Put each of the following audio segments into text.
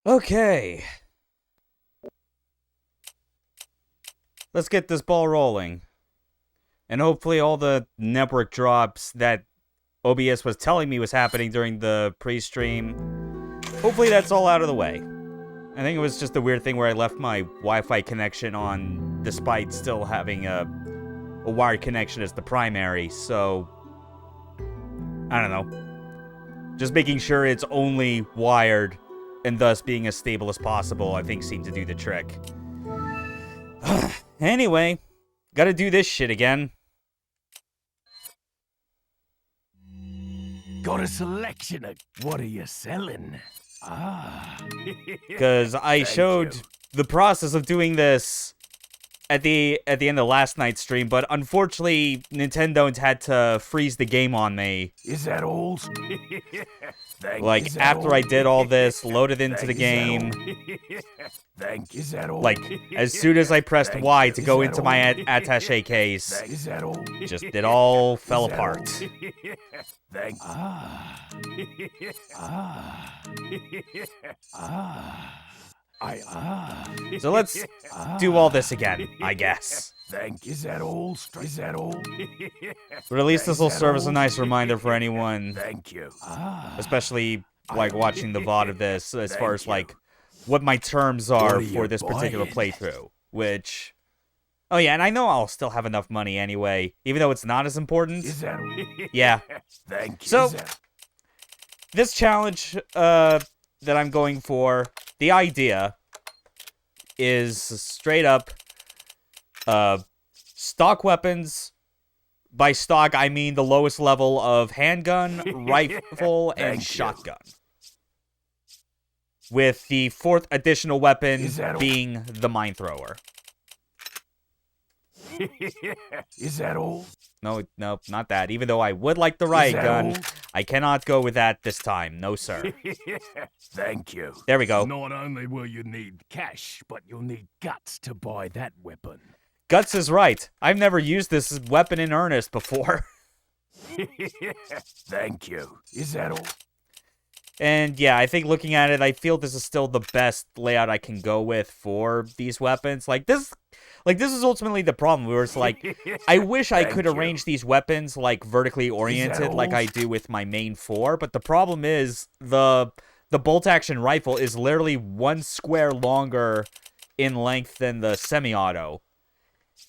Okay. Let's get this ball rolling. And hopefully all the network drops that OBS was telling me was happening during the pre-stream, hopefully that's all out of the way. I think it was just a weird thing where I left my Wi-Fi connection on despite still having a wired connection as the primary, so I don't know. Just making sure it's only wired and thus being as stable as possible, I think seemed to do the trick. Anyway, gotta do this shit again. Got a selection of what are you selling? Because I showed the process of doing this at the end of last night's stream, but unfortunately Nintendont had to freeze the game on me. Is that all? Like after I did all this, loaded into the game. Like as soon as I pressed Y to go into my attaché case, just it all fell apart. So let's do all this again, I guess. Is that all? Is that all? But at least this will serve as a nice reminder for anyone. Thank you. Especially like watching the VOD of this, as far as like what my terms are for this particular playthrough. Which, oh yeah, and I know I'll still have enough money anyway, even though it's not as important. Is that all? Yeah. Thank you. So this challenge that I'm going for, the idea is straight up stock weapons. By stock, I mean the lowest level of handgun, rifle, and shotgun. With the fourth additional weapon being the mine thrower. Is that all? No, not that. Even though I would like the riot gun, I cannot go with that this time. No, sir. Thank you. There we go. Not only will you need cash, but you'll need guts to buy that weapon. Guts is right. I've never used this weapon in earnest before. Thank you. Is that all? And yeah, I think looking at it, I feel this is still the best layout I can go with for these weapons. Like this is ultimately the problem, where it's like, I wish I could arrange these weapons like vertically oriented like I do with my main 4, but the problem is the bolt action rifle is literally 1 square longer in length than the semi-auto.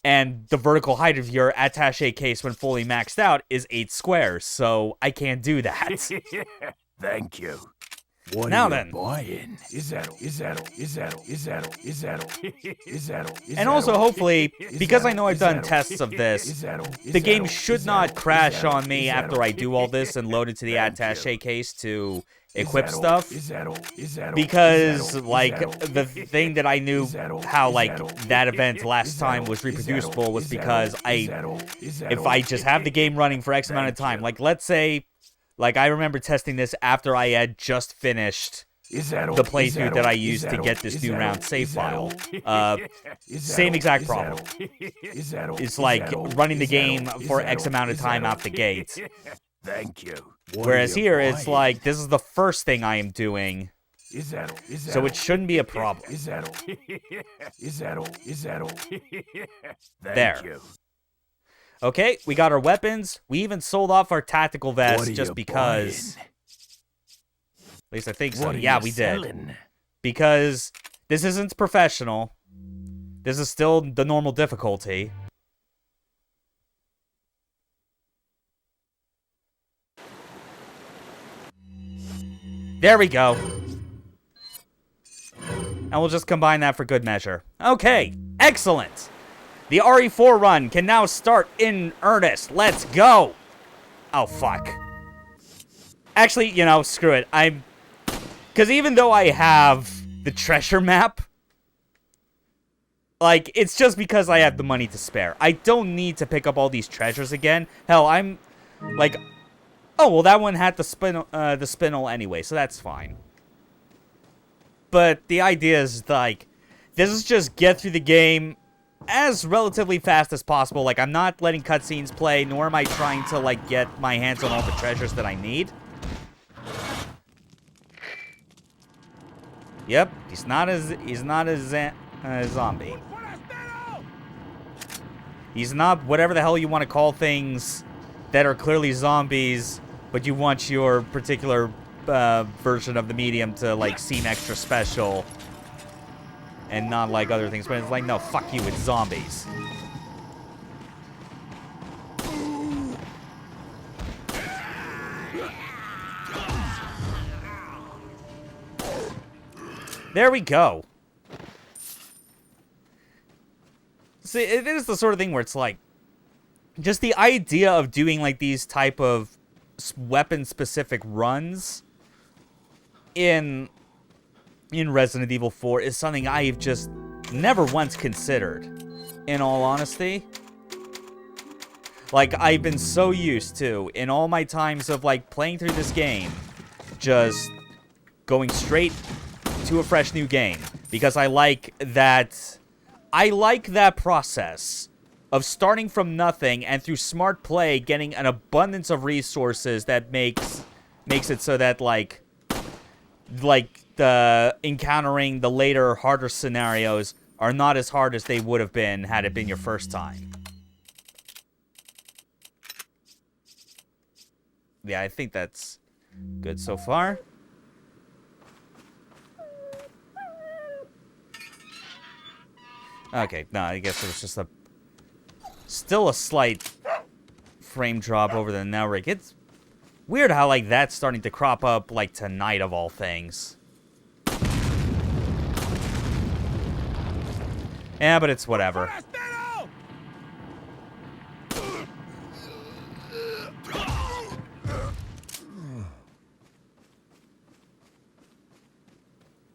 And the vertical height of your attaché case when fully maxed out is 8 squares, so I can't do that. Thank you. What now are you then. Buying? And also, hopefully, because I know I've done tests of this, the game should not crash on me after I do all this and load into the attaché case to equip stuff. Because, like, the thing that I knew how, like, that event last time was reproducible was because if I just have the game running for X amount of time, like, let's say, like, I remember testing this after I had just finished the playthrough that I used to get this new round save file. Same exact problem. It's like running the game for X amount of time out the gate. Thank you. Whereas here, it's like, this is the first thing I am doing, so it shouldn't be a problem. There. Okay, we got our weapons. We even sold off our tactical vest just because. At least I think so. Yeah, we did. Because this isn't professional. This is still the normal difficulty. There we go. And we'll just combine that for good measure. Okay, excellent. The RE4 run can now start in earnest. Let's go. Oh, fuck. Actually, you know, screw it. Because even though I have the treasure map, like, it's just because I have the money to spare. I don't need to pick up all these treasures again. Hell, I'm, like, oh, well, that one had the spinel anyway, so that's fine. But the idea is, like, this is just get through the game as relatively fast as possible. Like, I'm not letting cutscenes play, nor am I trying to, like, get my hands on all the treasures that I need. Yep, he's not a zombie. He's not whatever the hell you want to call things that are clearly zombies, but you want your particular version of the medium to, like, seem extra special and not like other things. But it's like, no, fuck you, it's zombies. There we go. See, it is the sort of thing where it's like, just the idea of doing like these type of weapon-specific runs in Resident Evil 4 is something I've just never once considered, in all honesty. Like, I've been so used to, in all my times of, like, playing through this game, just going straight to a fresh new game. Because I like that process of starting from nothing and through smart play getting an abundance of resources that makes it so that, like the encountering the later harder scenarios are not as hard as they would have been had it been your first time. Yeah, I think that's good so far. Okay, no, I guess it was just still a slight frame drop over the network. It's weird how, like, that's starting to crop up, like, tonight of all things. Yeah, but it's whatever.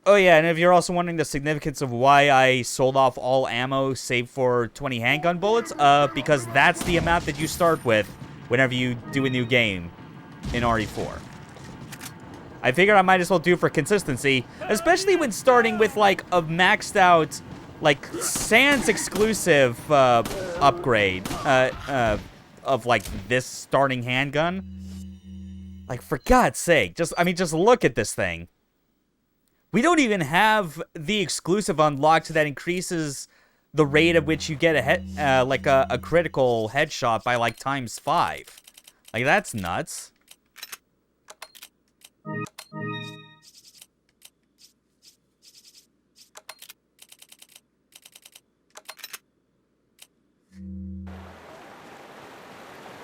Oh yeah, and if you're also wondering the significance of why I sold off all ammo save for 20 handgun bullets, because that's the amount that you start with whenever you do a new game in RE4. I figured I might as well do it for consistency, especially when starting with, like, a maxed out, like, Sans exclusive upgrade of, like, this starting handgun. Like, for God's sake, just look at this thing. We don't even have the exclusive unlocked that increases the rate at which you get a critical headshot by, like, ×5. Like, that's nuts.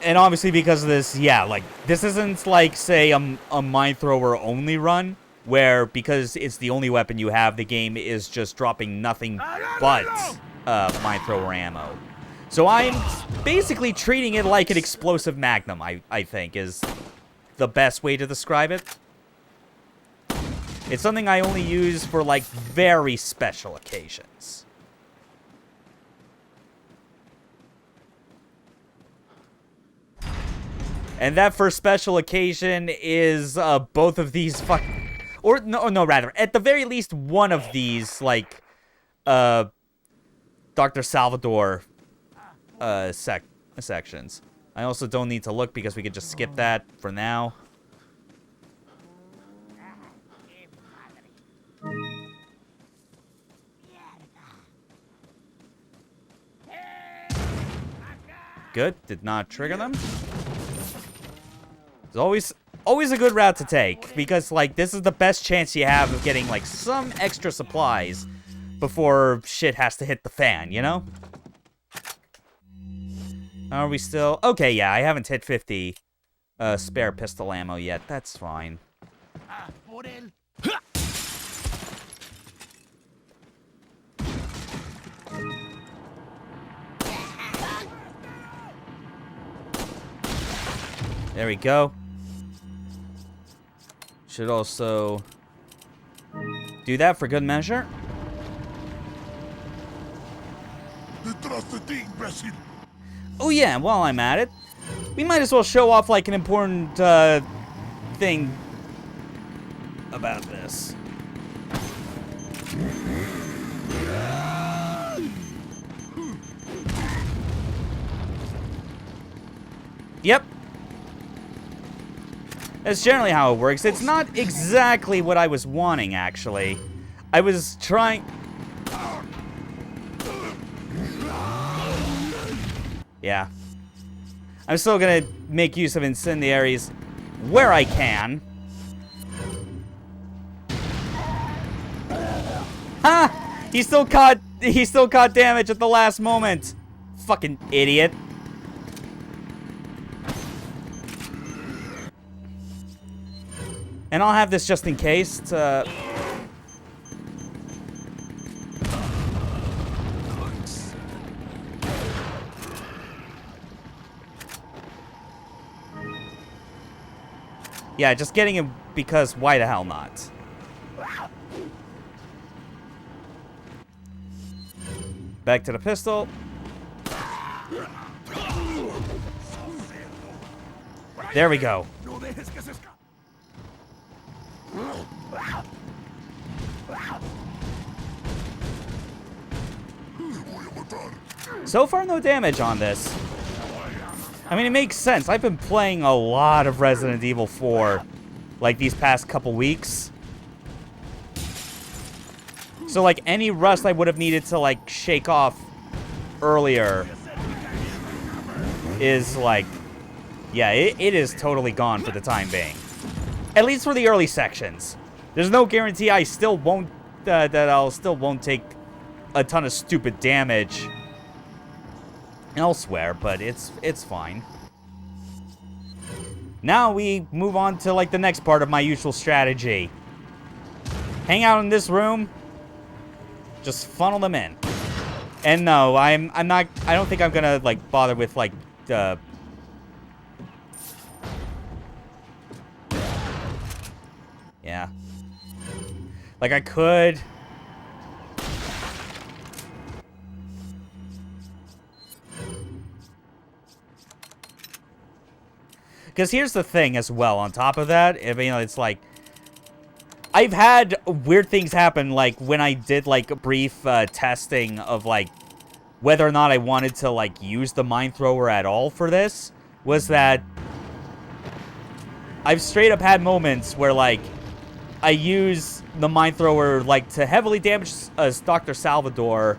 And obviously because of this, yeah, like, this isn't like, say, a mine thrower only run, where because it's the only weapon you have, the game is just dropping nothing but mine thrower ammo. So I'm basically treating it like an explosive magnum, I think, is the best way to describe it. It's something I only use for, like, very special occasions. And that first special occasion is both of these rather, at the very least, one of these, like, Dr. Salvador sections. I also don't need to look because we could just skip that for now. Good, did not trigger them. It's always a good route to take, because, like, this is the best chance you have of getting, like, some extra supplies before shit has to hit the fan, you know? Are we still... Okay, yeah, I haven't hit 50 spare pistol ammo yet. That's fine. There we go. Should also do that for good measure. Oh yeah, while I'm at it, we might as well show off, like, an important thing about this. Yep. That's generally how it works. It's not exactly what I was wanting, actually. I was trying... Yeah. I'm still gonna make use of incendiaries where I can. Ha! He still caught damage at the last moment. Fucking idiot. And I'll have this just in case to... Yeah, just getting him because why the hell not? Back to the pistol. There we go. So far, no damage on this. I mean, it makes sense. I've been playing a lot of Resident Evil 4, like, these past couple weeks. So, like, any rust I would have needed to, like, shake off earlier is, like... Yeah, it is totally gone for the time being. At least for the early sections. There's no guarantee I still won't... that I'll still won't take a ton of stupid damage elsewhere, but it's fine. Now we move on to, like, the next part of my usual strategy. Hang out in this room. Just funnel them in. And no, I'm not... I don't think I'm gonna, like, bother with, like, yeah. Like, I could... Because here's the thing as well, on top of that, I mean, it's like... I've had weird things happen, like, when I did, like, a brief testing of, like, whether or not I wanted to, like, use the mine thrower at all for this, was that I've straight up had moments where, like, I use the mine thrower, like, to heavily damage Dr. Salvador.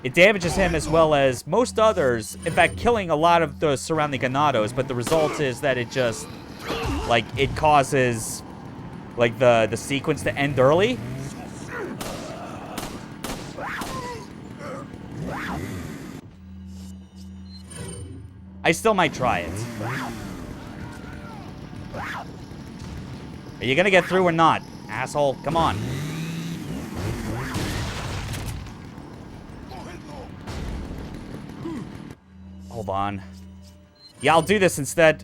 It damages him as well as most others, in fact, killing a lot of the surrounding ganados, but the result is that it just, like, it causes, like, the sequence to end early. I still might try it. Are you gonna get through or not? Asshole, come on. Hold on. Yeah, I'll do this instead.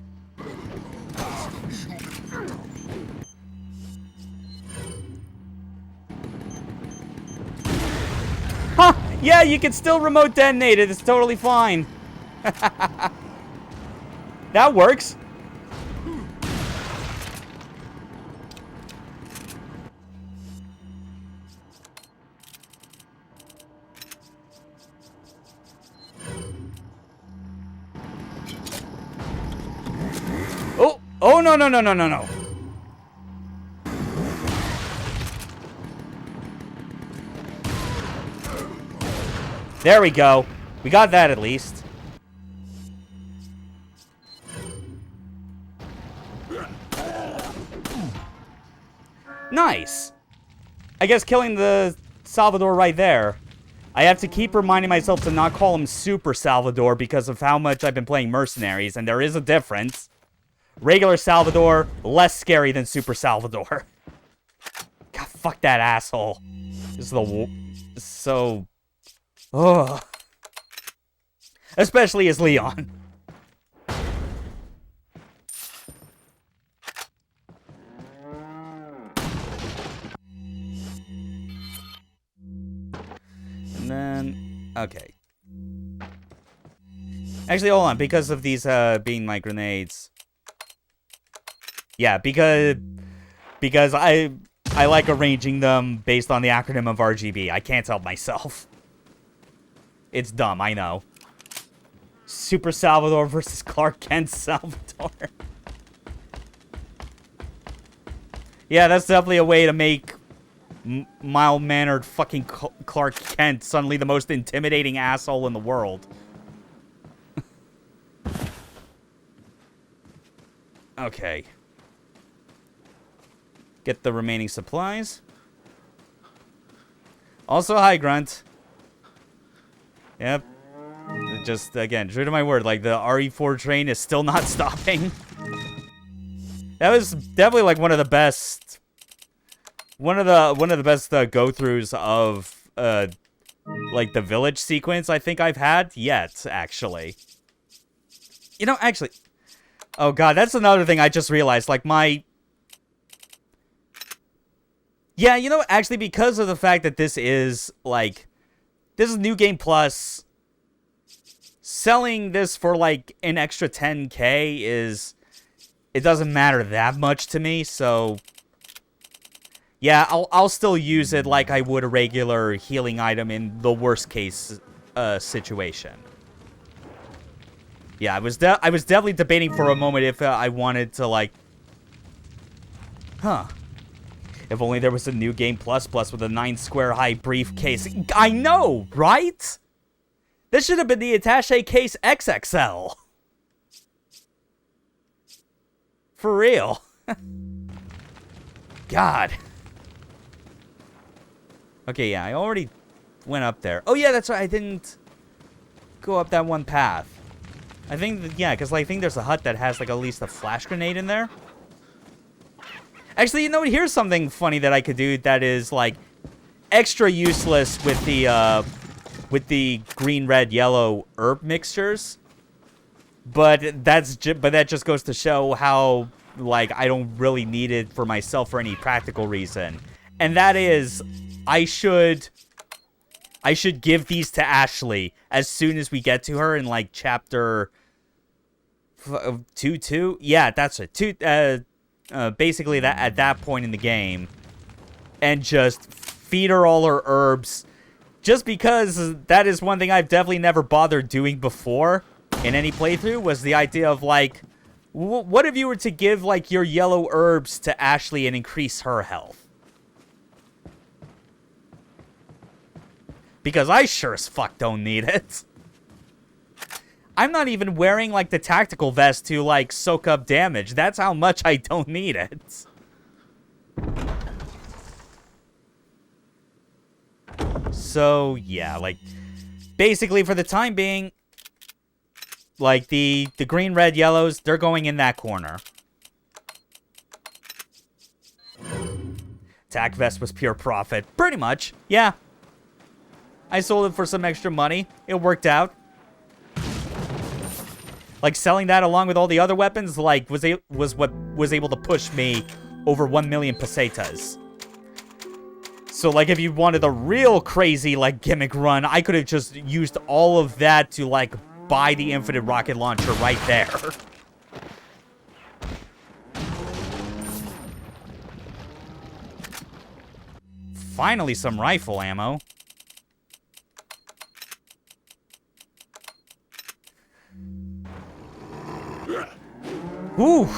Huh! Yeah, you can still remote detonate it. It's totally fine. That works. Oh, no, no, no, no, no, no. There we go. We got that at least. Nice. I guess killing the Salvador right there. I have to keep reminding myself to not call him Super Salvador because of how much I've been playing Mercenaries, and there is a difference. Regular Salvador, less scary than Super Salvador. God, fuck that asshole. This is so... Ugh. Especially as Leon. And then... Okay. Actually, hold on. Because of these being my grenades... Yeah, because I like arranging them based on the acronym of RGB. I can't help myself. It's dumb, I know. Super Salvador versus Clark Kent Salvador. Yeah, that's definitely a way to make mild-mannered fucking Clark Kent, suddenly the most intimidating asshole in the world. Okay. Get the remaining supplies. Also, hi, Grunt. Yep. Just, again, true to my word, like, the RE4 train is still not stopping. That was definitely, like, one of the best... One of the best go-throughs of, like, the village sequence I think I've had yet, actually. You know, actually... Oh, God, that's another thing I just realized. Like, my... Yeah, you know, actually, because of the fact that this is, like... This is New Game Plus... Selling this for, like, an extra 10K is... It doesn't matter that much to me, so... Yeah, I'll still use it like I would a regular healing item in the worst case situation. Yeah, I was definitely debating for a moment if I wanted to, like... Huh. If only there was a New Game Plus with a 9-square-high briefcase. I know, right? This should have been the attaché case XXL. For real. God. Okay, yeah, I already went up there. Oh, yeah, that's right. I didn't go up that one path. I think, yeah, because I think there's a hut that has, like, at least a flash grenade in there. Actually, you know what? Here's something funny that I could do that is, like, extra useless with the green, red, yellow herb mixtures. But that just goes to show how, like, I don't really need it for myself for any practical reason. And that is, I should give these to Ashley as soon as we get to her in, like, chapter 2. Yeah, that's it. Basically, that at that point in the game, and just feed her all her herbs. Just because that is one thing I've definitely never bothered doing before in any playthrough, was the idea of, like, what if you were to give, like, your yellow herbs to Ashley and increase her health? Because I sure as fuck don't need it. I'm not even wearing, like, the tactical vest to, like, soak up damage. That's how much I don't need it. So, yeah, like, basically for the time being, like, the green, red, yellows, they're going in that corner. Tac vest was pure profit. Pretty much, yeah. I sold it for some extra money. It worked out. Like, selling that along with all the other weapons, like, was what was able to push me over 1 million pesetas. So, like, if you wanted a real crazy, like, gimmick run, I could have just used all of that to, like, buy the infinite rocket launcher right there. Finally, some rifle ammo. Ooh.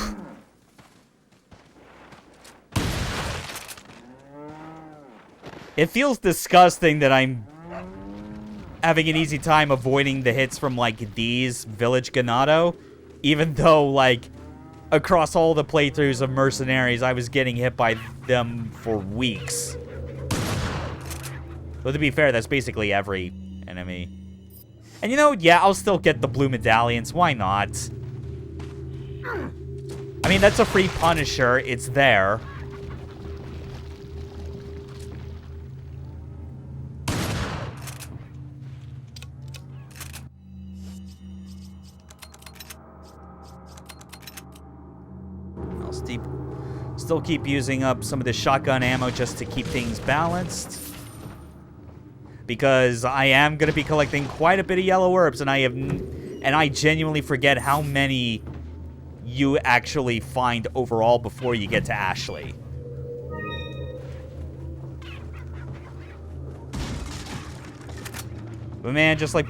It feels disgusting that I'm having an easy time avoiding the hits from, like, these Village Ganado, even though, like, across all the playthroughs of Mercenaries, I was getting hit by them for weeks. But to be fair, that's basically every enemy. And you know, yeah, I'll still get the blue medallions. Why not? I mean, that's a free Punisher. It's there. I'll still keep using up some of the shotgun ammo just to keep things balanced. Because I am going to be collecting quite a bit of yellow herbs, and I genuinely forget how many you actually find overall before you get to Ashley. But man, just like...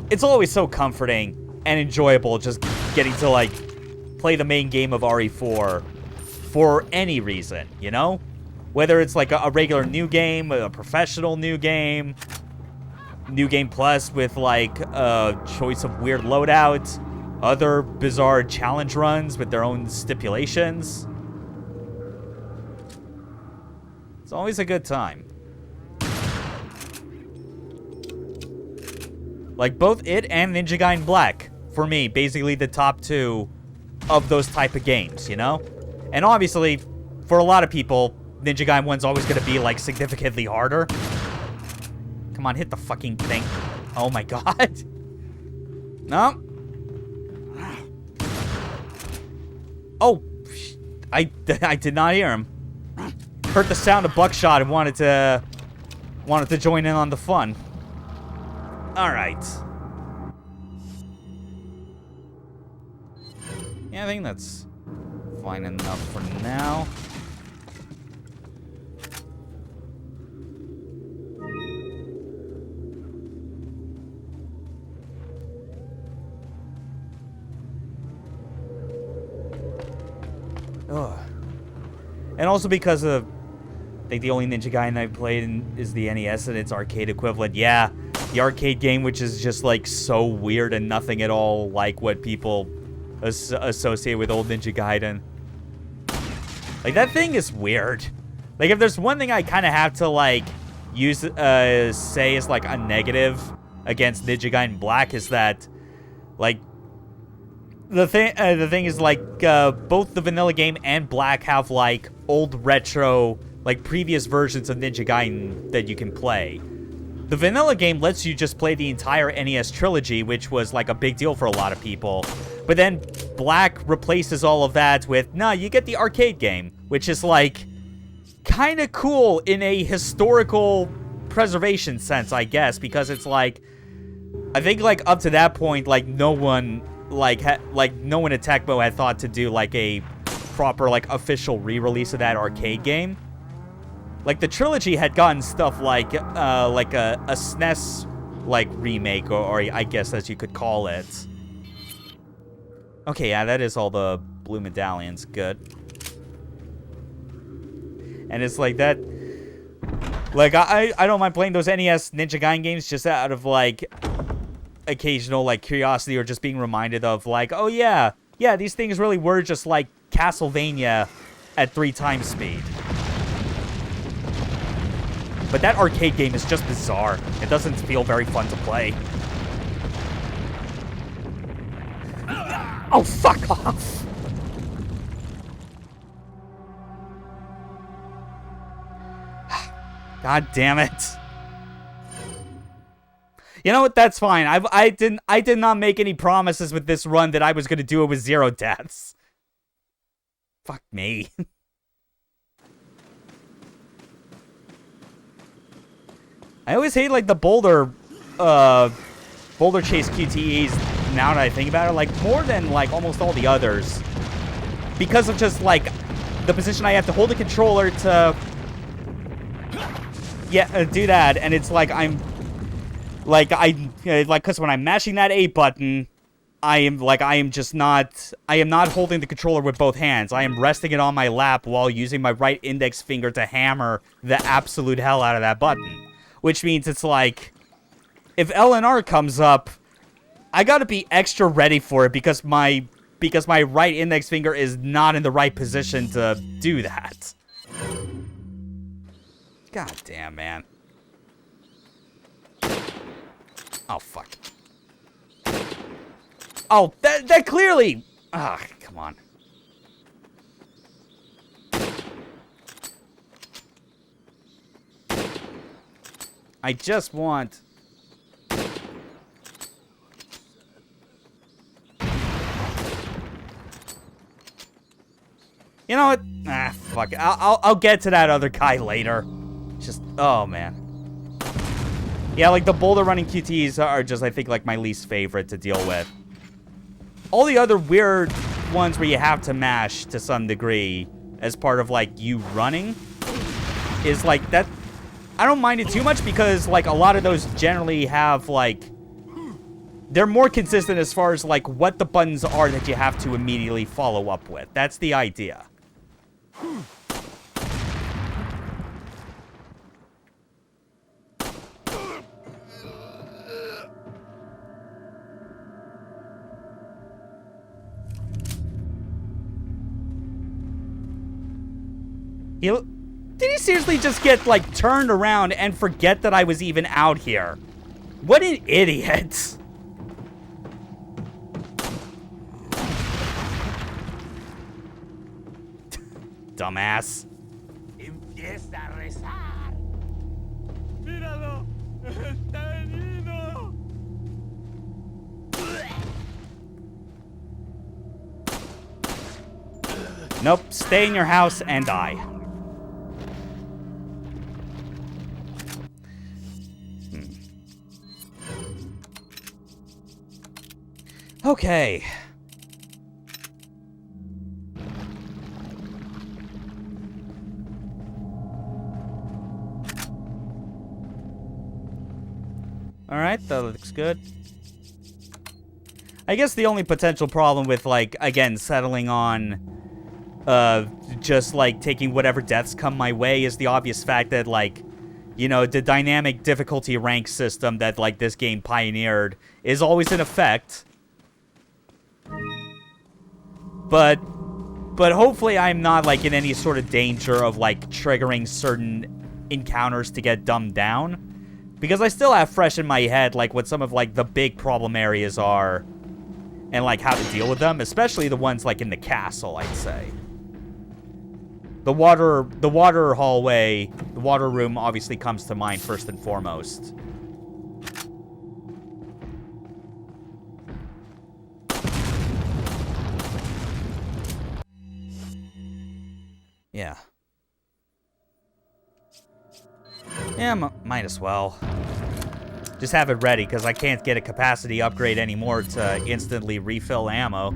It's always so comforting and enjoyable just getting to, like, play the main game of RE4 for any reason, you know? Whether it's like a regular new game, a professional new game plus with like a choice of weird loadouts, other bizarre challenge runs with their own stipulations. It's always a good time. Like both it and Ninja Gaiden Black, for me, basically the top two of those type of games, you know? And obviously, for a lot of people, Ninja Gaiden 1's always going to be like significantly harder. Come on, hit the fucking thing. Oh my god. No. Oh, I did not hear him. Heard the sound of buckshot and wanted to join in on the fun. All right. Yeah, I think that's fine enough for now. Ugh. And also because of, I think the only Ninja Gaiden I've played is the NES and its arcade equivalent. Yeah, the arcade game, which is just like so weird and nothing at all like what people associate with old Ninja Gaiden. Like, that thing is weird. Like, if there's one thing I kind of have to like use, say is like a negative against Ninja Gaiden Black is that, like, the thing is, like, both the vanilla game and Black have, like, old retro, like, previous versions of Ninja Gaiden that you can play. The vanilla game lets you just play the entire NES trilogy, which was, like, a big deal for a lot of people. But then Black replaces all of that with, nah, you get the arcade game, which is, like, kind of cool in a historical preservation sense, I guess, because it's, like, I think, like, up to that point, like, no one no one at Tecmo had thought to do, like, a proper, like, official re-release of that arcade game. Like, the trilogy had gotten stuff like a SNES, like, remake, or I guess as you could call it. Okay, yeah, that is all the blue medallions. Good. And it's like that... Like, I don't mind playing those NES Ninja Gaiden games just out of, like, occasional, like, curiosity or just being reminded of, like, oh, yeah, these things really were just, like, Castlevania at 3 times speed. But that arcade game is just bizarre. It doesn't feel very fun to play. Oh, fuck off! God damn it. You know what? That's fine. I did not make any promises with this run that I was going to do it with 0 deaths. Fuck me. I always hate, like, the boulder chase QTEs now that I think about it, like, more than, like, almost all the others. Because of just, like, the position I have to hold the controller to, do that, and it's like because when I'm mashing that A button, I am not holding the controller with both hands. I am resting it on my lap while using my right index finger to hammer the absolute hell out of that button. Which means it's like, if L and R comes up, I gotta be extra ready for it because my right index finger is not in the right position to do that. God damn, man. Oh, fuck. Oh, that clearly... Ah, come on. I just want... You know what? Ah, fuck it. I'll get to that other guy later. Just... Oh, man. Yeah, like, the boulder running QTs are just, I think, like, my least favorite to deal with. All the other weird ones where you have to mash to some degree as part of, like, you running is, like, that... I don't mind it too much because, like, a lot of those generally have, like... They're more consistent as far as, like, what the buttons are that you have to immediately follow up with. That's the idea. Did he seriously just get, like, turned around and forget that I was even out here? What an idiot. Dumbass. Empieza a rezar. Míralo. Está herido. Nope, stay in your house and die. Okay. Alright, that looks good. I guess the only potential problem with, like, again, settling on, just, like, taking whatever deaths come my way is the obvious fact that, like, you know, the dynamic difficulty rank system that, like, this game pioneered is always in effect. But hopefully I'm not, like, in any sort of danger of, like, triggering certain encounters to get dumbed down. Because I still have fresh in my head, like, what some of, like, the big problem areas are. And, like, how to deal with them. Especially the ones, like, in the castle, I'd say. The water hallway, the water room obviously comes to mind first and foremost. Yeah. Yeah, might as well. Just have it ready, because I can't get a capacity upgrade anymore to instantly refill ammo.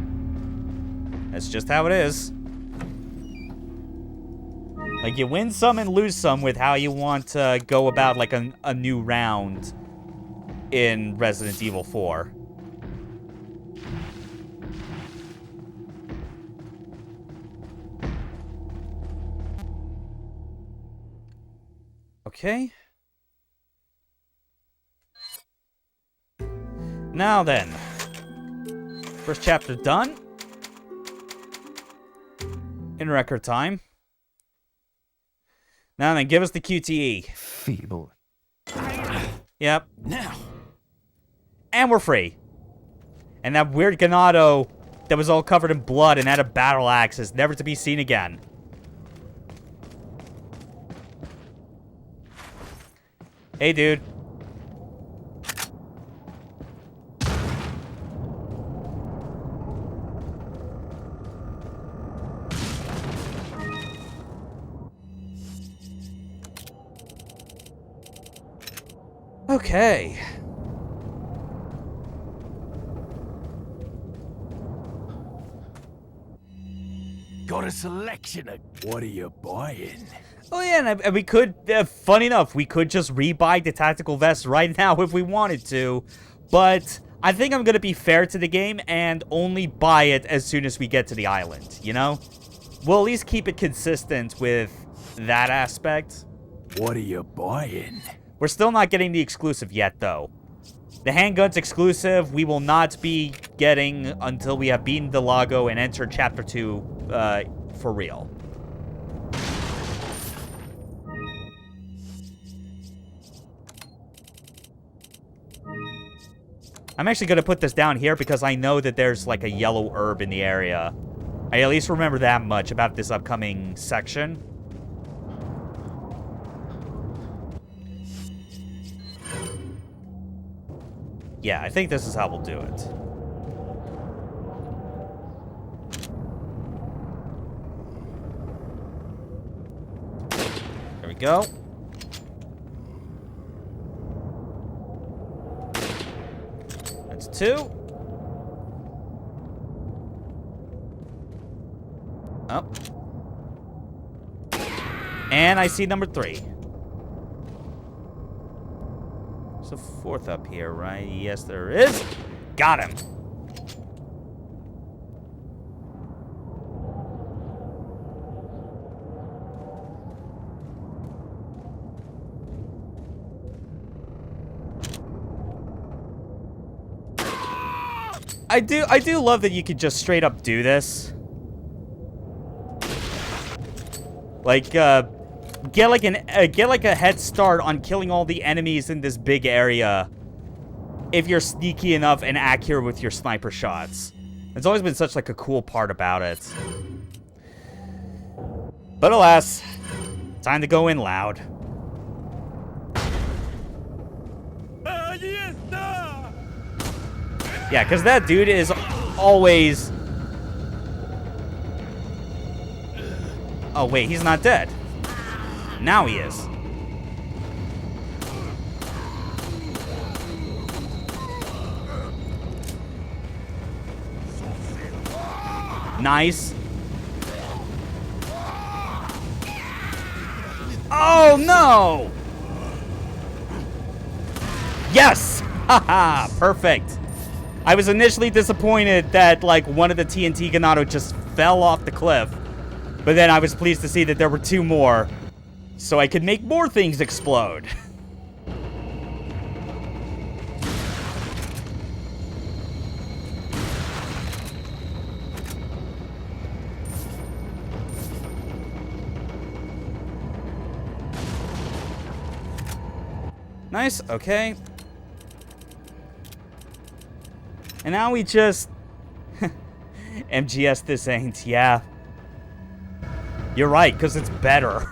That's just how it is. Like, you win some and lose some with how you want to go about, like, a new round in Resident Evil 4. Okay. Now then. First chapter done. In record time. Now then, give us the QTE. Feeble. Yep. Now. And we're free. And that weird Ganado that was all covered in blood and had a battle axe is never to be seen again. Hey, dude. Okay. Got a selection of what are you buying? Oh yeah, and we could, funny enough, we could just rebuy the tactical vest right now if we wanted to, but I think I'm gonna be fair to the game and only buy it as soon as we get to the island, you know? We'll at least keep it consistent with that aspect. What are you buying? We're still not getting the exclusive yet, though. The handgun's exclusive, we will not be getting until we have beaten the Lago and entered Chapter 2, for real. I'm actually going to put this down here because I know that there's, like, a yellow herb in the area. I at least remember that much about this upcoming section. Yeah, I think this is how we'll do it. There we go. That's 2. Up. And I see number 3. There's a 4th up here, right? Yes, there is. Got him. I do love that you could just straight up do this. Like, get like a head start on killing all the enemies in this big area if you're sneaky enough and accurate with your sniper shots. It's always been such like a cool part about it. But alas, time to go in loud. Yeah, because that dude is always... Oh, wait, he's not dead. Now he is. Nice. Oh, no! Yes! Haha, perfect. I was initially disappointed that, like, one of the TNT Ganado just fell off the cliff. But then I was pleased to see that there were 2 more. So I could make more things explode. Nice, okay. And now we just... MGS this ain't, yeah. You're right, because it's better.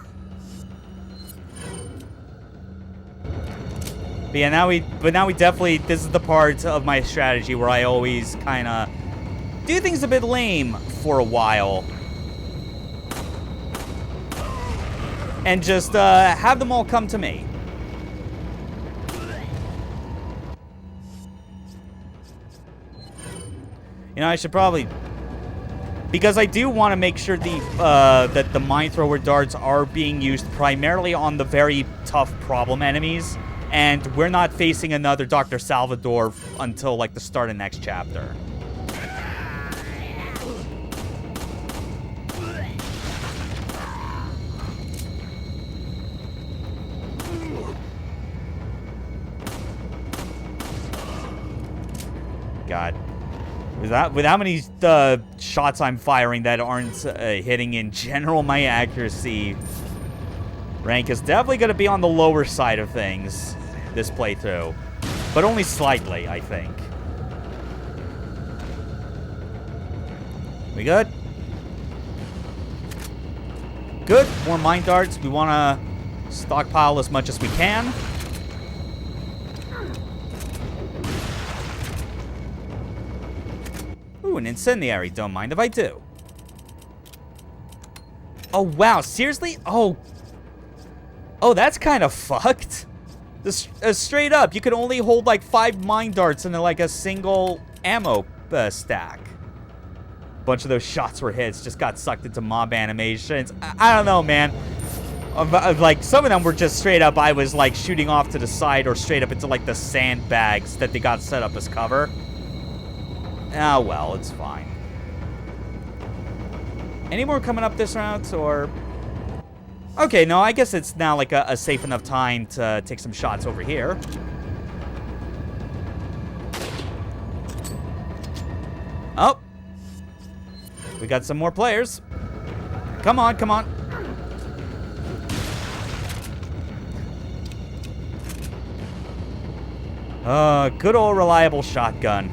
But yeah, now we definitely... This is the part of my strategy where I always kind of do things a bit lame for a while. And just have them all come to me. You know, I should probably... Because I do want to make sure that the mine thrower darts are being used primarily on the very tough problem enemies. And we're not facing another Dr. Salvador until, like, the start of next chapter. God. With how many shots I'm firing that aren't hitting in general, my accuracy rank is definitely going to be on the lower side of things this playthrough. But only slightly, I think. We good? Good. More mine darts. We want to stockpile as much as we can. Ooh, an incendiary. Don't mind if I do. Oh, wow. Seriously? Oh, that's kind of fucked. This, straight up, you can only hold like 5 mine darts in like a single ammo stack. Bunch of those shots were hits, just got sucked into mob animations. I don't know, man. Like, some of them were just straight up, I was like shooting off to the side or straight up into like the sandbags that they got set up as cover. Ah, well, it's fine. Any more coming up this route, or... Okay, no, I guess it's now like a safe enough time to take some shots over here. Oh. We got some more players. Come on, come on. Good old reliable shotgun.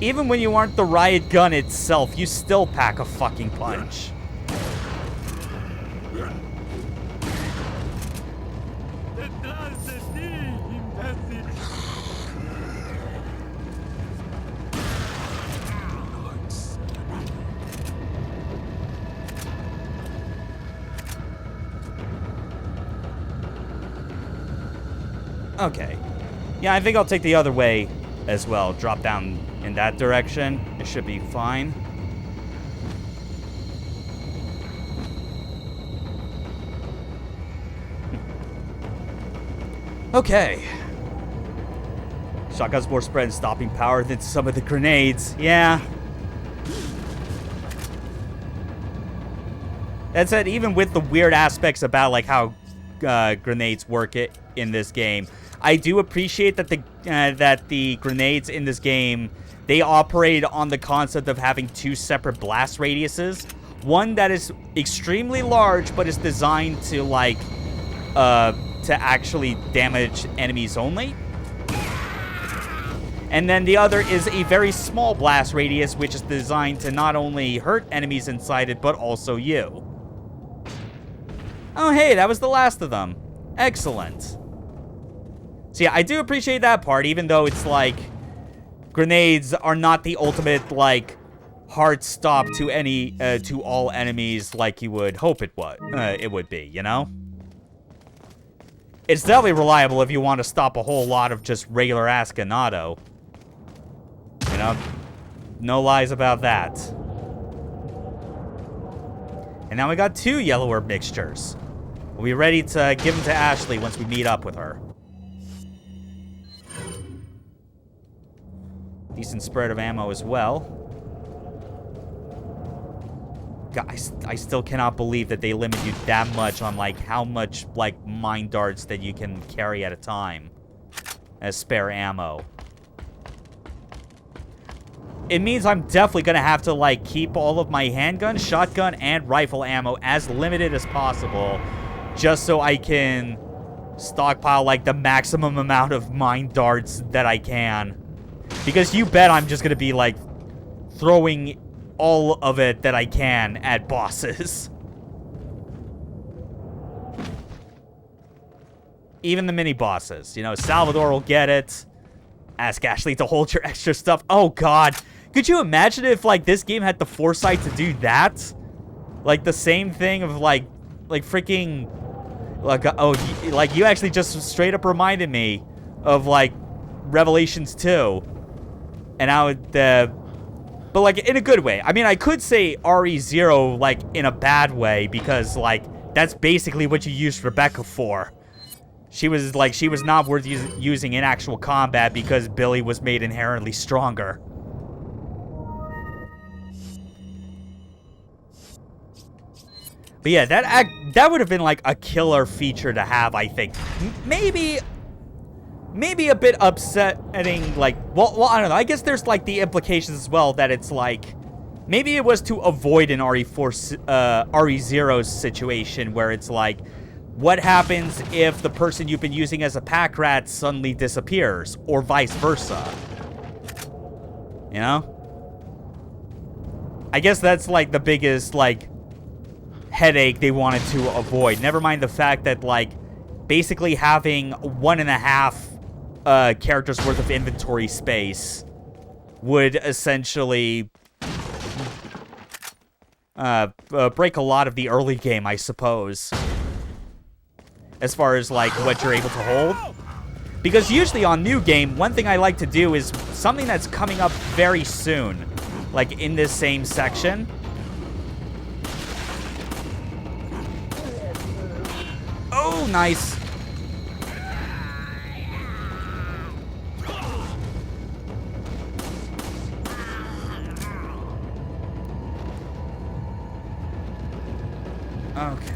Even when you aren't the riot gun itself, you still pack a fucking punch. Okay. Yeah, I think I'll take the other way as well. Drop down in that direction. It should be fine. Okay. Shotgun's more spread and stopping power than some of the grenades. Yeah. That said, even with the weird aspects about like how grenades work in this game, I do appreciate that the grenades in this game, they operate on the concept of having 2 separate blast radiuses. One that is extremely large, but is designed to, like, to actually damage enemies only. And then the other is a very small blast radius, which is designed to not only hurt enemies inside it, but also you. Oh, hey, that was the last of them. Excellent. So yeah, I do appreciate that part, even though it's like, grenades are not the ultimate, like, hard stop to any, to all enemies like you would hope it would be, you know? It's definitely reliable if you want to stop a whole lot of just regular-ass Ganado. You know? No lies about that. And now we got 2 yellow herb mixtures. We'll be ready to give them to Ashley once we meet up with her. Decent spread of ammo as well. God, I still cannot believe that they limit you that much on, like, how much, like, mine darts that you can carry at a time as spare ammo. It means I'm definitely gonna have to, like, keep all of my handgun, shotgun, and rifle ammo as limited as possible, just so I can stockpile, like, the maximum amount of mine darts that I can. Because you bet I'm just gonna be, like, throwing all of it that I can at bosses. Even the mini-bosses. You know, Salvador will get it. Ask Ashley to hold your extra stuff. Oh, God. Could you imagine if, like, this game had the foresight to do that? Like, the same thing of, like freaking... Like, oh, like, you actually just straight up reminded me of, like, Revelations 2. And I would, but, like, in a good way. I mean, I could say RE0, like, in a bad way, because, like, that's basically what you used Rebecca for. She was not worth using in actual combat because Billy was made inherently stronger. But yeah, that would have been, like, a killer feature to have, I think. Maybe a bit upsetting, like, well, I don't know. I guess there's, like, the implications as well that it's, like, maybe it was to avoid an RE0's situation where it's, like, what happens if the person you've been using as a pack rat suddenly disappears, or vice versa? You know? I guess that's, like, the biggest, like, headache they wanted to avoid. Never mind the fact that, like, basically having 1.5 characters worth of inventory space would essentially break a lot of the early game, I suppose, as far as, like, what you're able to hold. Because usually on new game, one thing I like to do is something that's coming up very soon, like in this same section. Oh, nice. Okay.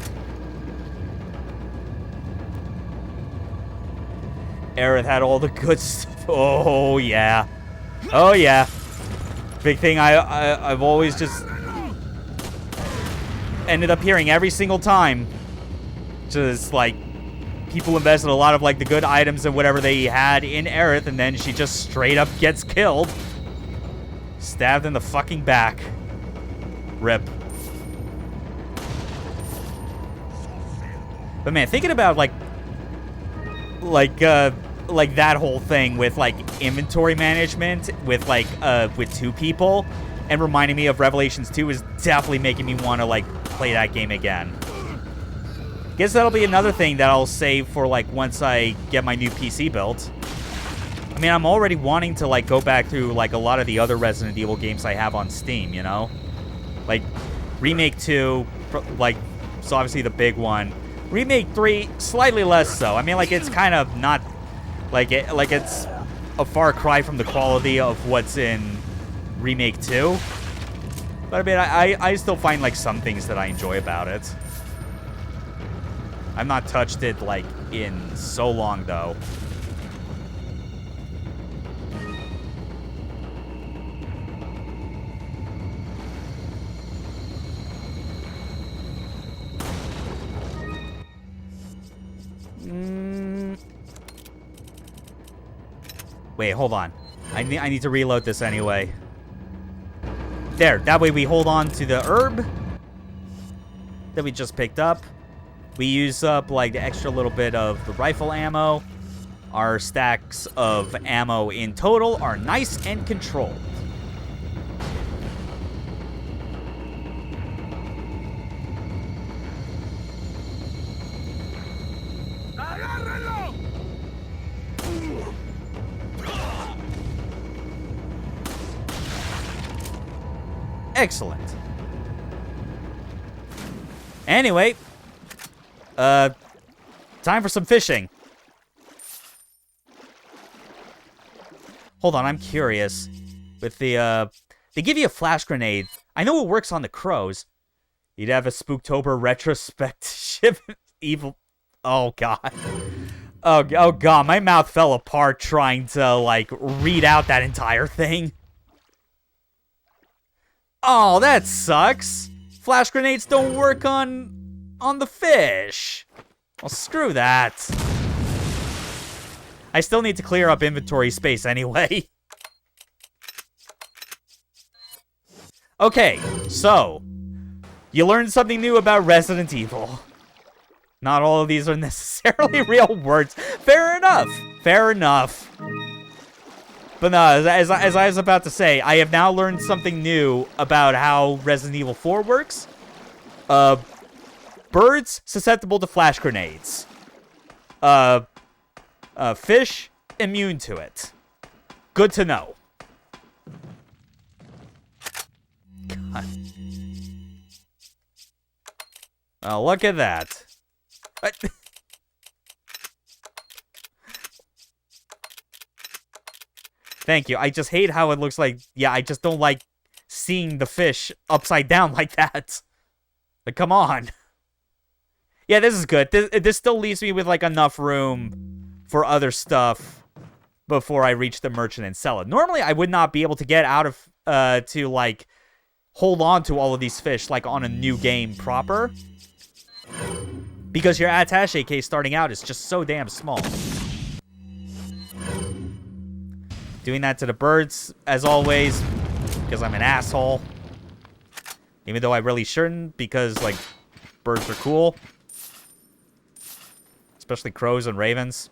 Aerith had all the good stuff. Oh, yeah. Oh, yeah. Big thing I've always just ended up hearing every single time. Just, like, people invested a lot of, like, the good items and whatever they had in Aerith, and then she just straight up gets killed. Stabbed in the fucking back. Rip. But man, thinking about, like that whole thing with, like, inventory management with, like, with 2 people, and reminding me of Revelations 2 is definitely making me want to, like, play that game again. Guess that'll be another thing that I'll save for, like, once I get my new PC built. I mean, I'm already wanting to, like, go back through, like, a lot of the other Resident Evil games I have on Steam, you know? Like, Remake 2, like, so obviously the big one. Remake 3, slightly less so. I mean, like, it's kind of not, like, it's a far cry from the quality of what's in Remake 2. But, I mean, I still find, like, some things that I enjoy about it. I've not touched it, like, in so long, though. Wait, hold on. I need to reload this anyway. There, that way we hold on to the herb that we just picked up. We use up, like, the extra little bit of the rifle ammo. Our stacks of ammo in total are nice and controlled. Excellent. Anyway, time for some fishing. Hold on, I'm curious. With the, they give you a flash grenade. I know it works on the crows. You'd have a Spooktober retrospective evil. Oh, God. Oh, God, my mouth fell apart trying to, like, read out that entire thing. Oh, that sucks. Flash grenades don't work on the fish. Well, screw that. I still need to clear up inventory space anyway. Okay, so you learned something new about Resident Evil. Not all of these are necessarily real words. Fair enough. Fair enough. But no, as I was about to say, I have now learned something new about how Resident Evil 4 works. Birds susceptible to flash grenades. Fish immune to it. Good to know. God. Oh, look at that. Thank you. I just hate how it looks like... Yeah, I just don't like seeing the fish upside down like that. Like, come on. Yeah, this is good. This still leaves me with, like, enough room for other stuff before I reach the merchant and sell it. Normally, I would not be able to get out of... to, like, hold on to all of these fish, like, on a new game proper. Because your attaché case starting out is just so damn small. Doing that to the birds, as always, because I'm an asshole. Even though I really shouldn't, because, like, birds are cool. Especially crows and ravens.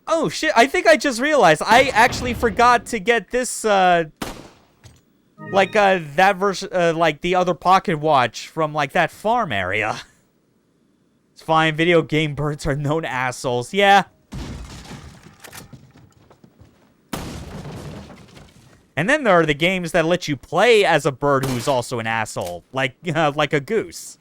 Oh, shit, I think I just realized I actually forgot to get this, that version, like, the other pocket watch from, like, that farm area. It's fine, video game birds are known assholes. Yeah. And then there are the games that let you play as a bird who's also an asshole, like a goose.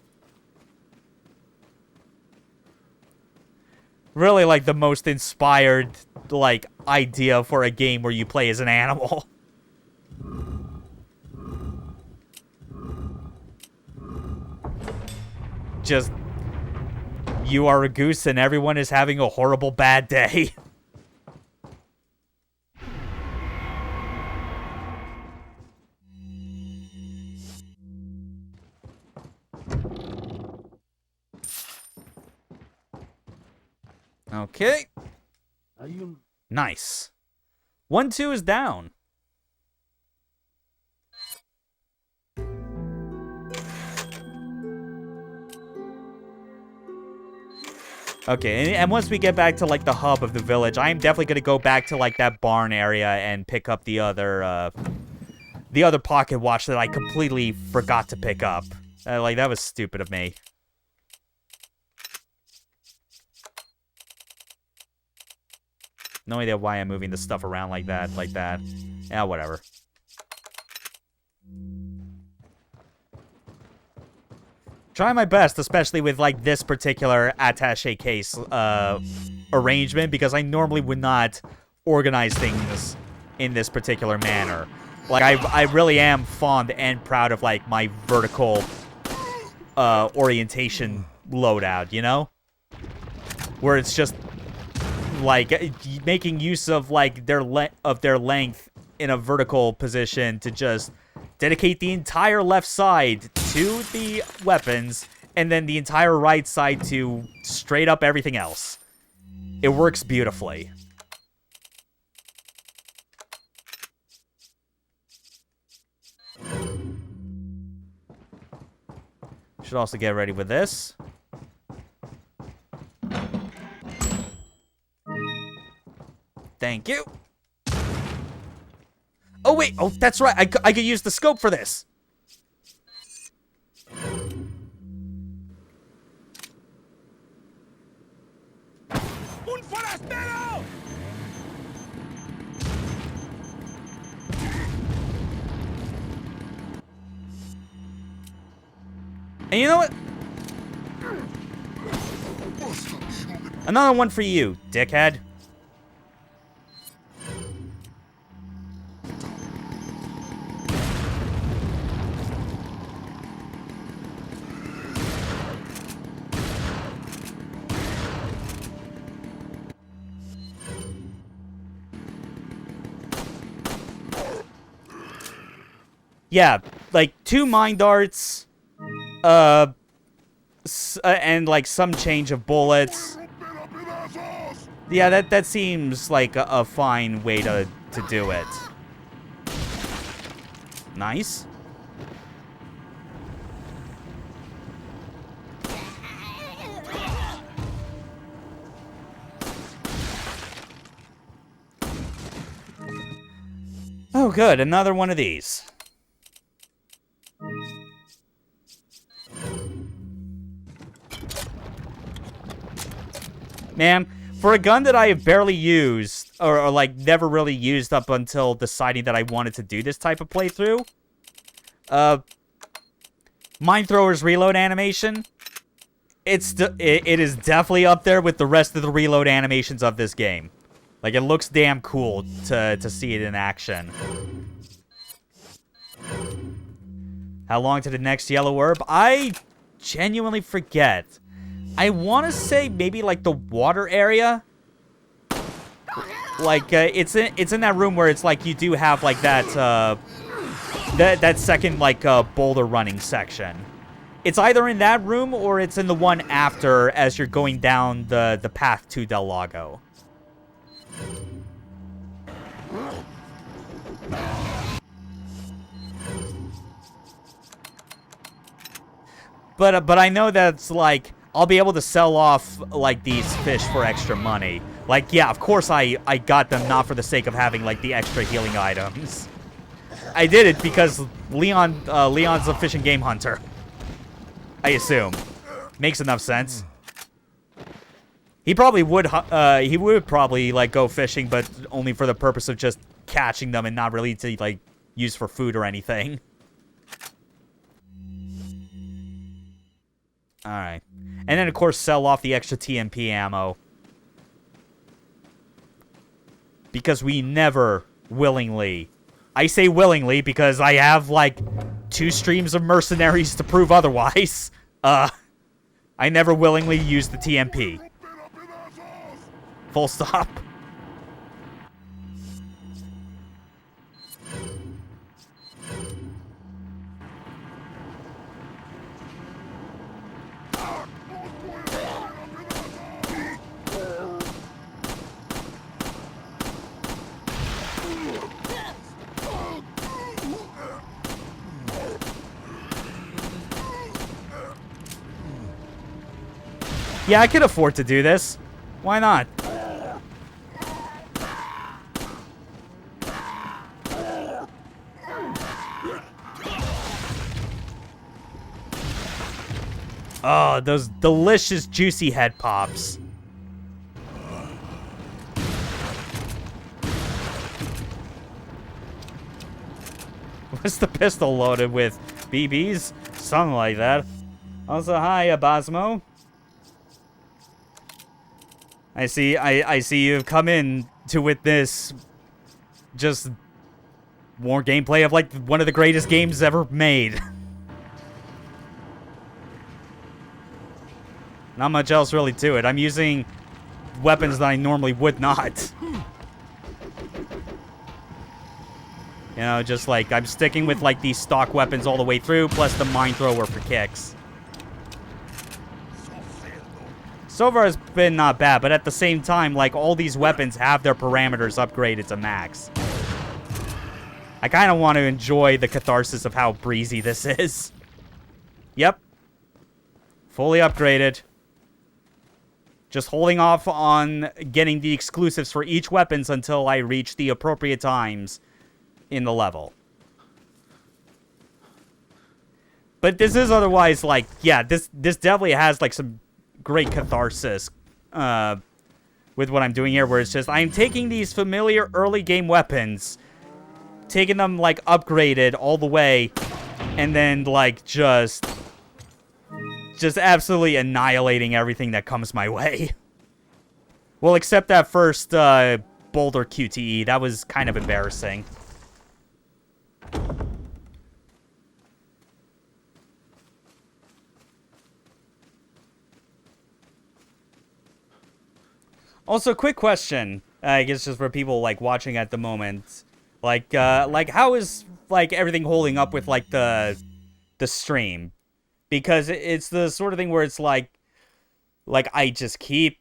Really, like, the most inspired, like, idea for a game where you play as an animal. Just, you are a goose and everyone is having a horrible bad day. Okay. Nice. 1-2 is down. Okay, and once we get back to, like, the hub of the village, I am definitely going to go back to, like, that barn area and pick up the other pocket watch that I completely forgot to pick up. Like, that was stupid of me. No idea why I'm moving the stuff around like that, Yeah, whatever. Try my best, especially with, like, this particular attaché case arrangement, because I normally would not organize things in this particular manner. Like, I really am fond and proud of, like, my vertical orientation loadout, you know? Where it's just, like, making use of, like, their length in a vertical position to just dedicate the entire left side to the weapons, and then the entire right side to straight up everything else. It works beautifully. Should also get ready with this. Thank you. Oh, wait. Oh, that's right. I could use the scope for this. Un forastero! And you know what? Another one for you, dickhead. Yeah, like 2 mind darts, and like some change of bullets. Yeah, that seems like a fine way to do it. Nice. Oh, good. Another one of these. Man, for a gun that I have barely used, or like never really used up until deciding that I wanted to do this type of playthrough, Mine Thrower's reload animation, it is definitely up there with the rest of the reload animations of this game. Like, it looks damn cool to see it in action. How long to the next yellow herb? I genuinely forget. I want to say maybe like the water area. Like it's in that room where it's like you do have like that that second like boulder running section. It's either in that room or it's in the one after as you're going down the path to Del Lago. But I know that's like I'll be able to sell off, like, these fish for extra money. Like, yeah, of course I got them not for the sake of having, like, the extra healing items. I did it because Leon's a fish and game hunter. I assume. Makes enough sense. He probably would, probably, like, go fishing, but only for the purpose of just catching them and not really to, like, use for food or anything. Alright. And then, of course, sell off the extra TMP ammo. Because we never willingly... I say willingly because I have, like, 2 streams of mercenaries to prove otherwise. I never willingly use the TMP. Full stop. Yeah, I could afford to do this. Why not? Oh, those delicious juicy head pops. Was the pistol loaded with BBs? Something like that. Also, hi, Abasmo. I see you've come in to witness just more gameplay of, like, one of the greatest games ever made. Not much else really to it. I'm using weapons that I normally would not. You know, just like, I'm sticking with, like, these stock weapons all the way through, plus the mine thrower for kicks. So far, it's been not bad, but at the same time, like, all these weapons have their parameters upgraded to max. I kind of want to enjoy the catharsis of how breezy this is. Yep. Fully upgraded. Just holding off on getting the exclusives for each weapons until I reach the appropriate times in the level. But this is otherwise, like, yeah, this definitely has, like, some great catharsis with what I'm doing here, where it's just, I'm taking these familiar early game weapons, taking them, like, upgraded all the way, and then, like, just absolutely annihilating everything that comes my way. Well, except that first Boulder QTE. That was kind of embarrassing. Also, quick question, I guess just for people, like, watching at the moment. Like, how is, like, everything holding up with, like, the stream? Because it's the sort of thing where it's, like, I just keep...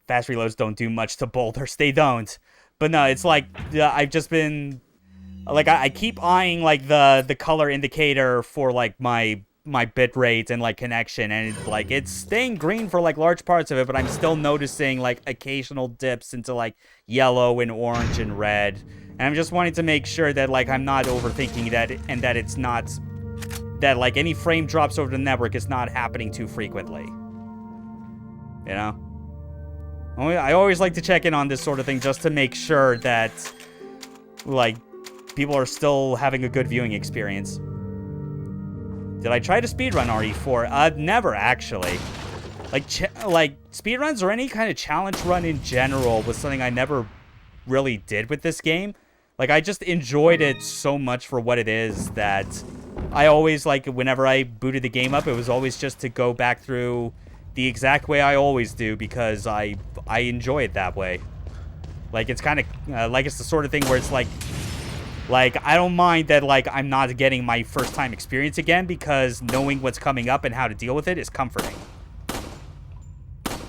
Fast reloads don't do much to boulders. They don't. But no, it's, like, I've just been... Like, I keep eyeing, like, the color indicator for, like, my bit rate and, like, connection, and like, it's staying green for, like, large parts of it, but I'm still noticing, like, occasional dips into, like, yellow and orange and red, and I'm just wanting to make sure that, like, I'm not overthinking that, and that it's not, that, like, any frame drops over the network is not happening too frequently, you know? I always like to check in on this sort of thing just to make sure that, like, people are still having a good viewing experience. Did I try to speedrun RE4? Never, actually. Like speedruns or any kind of challenge run in general was something I never really did with this game. Like, I just enjoyed it so much for what it is that I always, like, whenever I booted the game up, it was always just to go back through the exact way I always do because I enjoy it that way. Like, it's kind of, like, it's the sort of thing where it's like, I don't mind that, like, I'm not getting my first time experience again because knowing what's coming up and how to deal with it is comforting.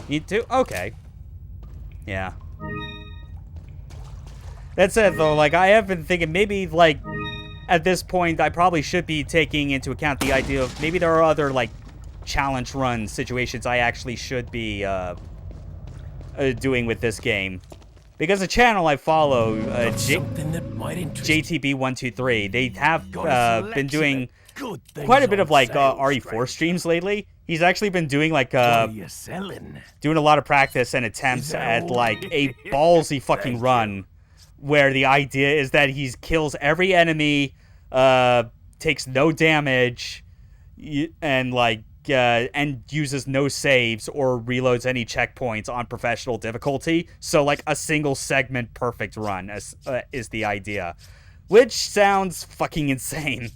Need to? Okay. Yeah. That said, though, like, I have been thinking maybe, like, at this point, I probably should be taking into account the idea of maybe there are other, like, challenge run situations I actually should be, doing with this game. Because the channel I follow, JTB123, they have been doing quite a bit of, like, RE4 streams lately. He's actually been doing, like, doing a lot of practice and attempts at, like, a ballsy fucking run, where the idea is that he kills every enemy, takes no damage, and, like, and uses no saves or reloads any checkpoints on professional difficulty. So, like, a single segment perfect run is the idea. Which sounds fucking insane.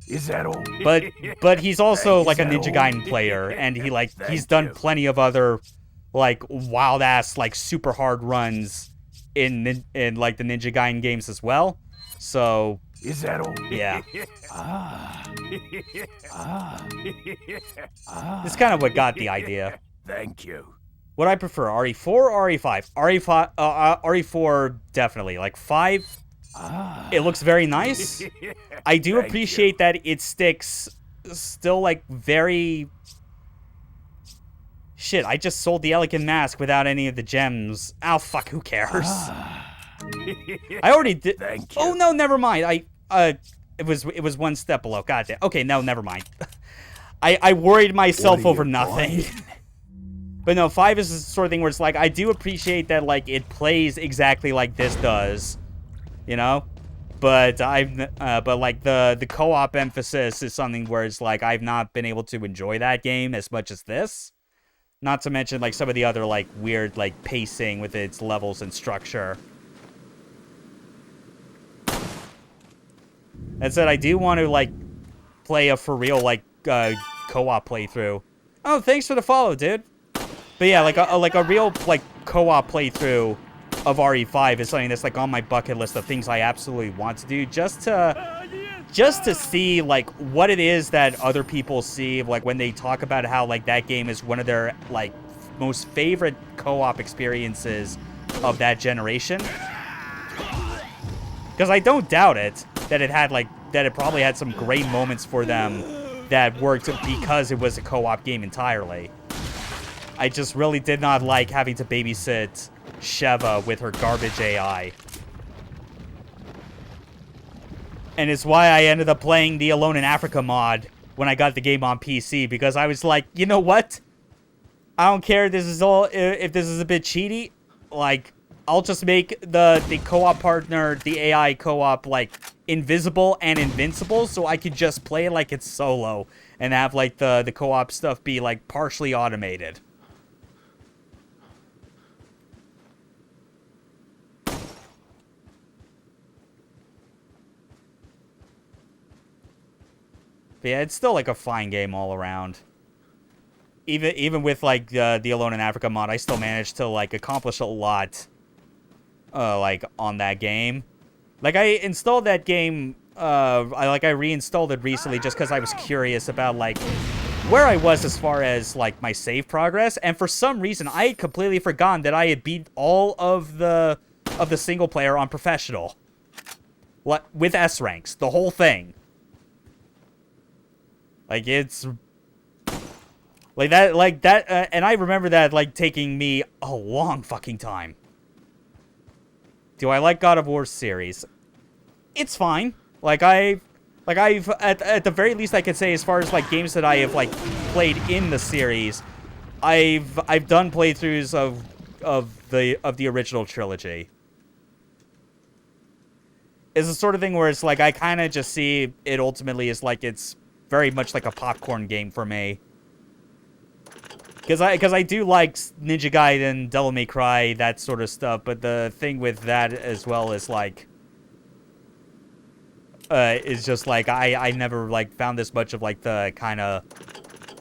Is that all? But he's also, like, a Ninja Gaiden player, and he's done plenty of other, like, wild-ass, like, super hard runs in like, the Ninja Gaiden games as well. So... Is that all? Yeah. It's kind of what got the idea. Thank you. What I prefer, RE4 or RE5? RE4, definitely. Like, 5, it looks very nice. I do appreciate that it sticks still, like, very... Shit, I just sold the Elegant Mask without any of the gems. Oh, fuck, who cares? I already did... Thank you. Oh, no, never mind. It was one step below. Goddamn. Okay, no, never mind. I worried myself over nothing. But no, 5 is the sort of thing where it's like, I do appreciate that, like, it plays exactly like this does. You know? But but like, the co-op emphasis is something where it's like, I've not been able to enjoy that game as much as this. Not to mention, like, some of the other, like, weird, like, pacing with its levels and structure. That said, I do want to, like, play a for real, like, co-op playthrough. Oh, thanks for the follow, dude. But yeah, like a real, like, co-op playthrough of RE5 is something that's, like, on my bucket list of things I absolutely want to do, just to see, like, what it is that other people see, like, when they talk about how, like, that game is one of their most favorite co-op experiences of that generation. Because I don't doubt it, that it probably had some great moments for them that worked because it was a co-op game entirely. I just really did not like having to babysit Sheva with her garbage AI. And it's why I ended up playing the Alone in Africa mod when I got the game on PC, because I was like, you know what? I don't care if this is a bit cheaty. Like, I'll just make the co-op partner, the AI co-op, like, invisible and invincible, so I could just play it like it's solo and have, like, the co-op stuff be, like, partially automated. But yeah, it's still, like, a fine game all around. Even with, like, the Alone in Africa mod, I still managed to, like, accomplish a lot, like, on that game. Like, I installed that game, I reinstalled it recently just because I was curious about, like, where I was as far as, like, my save progress. And for some reason, I had completely forgotten that I had beat all of the single player on Professional. What, with S ranks, the whole thing. Like, it's... Like that, and I remember that, like, taking me a long fucking time. Do I like God of War series? It's fine. Like, I've, at the very least I could say, as far as, like, games that I have, like, played in the series, I've done playthroughs of the original trilogy. It's the sort of thing where it's, like, I kind of just see it ultimately as, like, it's very much like a popcorn game for me. Because I do like Ninja Gaiden, Devil May Cry, that sort of stuff, but the thing with that as well is, like, is just, like, I never, like, found this much of, like, the kind of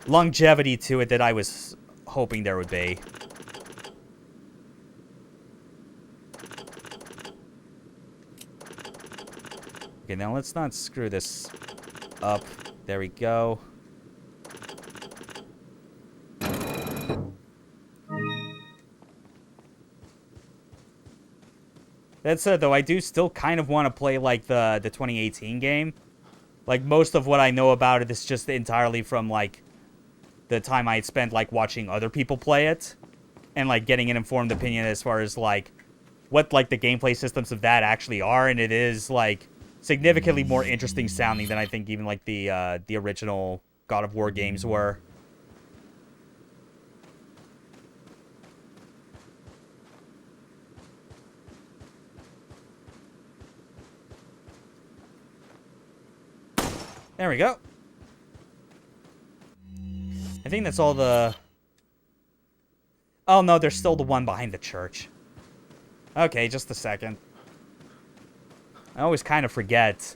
longevity to it that I was hoping there would be. Okay, now let's not screw this up. There we go. That said, though, I do still kind of want to play, like, the 2018 game. Like, most of what I know about it is just entirely from, like, the time I had spent, like, watching other people play it. And, like, getting an informed opinion as far as, like, what, like, the gameplay systems of that actually are. And it is, like, significantly more interesting sounding than I think even, like, the original God of War games were. There we go. I think that's all the... Oh, no, there's still the one behind the church. Okay, just a second. I always kind of forget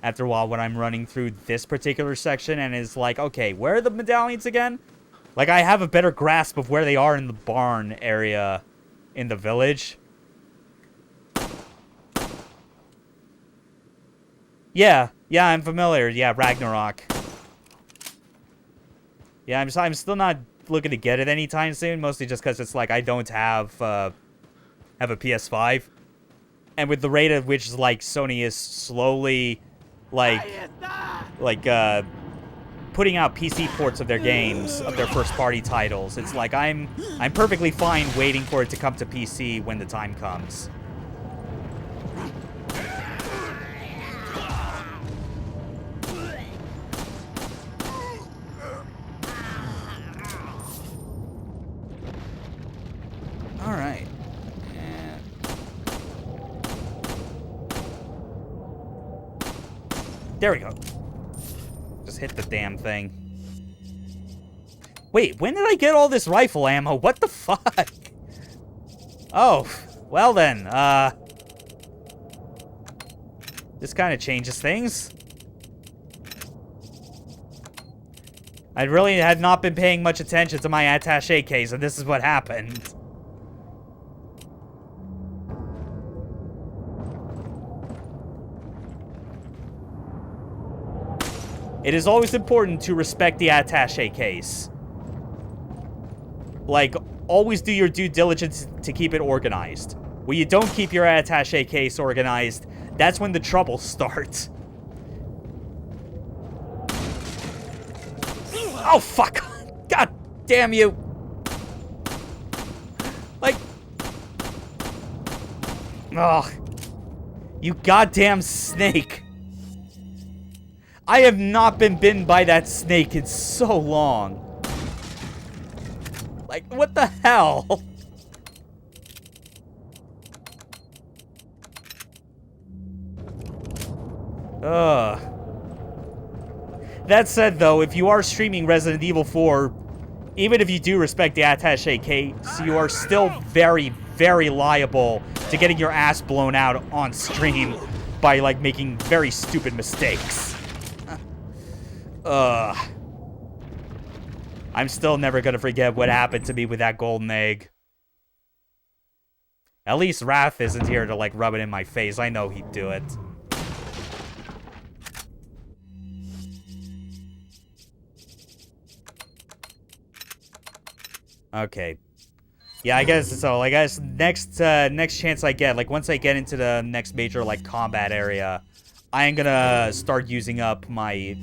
after a while when I'm running through this particular section and it's like, okay, where are the medallions again? Like, I have a better grasp of where they are in the barn area in the village. Yeah, I'm familiar. Yeah, Ragnarok. Yeah, I'm still not looking to get it anytime soon, mostly just because it's like I don't have a PS5. And with the rate at which, like, Sony is slowly, like, putting out PC ports of their games, of their first-party titles, it's like I'm perfectly fine waiting for it to come to PC when the time comes. Alright. And... there we go. Just hit the damn thing. Wait, when did I get all this rifle ammo? What the fuck? Oh, well then, this kind of changes things. I really had not been paying much attention to my attaché case, and this is what happened. It is always important to respect the attaché case. Like, always do your due diligence to keep it organized. When you don't keep your attaché case organized, that's when the trouble starts. Oh, fuck! God damn you! Like... Ugh. You goddamn snake. I have not been bitten by that snake in so long. Like, what the hell? Ugh. That said, though, if you are streaming Resident Evil 4, even if you do respect the attaché case, you are still very, very liable to getting your ass blown out on stream by, like, making very stupid mistakes. Ugh. I'm still never gonna forget what happened to me with that golden egg. At least Raph isn't here to, like, rub it in my face. I know he'd do it. Okay. Yeah, I guess so. Like, guys, next chance I get, like, once I get into the next major, like, combat area, I am gonna start using up my,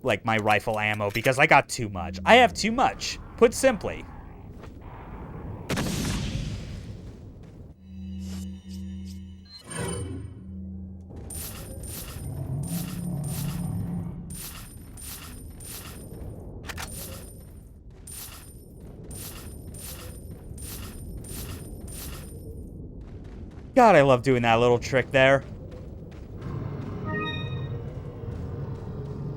like, my rifle ammo, because I got too much. I have too much, put simply. God, I love doing that little trick there.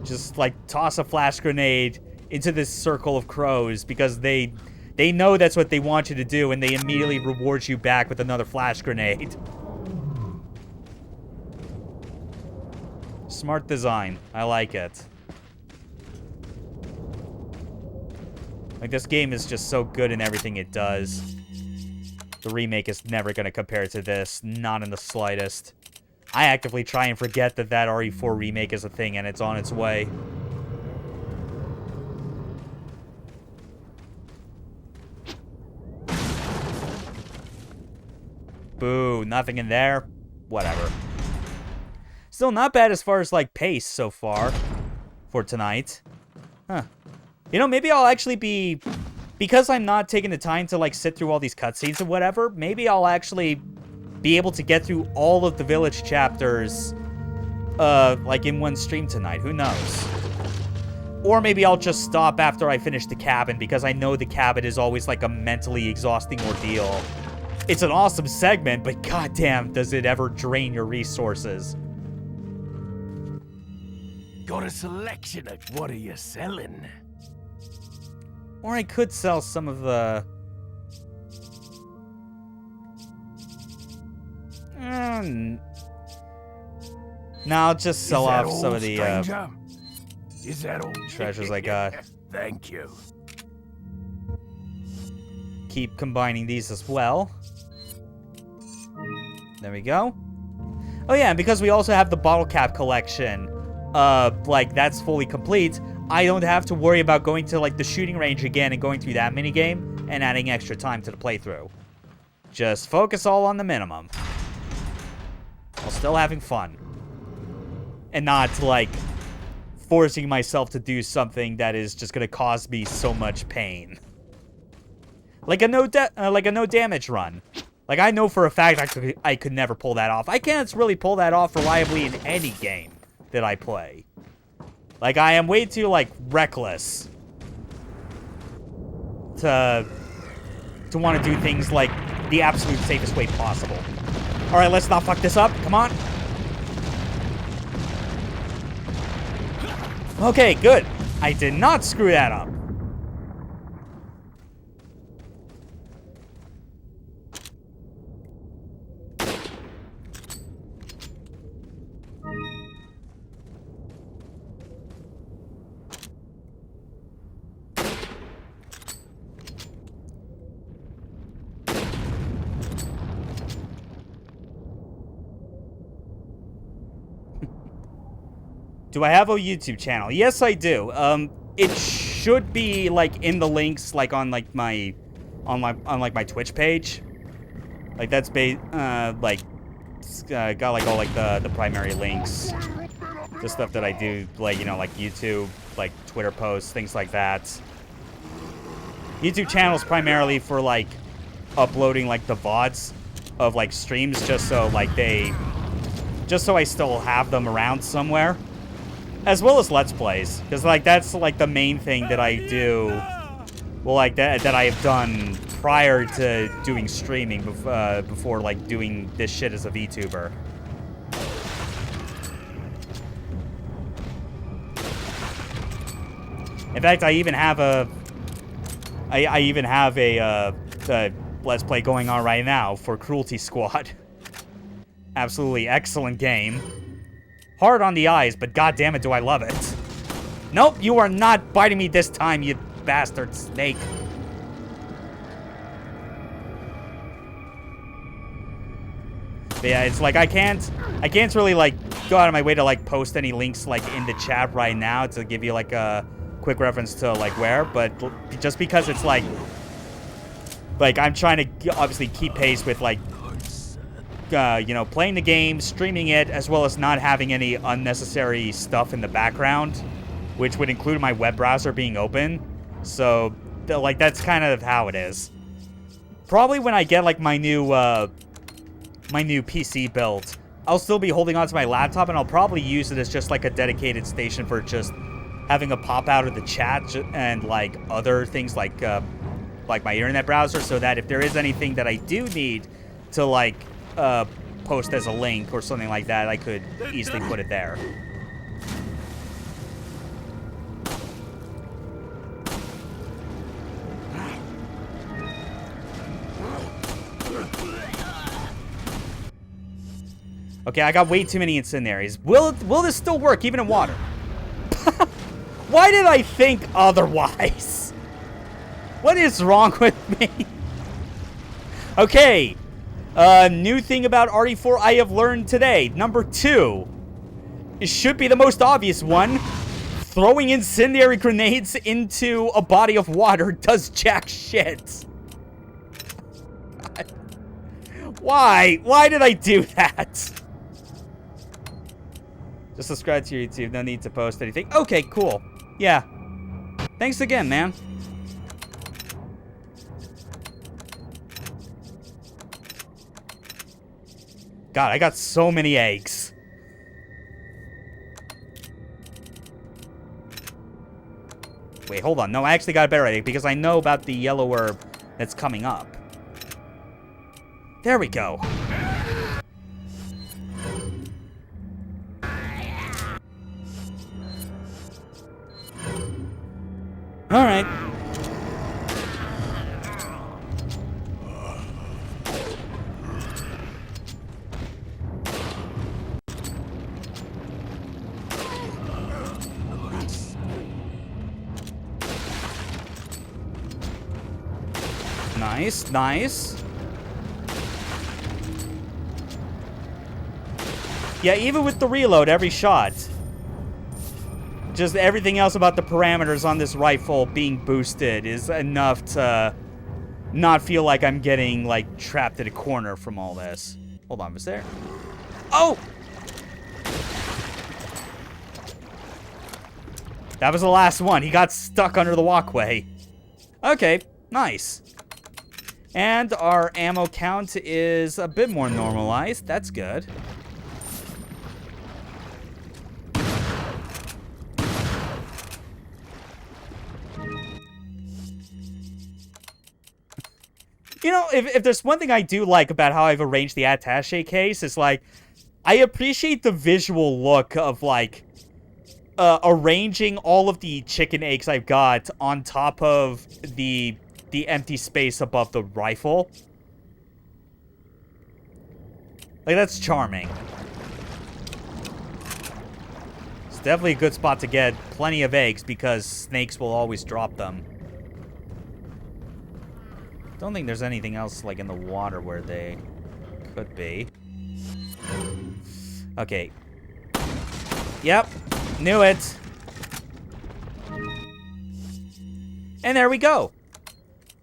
Just, like, toss a flash grenade into this circle of crows because they know that's what they want you to do, and they immediately reward you back with another flash grenade. Smart design. I like it. Like, this game is just so good in everything it does. The remake is never going to compare to this. Not in the slightest. I actively try and forget that that RE4 remake is a thing and it's on its way. Boo, nothing in there. Whatever. Still not bad as far as, like, pace so far for tonight. Huh. You know, maybe I'll actually be... Because I'm not taking the time to, like, sit through all these cutscenes and whatever, maybe I'll actually be able to get through all of the village chapters, like, in one stream tonight. Who knows? Or maybe I'll just stop after I finish the cabin, because I know the cabin is always, like, a mentally exhausting ordeal. It's an awesome segment, but goddamn, does it ever drain your resources. Got a selection of what are you selling? Or I could sell some of the... No, I'll just sell off some of the Is that all? treasures I got. Thank you. Keep combining these as well. There we go. Oh yeah, and because we also have the bottle cap collection, like, that's fully complete, I don't have to worry about going to, like, the shooting range again and going through that minigame and adding extra time to the playthrough. Just focus all on the minimum. While still having fun. And not, like, forcing myself to do something that is just gonna cause me so much pain. Like a no damage run. Like, I know for a fact I could never pull that off. I can't really pull that off reliably in any game that I play. Like, I am way too, like, reckless to want to do things, like, the absolute safest way possible. Alright, let's not fuck this up. Come on. Okay, good. I did not screw that up. Do I have a YouTube channel? Yes, I do. It should be like in the links, like on like my Twitch page. Like that's got like all like the primary links, the stuff that I do, like, you know, like YouTube, like Twitter posts, things like that. YouTube channels primarily for like uploading like the VODs of like streams, just so I still have them around somewhere, as well as Let's Plays, because like that's like the main thing that I do. Well, like that I have done prior to doing streaming, before like doing this shit as a VTuber. In fact, I even have a Let's Play going on right now for Cruelty Squad. Absolutely excellent game. Hard on the eyes, but goddammit do I love it. Nope, you are not biting me this time, you bastard snake. But yeah, it's like I can't really like go out of my way to like post any links like in the chat right now to give you like a quick reference to like where, but just because it's like I'm trying to obviously keep pace with like you know, playing the game, streaming it, as well as not having any unnecessary stuff in the background, which would include my web browser being open. So like that's kind of how it is. Probably when I get like my new PC built, I'll still be holding onto my laptop, and I'll probably use it as just like a dedicated station for just having a pop out of the chat and like other things like my internet browser, so that if there is anything that I do need to like post as a link or something like that, I could easily put it there. Okay, I got way too many incendiaries. Will this still work, even in water? Why did I think otherwise? What is wrong with me? Okay. New thing about RE4 I have learned today. Number 2. It should be the most obvious one. Throwing incendiary grenades into a body of water does jack shit. Why? Why did I do that? Just subscribe to your YouTube. No need to post anything. Okay, cool. Yeah. Thanks again, man. God, I got so many eggs. Wait, hold on. No, I actually got a better idea because I know about the yellow herb that's coming up. There we go. All right. Nice, nice. Yeah, even with the reload every shot, just everything else about the parameters on this rifle being boosted is enough to not feel like I'm getting, like, trapped in a corner from all this. Hold on, was there? Oh! That was the last one. He got stuck under the walkway. Okay, nice. And our ammo count is a bit more normalized. That's good. You know, if there's one thing I do like about how I've arranged the attaché case, is like, I appreciate the visual look of, like, arranging all of the chicken eggs I've got on top of the empty space above the rifle. Like, that's charming. It's definitely a good spot to get plenty of eggs because snakes will always drop them. Don't think there's anything else, like, in the water where they could be. Okay. Yep. Knew it. And there we go.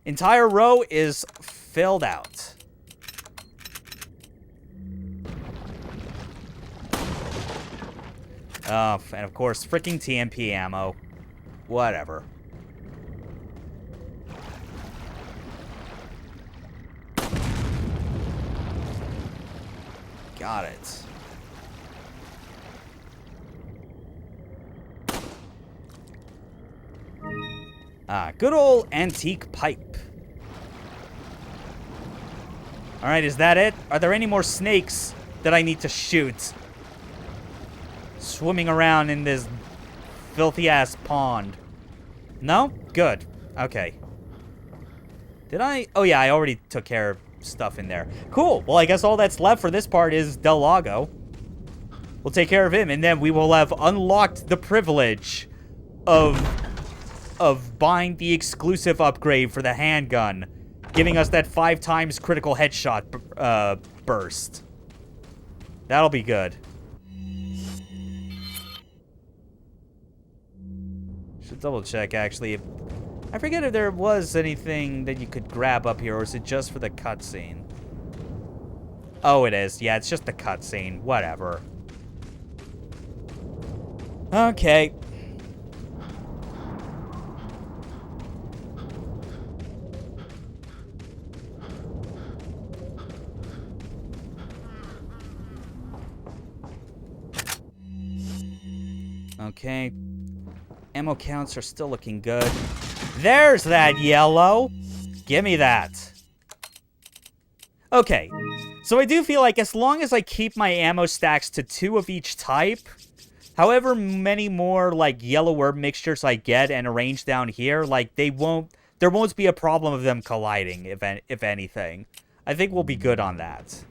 Entire row is filled out. Oh, and of course, freaking TMP ammo. Whatever. Got it. Ah, good old antique pipe. Alright, is that it? Are there any more snakes that I need to shoot? Swimming around in this filthy-ass pond. No? Good. Okay. Did I? Oh, yeah, I already took care of stuff in there. Cool. Well, I guess all that's left for this part is Del Lago. We'll take care of him, and then we will have unlocked the privilege of buying the exclusive upgrade for the handgun, giving us that 5 times critical headshot burst. That'll be good. Should double check, actually. I forget if there was anything that you could grab up here, or is it just for the cutscene? Oh, it is. Yeah, it's just the cutscene. Whatever. Okay. Okay. Ammo counts are still looking good. There's that yellow. Give me that. Okay. So I do feel like as long as I keep my ammo stacks to 2 of each type, however many more, like, yellow herb mixtures I get and arrange down here, like, there won't be a problem of them colliding, if anything. I think we'll be good on that.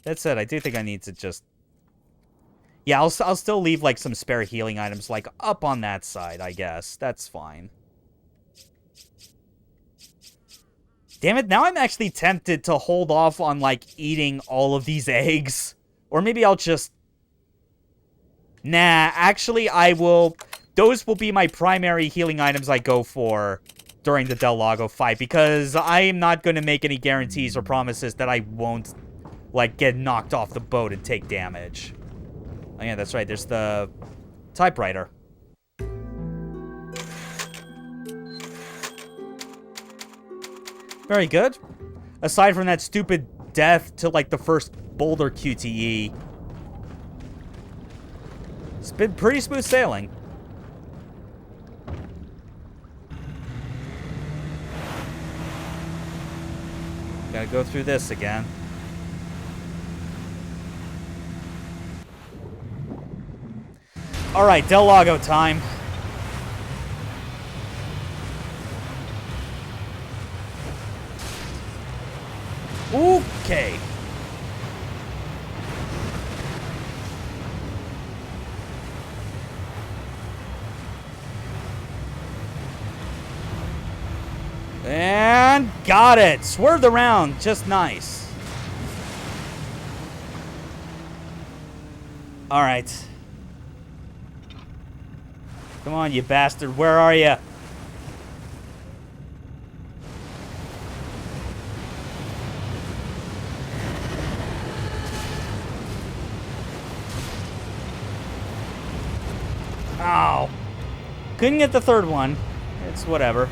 That said, I do think I need to just... Yeah, I'll still leave, like, some spare healing items, like, up on that side, I guess. That's fine. Damn it, now I'm actually tempted to hold off on, like, eating all of these eggs. Or maybe I'll just... Nah, actually, I will... Those will be my primary healing items I go for during the Del Lago fight, because I am not going to make any guarantees or promises that I won't, like, get knocked off the boat and take damage. Oh, yeah, that's right. There's the typewriter. Very good. Aside from that stupid death to, like, the first boulder QTE, it's been pretty smooth sailing. Gotta go through this again. Alright, Del Lago time. Okay. And got it. Swerved around. Just nice. Alright. Come on, you bastard. Where are you? Ow. Couldn't get the third one. It's whatever.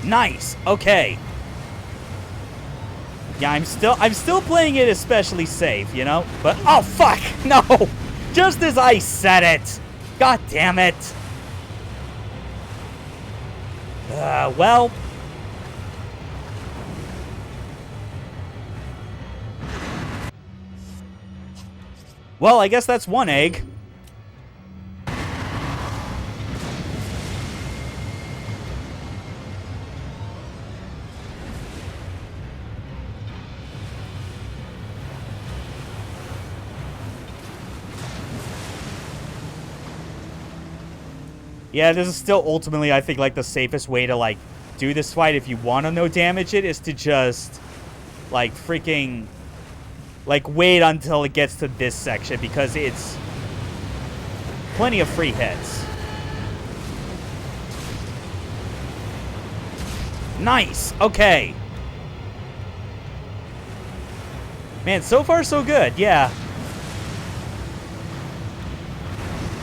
Nice. Okay. Yeah, I'm still playing it especially safe, you know? But, oh, fuck! No! Just as I said it! God damn it! Well... Well, I guess that's one egg. Yeah, this is still ultimately, I think, like, the safest way to, like, do this fight if you want to no damage it, is to just, like, freaking, like, wait until it gets to this section, because it's plenty of free hits. Nice! Okay. Man, so far so good, yeah.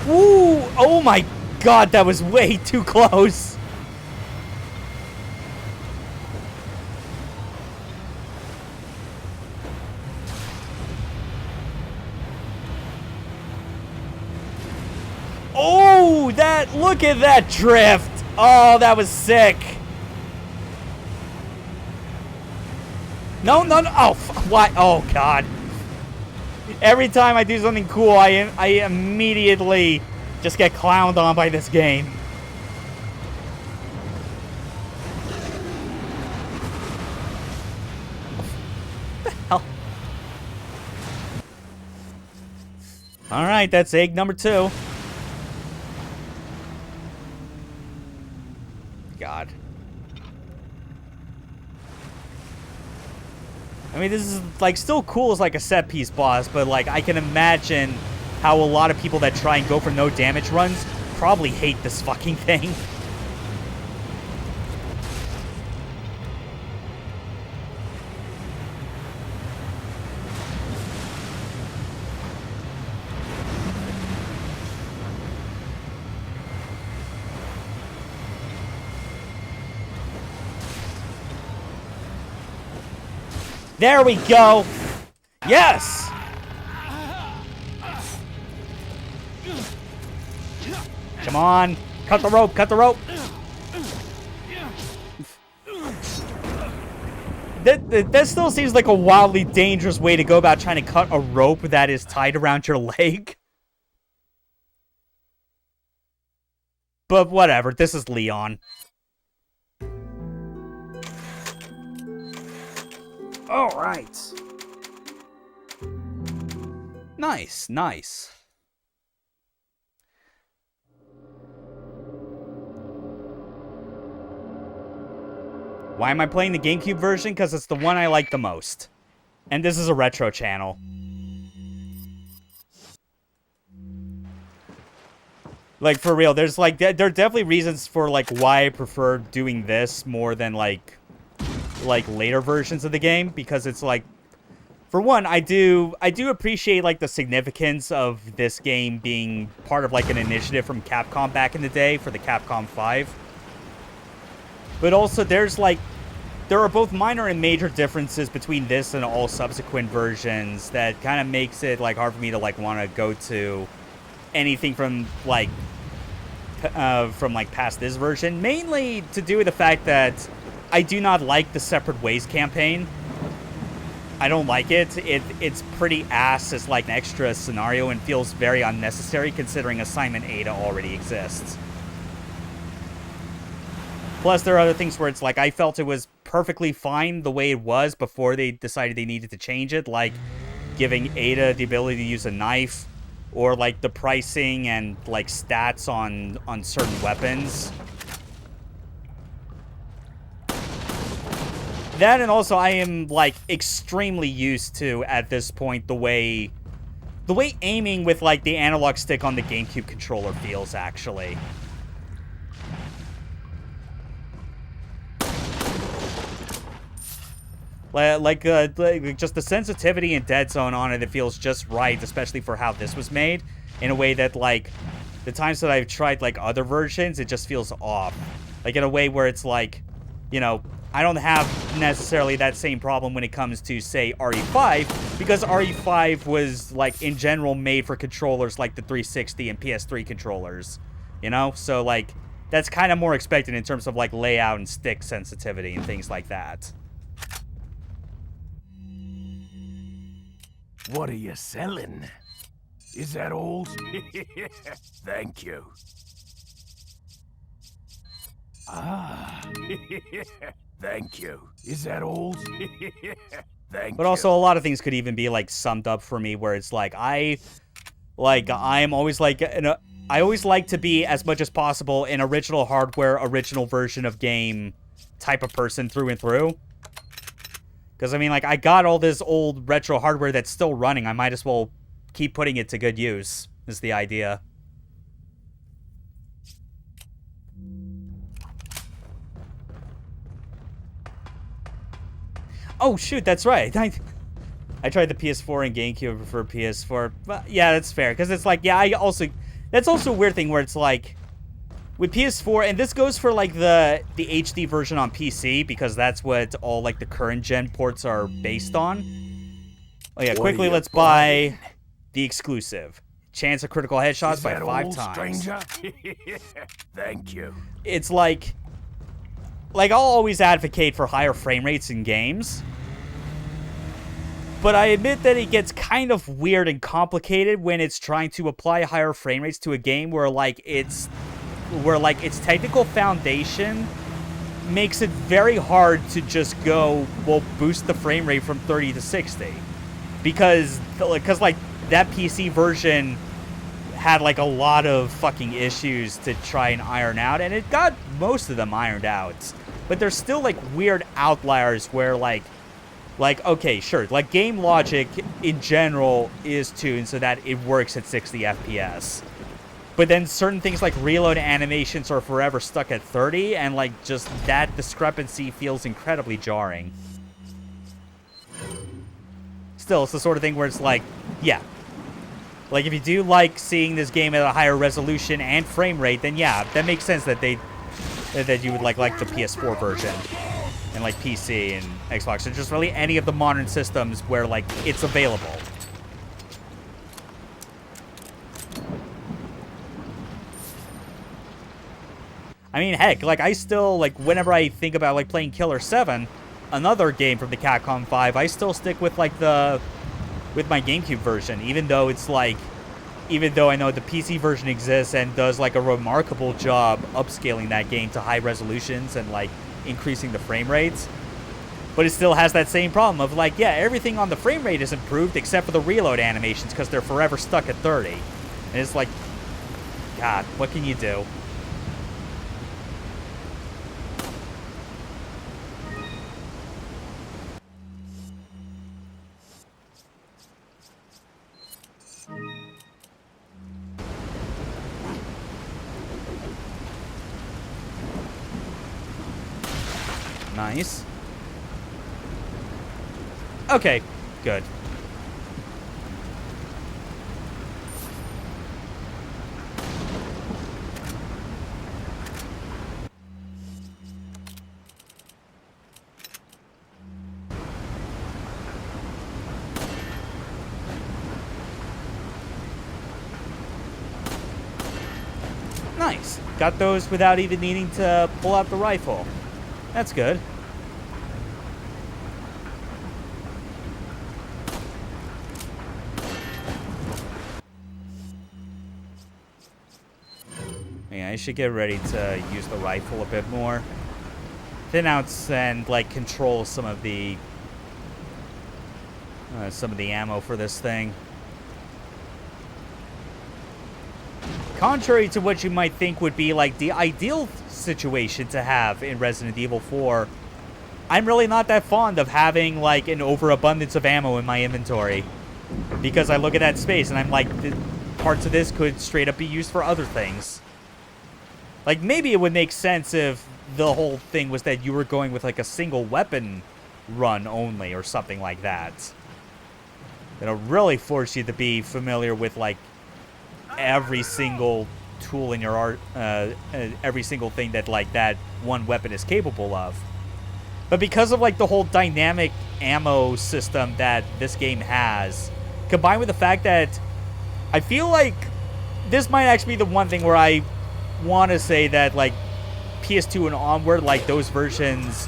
Woo! Oh my god, that was way too close. Oh, look at that drift. Oh, that was sick. No. Oh, what? Oh, God. Every time I do something cool, I immediately just get clowned on by this game. What the hell? All right, that's egg number 2. God. I mean, this is, like, still cool as, like, a set-piece boss, but, like, I can imagine how a lot of people that try and go for no damage runs probably hate this fucking thing. There we go. Yes. Come on. Cut the rope. Cut the rope. That still seems like a wildly dangerous way to go about trying to cut a rope that is tied around your leg. But whatever. This is Leon. All right. Nice, nice. Why am I playing the Gamecube version? Because it's the one I like the most. And this is a retro channel. Like, for real, there's, like, there are definitely reasons for, like, why I prefer doing this more than, like, later versions of the game, because it's like, for one, I do appreciate, like, the significance of this game being part of, like, an initiative from Capcom back in the day for the Capcom 5. But also, there's, like, there are both minor and major differences between this and all subsequent versions that kind of makes it, like, hard for me to, like, want to go to anything from, like, past this version. Mainly to do with the fact that I do not like the Separate Ways campaign. I don't like it. It's pretty ass as, like, an extra scenario and feels very unnecessary considering Assignment Ada already exists. Plus, there are other things where it's like, I felt it was perfectly fine the way it was before they decided they needed to change it, like giving Ada the ability to use a knife, or, like, the pricing and, like, stats on certain weapons. That, and also I am, like, extremely used to, at this point, the way aiming with, like, the analog stick on the GameCube controller feels, actually. Like, just the sensitivity and dead zone on it feels just right, especially for how this was made, in a way that, like, the times that I've tried, like, other versions, it just feels off. Like, in a way where it's like, you know, I don't have necessarily that same problem when it comes to, say, RE5, because RE5 was, like, in general made for controllers like the 360 and PS3 controllers, you know? So, like, that's kind of more expected in terms of, like, layout and stick sensitivity and things like that. What are you selling? Is that old? Thank you. Ah. Thank you. Is that old? Thank you. But also, a lot of things could even be, like, summed up for me where it's like, I'm always, like, I always like to be, as much as possible, an original hardware, original version of game type of person through and through. Because, I mean, like, I got all this old retro hardware that's still running. I might as well keep putting it to good use, is the idea. Oh, shoot, that's right. I tried the PS4 and Gamecube, I prefer PS4. But yeah, that's fair. Because it's like, yeah, that's also a weird thing where it's like, with PS4, and this goes for like the HD version on PC, because that's what all like the current gen ports are based on. Oh yeah, quickly let's buy the exclusive. Chance of critical headshots by 5 times. Stranger? Thank you. It's like I'll always advocate for higher frame rates in games. But I admit that it gets kind of weird and complicated when it's trying to apply higher frame rates to a game where its technical foundation makes it very hard to just go, well, boost the frame rate from 30 to 60. Because like that PC version had like a lot of fucking issues to try and iron out, and it got most of them ironed out. But there's still like weird outliers where like okay, sure, like game logic in general is tuned so that it works at 60 FPS. But then certain things like reload animations are forever stuck at 30, and like just that discrepancy feels incredibly jarring. Still, it's the sort of thing where it's like, yeah. Like if you do like seeing this game at a higher resolution and frame rate, then yeah, that makes sense that you would like the PS4 version. And like PC and Xbox, and just really any of the modern systems where like it's available. I mean, heck, like I still, like whenever I think about like playing Killer 7, another game from the Capcom 5, I still stick with like with my GameCube version, even though I know the PC version exists and does like a remarkable job upscaling that game to high resolutions and like increasing the frame rates. But it still has that same problem of like, yeah, everything on the frame rate is improved except for the reload animations because they're forever stuck at 30. And it's like, God, what can you do? Nice. Okay, good. Nice. Got those without even needing to pull out the rifle. That's good. Yeah, I should get ready to use the rifle a bit more. Thin out and like control some of the ammo for this thing. Contrary to what you might think would be like the ideal situation to have in Resident Evil 4, I'm really not that fond of having like an overabundance of ammo in my inventory. Because I look at that space and I'm like, parts of this could straight up be used for other things. Like maybe it would make sense if the whole thing was that you were going with like a single weapon run only or something like that. It'll really force you to be familiar with like every single tool in your art, every single thing that like that one weapon is capable of. But because of like the whole dynamic ammo system that this game has, combined with the fact that I feel like this might actually be the one thing where I want to say that like PS2 and onward, like those versions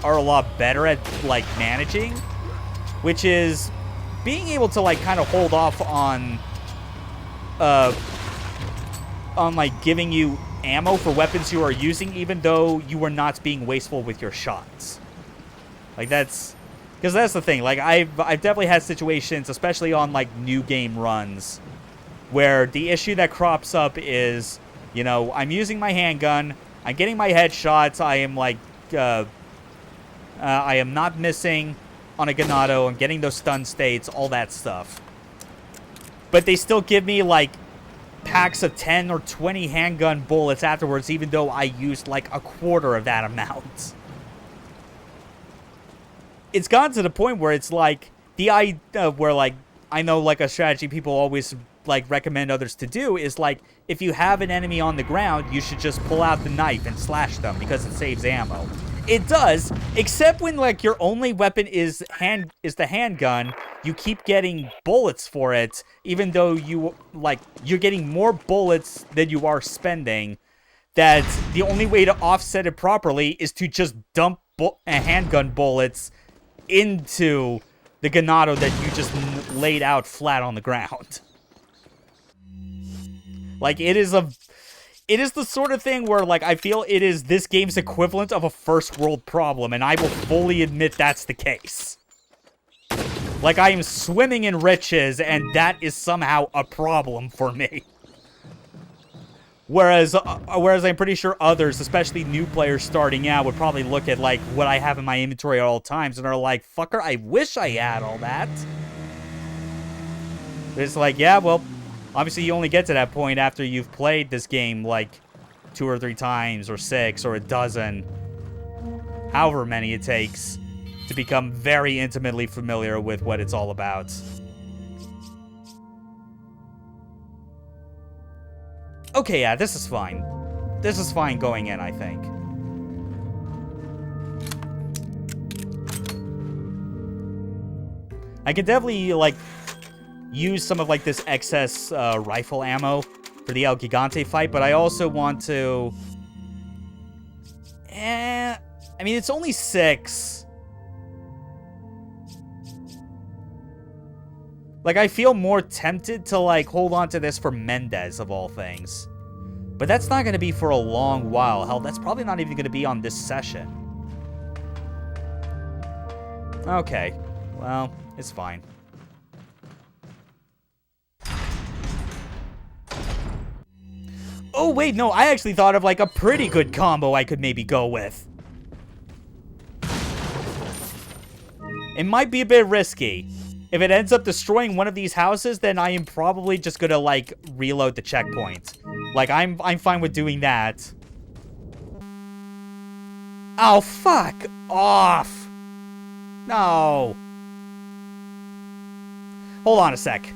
are a lot better at like managing, which is being able to like kind of hold off on like giving you ammo for weapons you are using, even though you are not being wasteful with your shots. Like that's, because that's the thing. Like I've definitely had situations, especially on like new game runs, where the issue that crops up is, you know, I'm using my handgun, I'm getting my headshots, I am like, I am not missing on a Ganado, I'm getting those stun states, all that stuff. But they still give me, like, packs of 10 or 20 handgun bullets afterwards, even though I used, like, a quarter of that amount. It's gotten to the point where it's, like, where, like, I know, like, a strategy people always, like, recommend others to do is, like, if you have an enemy on the ground, you should just pull out the knife and slash them because it saves ammo. It does, except when, like, your only weapon is the handgun. You keep getting bullets for it, even though you're getting more bullets than you are spending. That the only way to offset it properly is to just dump handgun bullets into the Ganado that you just laid out flat on the ground. Like, it is the sort of thing where, like, I feel it is this game's equivalent of a first world problem, and I will fully admit that's the case. Like, I am swimming in riches, and that is somehow a problem for me. Whereas I'm pretty sure others, especially new players starting out, would probably look at, like, what I have in my inventory at all times, and are like, fucker, I wish I had all that. But it's like, yeah, well, obviously you only get to that point after you've played this game, like, 2 or 3 times, or 6, or a dozen. However many it takes to become very intimately familiar with what it's all about. Okay, yeah, this is fine. This is fine going in, I think. I could definitely, like, use some of, like, this excess rifle ammo for the El Gigante fight, but I also want to... I mean, it's only 6. Like, I feel more tempted to, like, hold on to this for Mendez, of all things. But that's not going to be for a long while. Hell, that's probably not even going to be on this session. Okay. Well, it's fine. Oh, wait, no, I actually thought of, like, a pretty good combo I could maybe go with. It might be a bit risky. If it ends up destroying one of these houses, then I am probably just gonna, like, reload the checkpoint. Like, I'm fine with doing that. Oh, fuck off. No. Hold on a sec.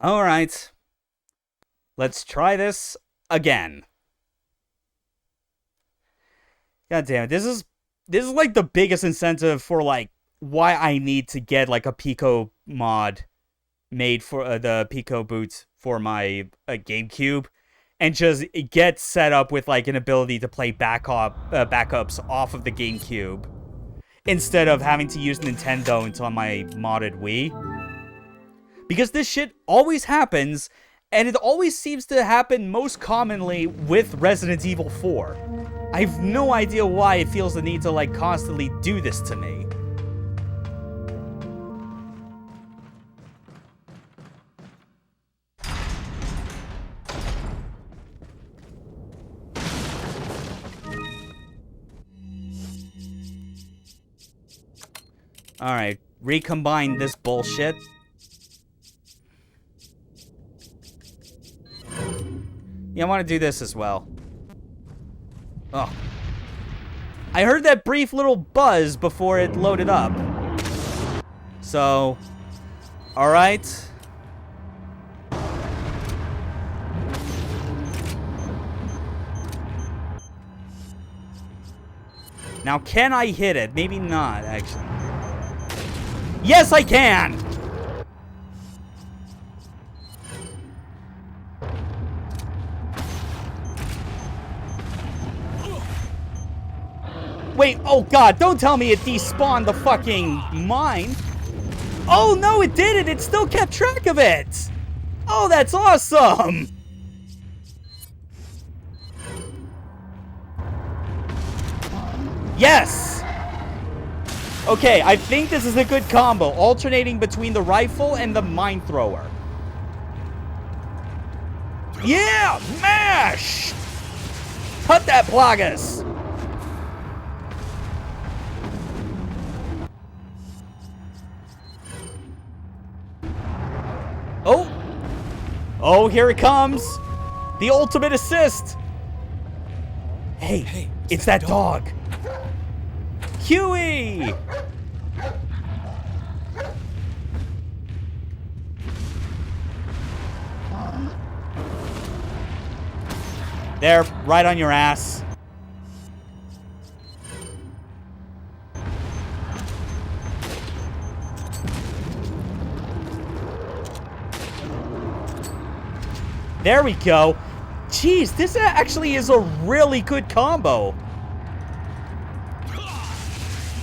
Alright. Let's try this again. God damn it. This is like the biggest incentive for, like, why I need to get, like, a Pico mod made for the Picoboot for my Gamecube, and just get set up with, like, an ability to play backups off of the Gamecube instead of having to use Nintendont on my modded Wii. Because this shit always happens, and it always seems to happen most commonly with Resident Evil 4. I have no idea why it feels the need to, like, constantly do this to me. Alright, recombine this bullshit. Yeah, I want to do this as well. Oh. I heard that brief little buzz before it loaded up. So, alright. Now, can I hit it? Maybe not, actually. Yes, I can! Wait, oh god, don't tell me it despawned the fucking mine. Oh no, it didn't! It still kept track of it! Oh, that's awesome! Yes! Okay, I think this is a good combo, alternating between the rifle and the mine thrower. Yeah! Mash! Put that plagas! Oh! Oh, here it comes! The ultimate assist! Hey, it's that dog! Huey! There, right on your ass. There we go. Jeez, this actually is a really good combo.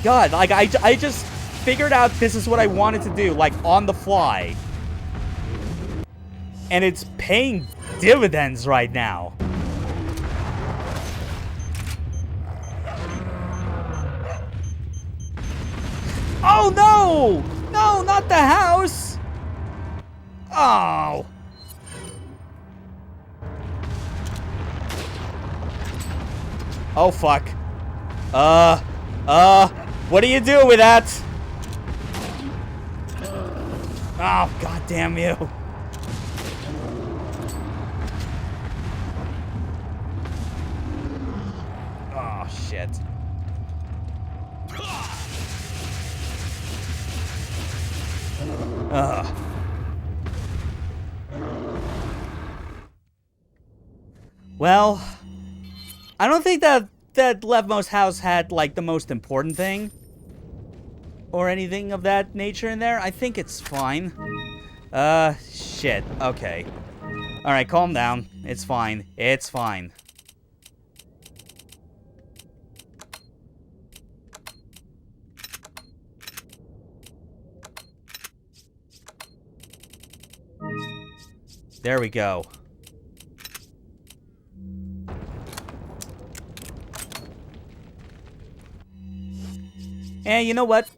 God, like, I just figured out this is what I wanted to do, like, on the fly. And it's paying dividends right now. Oh, no! No, not the house! Oh. Oh, fuck. What do you do with that? Oh, god damn you. Oh, shit. Ugh. Well, I don't think that leftmost house had, like, the most important thing or anything of that nature in there. I think it's fine. Shit. Okay. Alright, calm down. It's fine. It's fine. There we go. And you know what?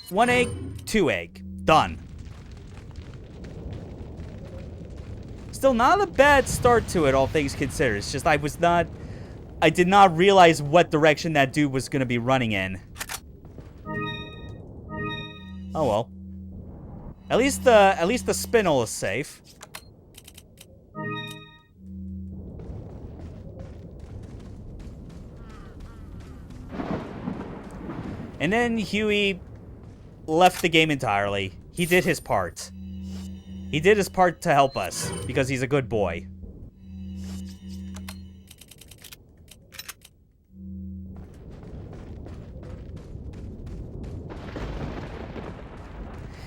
1 egg, 2 egg. Done. Still not a bad start to it, all things considered. It's just I did not realize what direction that dude was going to be running in. Oh well. At least the spinel is safe. And then Huey left the game entirely. He did his part. He did his part to help us, because he's a good boy.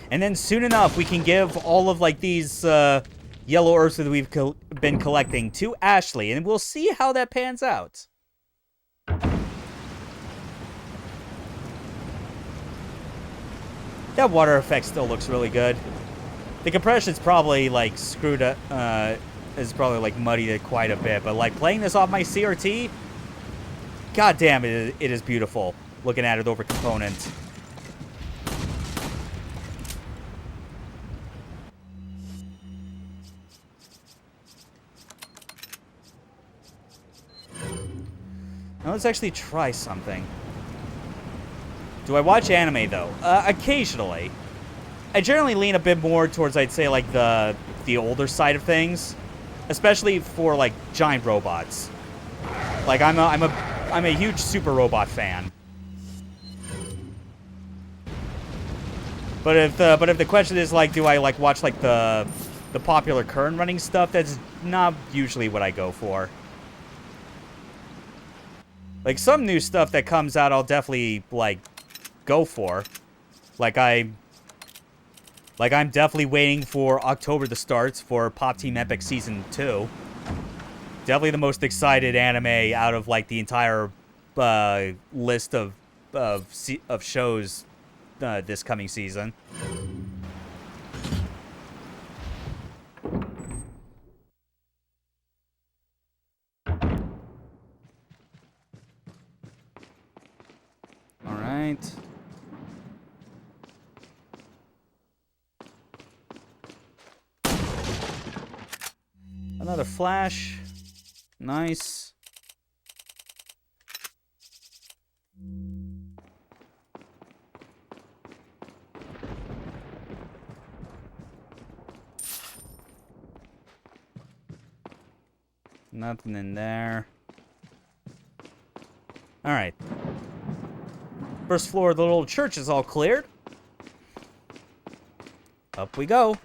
And then soon enough, we can give all of, like, these yellow earths that we've been collecting to Ashley, and we'll see how that pans out. That water effect still looks really good. The compression's probably, like, screwed up, is probably, like, muddied it quite a bit, but, like, playing this off my CRT, god damn it, it is beautiful, looking at it over component. Now let's actually try something. Do I watch anime, though? Occasionally. I generally lean a bit more towards, I'd say, like, the older side of things. Especially for, like, giant robots. Like, I'm a huge Super Robot fan. But if the question is, like, do I, like, watch, like, the popular current running stuff, that's not usually what I go for. Like, some new stuff that comes out, I'll definitely, like, go for. Like I'm definitely waiting for October the starts for Pop Team Epic Season 2. Definitely the most excited anime out of like the entire list of shows this coming season. All right. Another flash. Nice. Nothing in there. All right. First floor of the little church is all cleared. Up we go.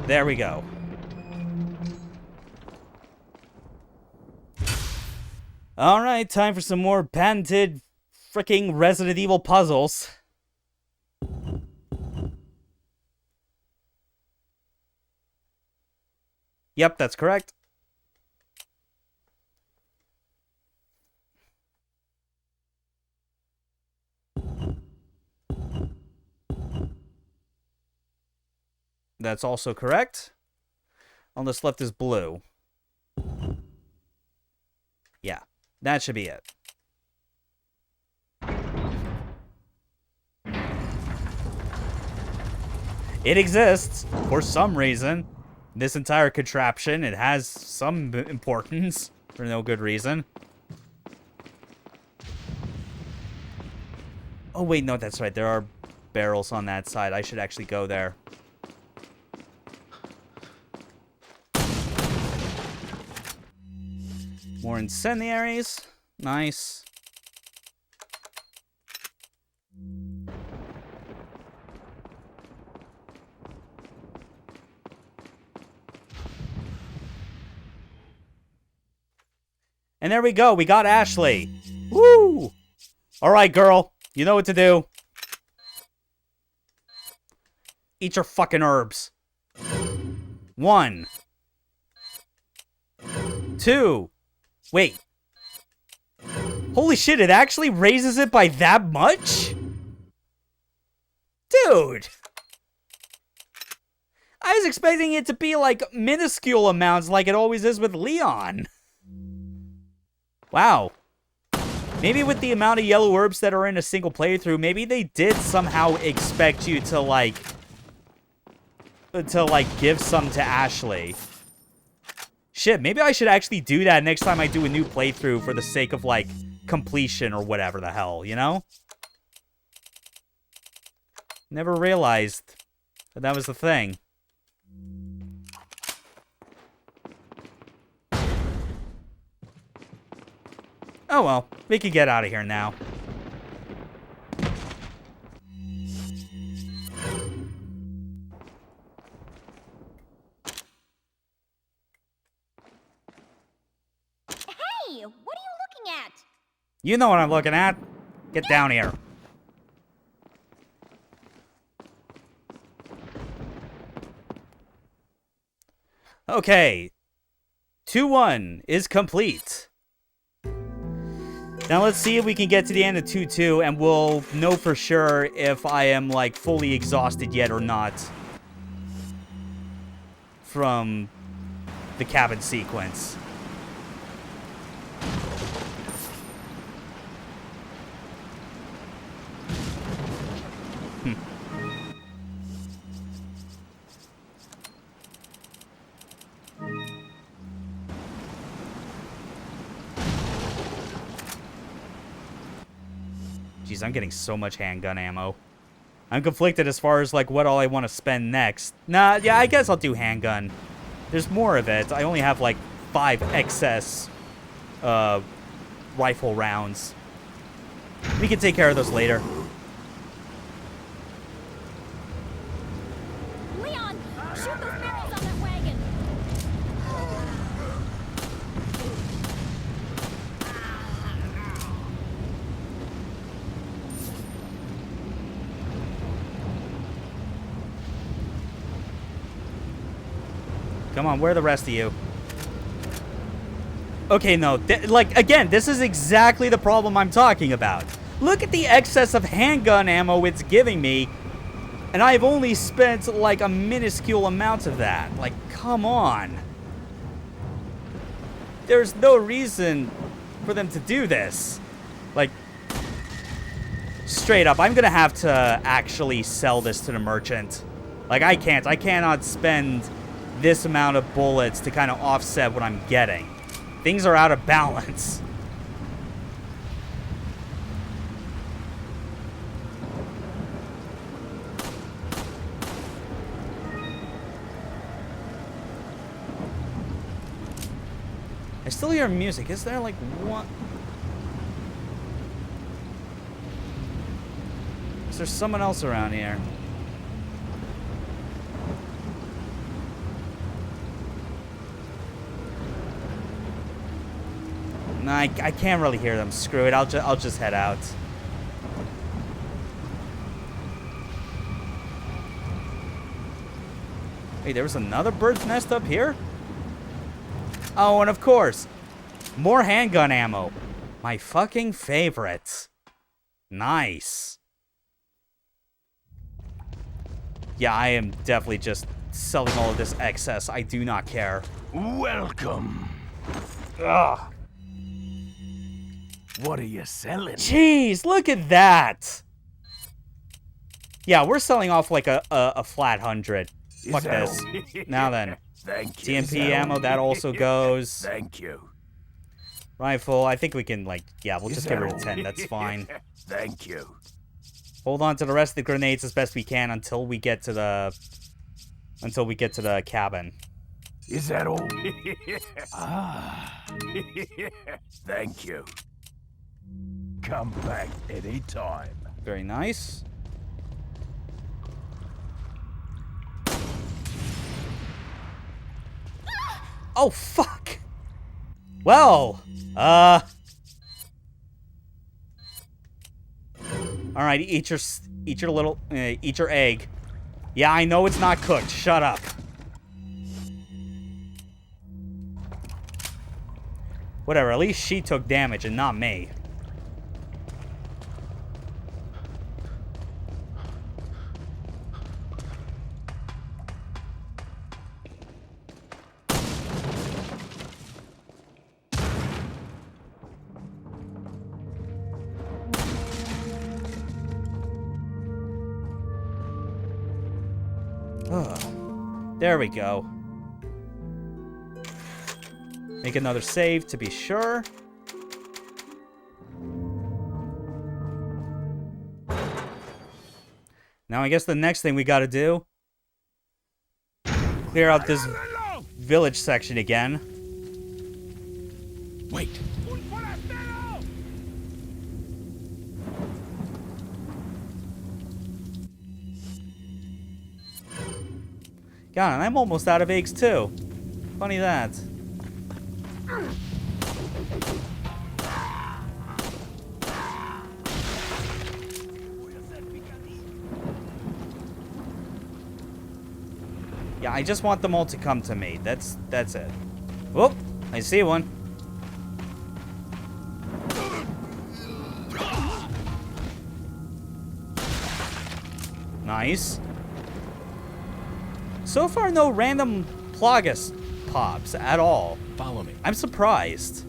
There we go. Alright, time for some more patented fricking Resident Evil puzzles. Yep, that's correct. That's also correct. On this left is blue. Yeah, that should be it. It exists for some reason. This entire contraption, it has some importance for no good reason. Oh wait, no, that's right. There are barrels on that side. I should actually go there. More incendiaries. Nice. And there we go. We got Ashley. Woo! All right, girl. You know what to do. Eat your fucking herbs. 1. 2. Wait. Holy shit, it actually raises it by that much? Dude. I was expecting it to be like minuscule amounts like it always is with Leon. Wow. Maybe with the amount of yellow herbs that are in a single playthrough, maybe they did somehow expect you to like give some to Ashley. Shit, maybe I should actually do that next time I do a new playthrough for the sake of, like, completion or whatever the hell, you know? Never realized that was the thing. Oh well, we can get out of here now. You know what I'm looking at. Get down here. Okay. 2-1 is complete. Now let's see if we can get to the end of 2-2 and we'll know for sure if I am like fully exhausted yet or not from the cabin sequence. Jeez, I'm getting so much handgun ammo. I'm conflicted as far as, like, what all I want to spend next. Nah, yeah, I guess I'll do handgun. There's more of it. I only have, like, 5 excess, rifle rounds. We can take care of those later. Leon, Come on, where are the rest of you? Okay, no. Like, again, this is exactly the problem I'm talking about. Look at the excess of handgun ammo it's giving me. And I've only spent, like, a minuscule amount of that. Like, come on. There's no reason for them to do this. Like, straight up, I'm gonna have to actually sell this to the merchant. Like, I cannot spend this amount of bullets to kind of offset what I'm getting. Things are out of balance. I still hear music. Is there like one? Is there someone else around here? No, I can't really hear them. Screw it. I'll just head out. Hey, there was another bird's nest up here? Oh, and of course, more handgun ammo. My fucking favorite. Nice. Yeah, I am definitely just selling all of this excess. I do not care. Welcome. Ugh. What are you selling? Jeez, look at that. Yeah, we're selling off like a flat 100. Fuck this. Now then. Thank you. TMP ammo, that also goes. Thank you. Rifle, I think we can, like, yeah, we'll just get rid of 10. That's fine. Thank you. Hold on to the rest of the grenades as best we can until we get to the cabin. Is that all? Ah. Thank you. Come back anytime. Very nice. Oh, fuck. Well, alright, eat your egg. Yeah, I know it's not cooked. Shut up. Whatever, at least she took damage and not me. There we go. Make another save to be sure. Now I guess the next thing we gotta do, clear out this village section again. Wait. God, and I'm almost out of eggs too. Funny that. Yeah, I just want them all to come to me. That's it. Whoop! I see one. Nice. So far, no random Plagas pops at all. Follow me. I'm surprised.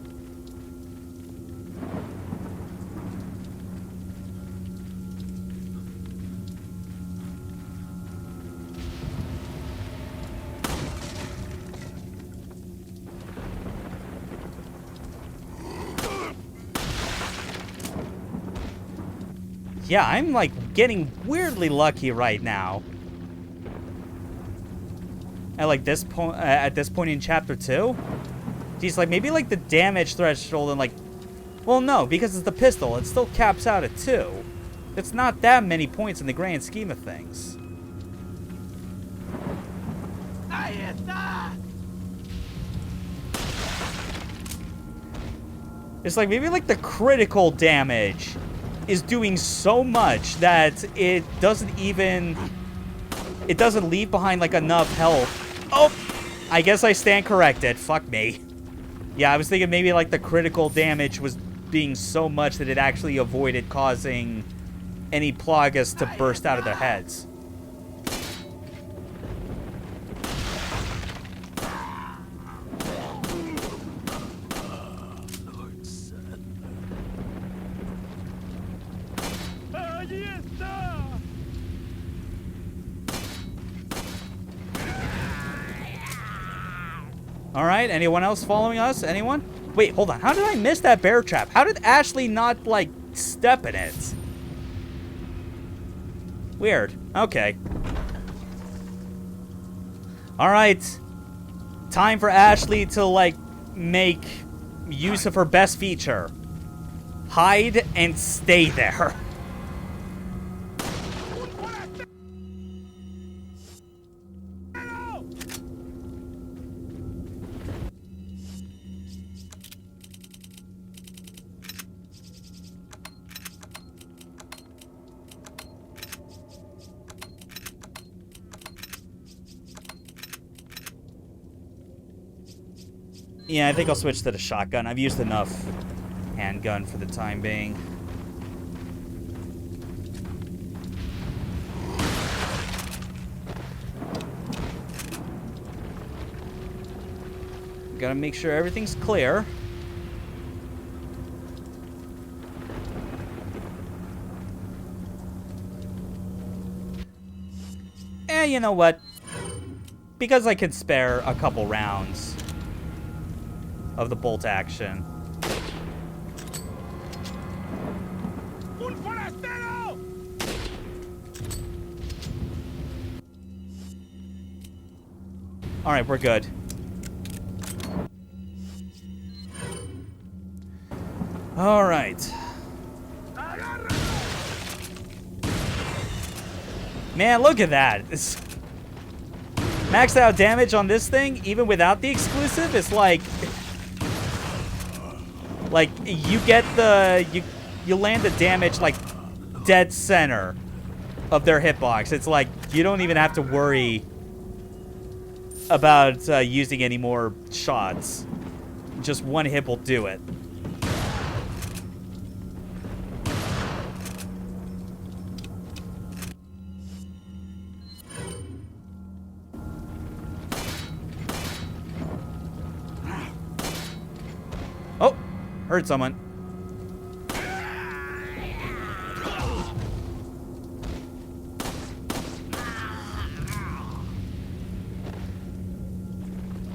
Yeah, I'm like getting weirdly lucky right now. At like this point, at this point in chapter 2, geez, like maybe like the damage threshold and like, well, no, because it's the pistol, it still caps out at 2. It's not that many points in the grand scheme of things. It's like maybe like the critical damage is doing so much that it doesn't leave behind like enough health. Oh, I guess I stand corrected. Fuck me. Yeah, I was thinking maybe like the critical damage was being so much that it actually avoided causing any plagas to burst out of their heads. Alright, anyone else following us? Anyone? Wait, hold on. How did I miss that bear trap? How did Ashley not, like, step in it? Weird. Okay. Alright. Time for Ashley to, like, make use of her best feature. Hide and stay there. Yeah, I think I'll switch to the shotgun. I've used enough handgun for the time being. Gotta make sure everything's clear. And you know what? Because I can spare a couple rounds of the bolt action. Alright, we're good. Alright. Man, look at that. It's maxed out damage on this thing, even without the exclusive, it's like you get the you land the damage like dead center of their hitbox. It's like you don't even have to worry about using any more shots. Just one hit will do it. Oh, heard someone.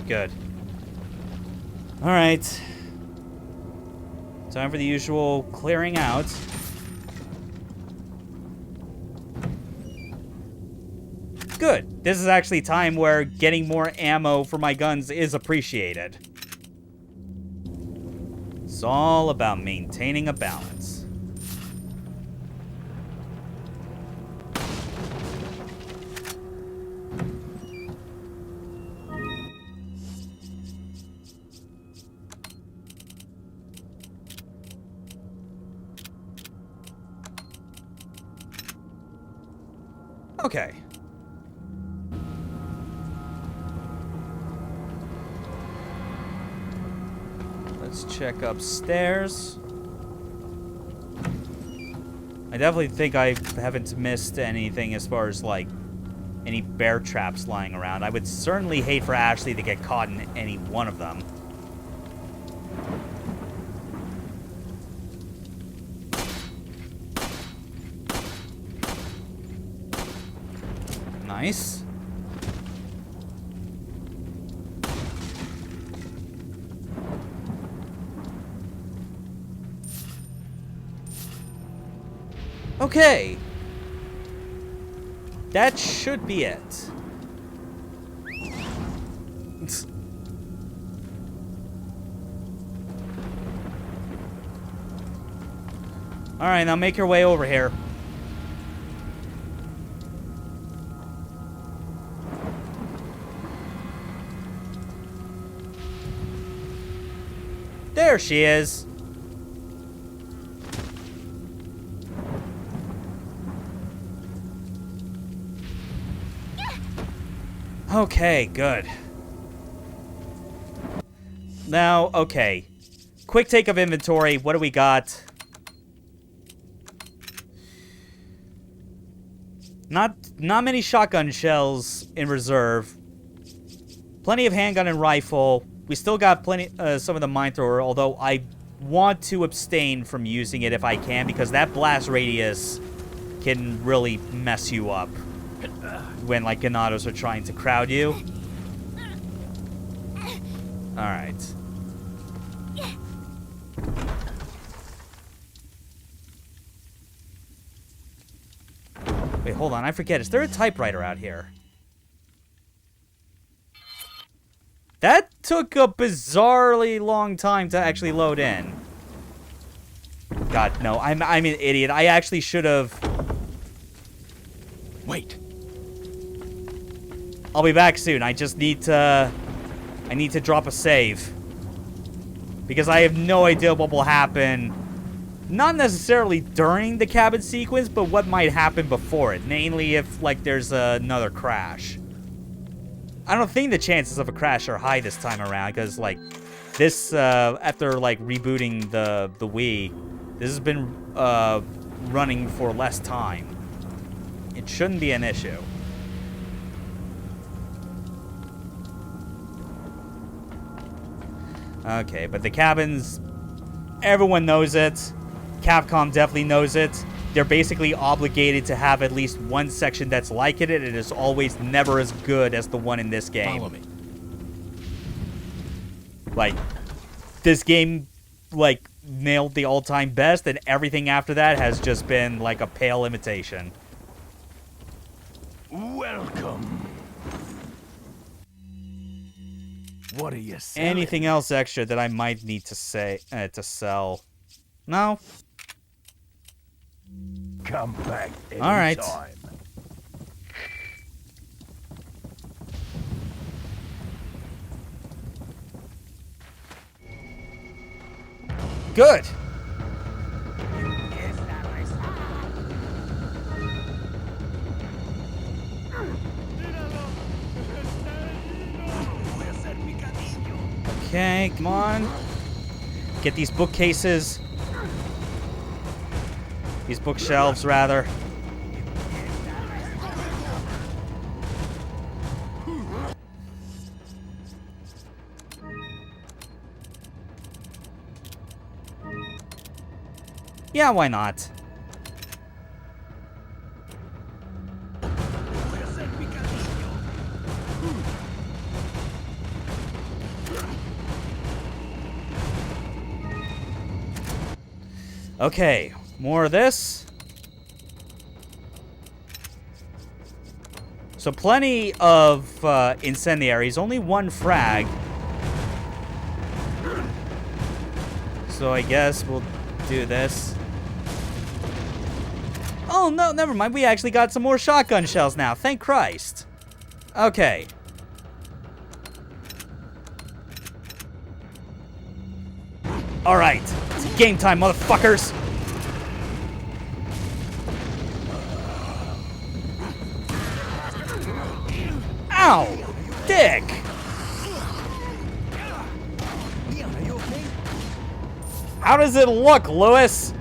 Good. All right. Time for the usual clearing out. Good. This is actually time where getting more ammo for my guns is appreciated. It's all about maintaining a balance. Okay. Let's check upstairs. I definitely think I haven't missed anything as far as, like, any bear traps lying around. I would certainly hate for Ashley to get caught in any one of them. Nice. Okay. That should be it. All right, now make your way over here. There she is. Okay, good. Now, okay. Quick take of inventory. What do we got? Not many shotgun shells in reserve. Plenty of handgun and rifle. We still got plenty, some of the mine thrower, although I want to abstain from using it if I can, because that blast radius can really mess you up when, like, Ganados are trying to crowd you. Alright. Wait, hold on. I forget. Is there a typewriter out here? That took a bizarrely long time to actually load in. God, no. I'm an idiot. I actually should have... Wait. I'll be back soon. I just need to... I need to drop a save. Because I have no idea what will happen. Not necessarily during the cabin sequence, but what might happen before it. Mainly if, like, there's another crash. I don't think the chances of a crash are high this time around, because, like, this, after, like, rebooting the Wii, this has been, running for less time. It shouldn't be an issue. Okay, but the cabins, everyone knows it. Capcom definitely knows it. They're basically obligated to have at least one section that's like it, and it is always never as good as the one in this game. Follow me. Like, this game, like, nailed the all-time best, and everything after that has just been, like, a pale imitation. Welcome. What are you selling? Anything else extra that I might need to sell? No? Come back anytime. All right. Good. Okay, come on. Get these bookcases. These bookshelves, rather. Yeah, why not? Okay, more of this. So plenty of incendiaries, only one frag. So I guess we'll do this. Oh, no, never mind. We actually got some more shotgun shells now. Thank Christ. Okay. All right. It's game time, motherfuckers. Ow! Dick! How does it look, Lewis?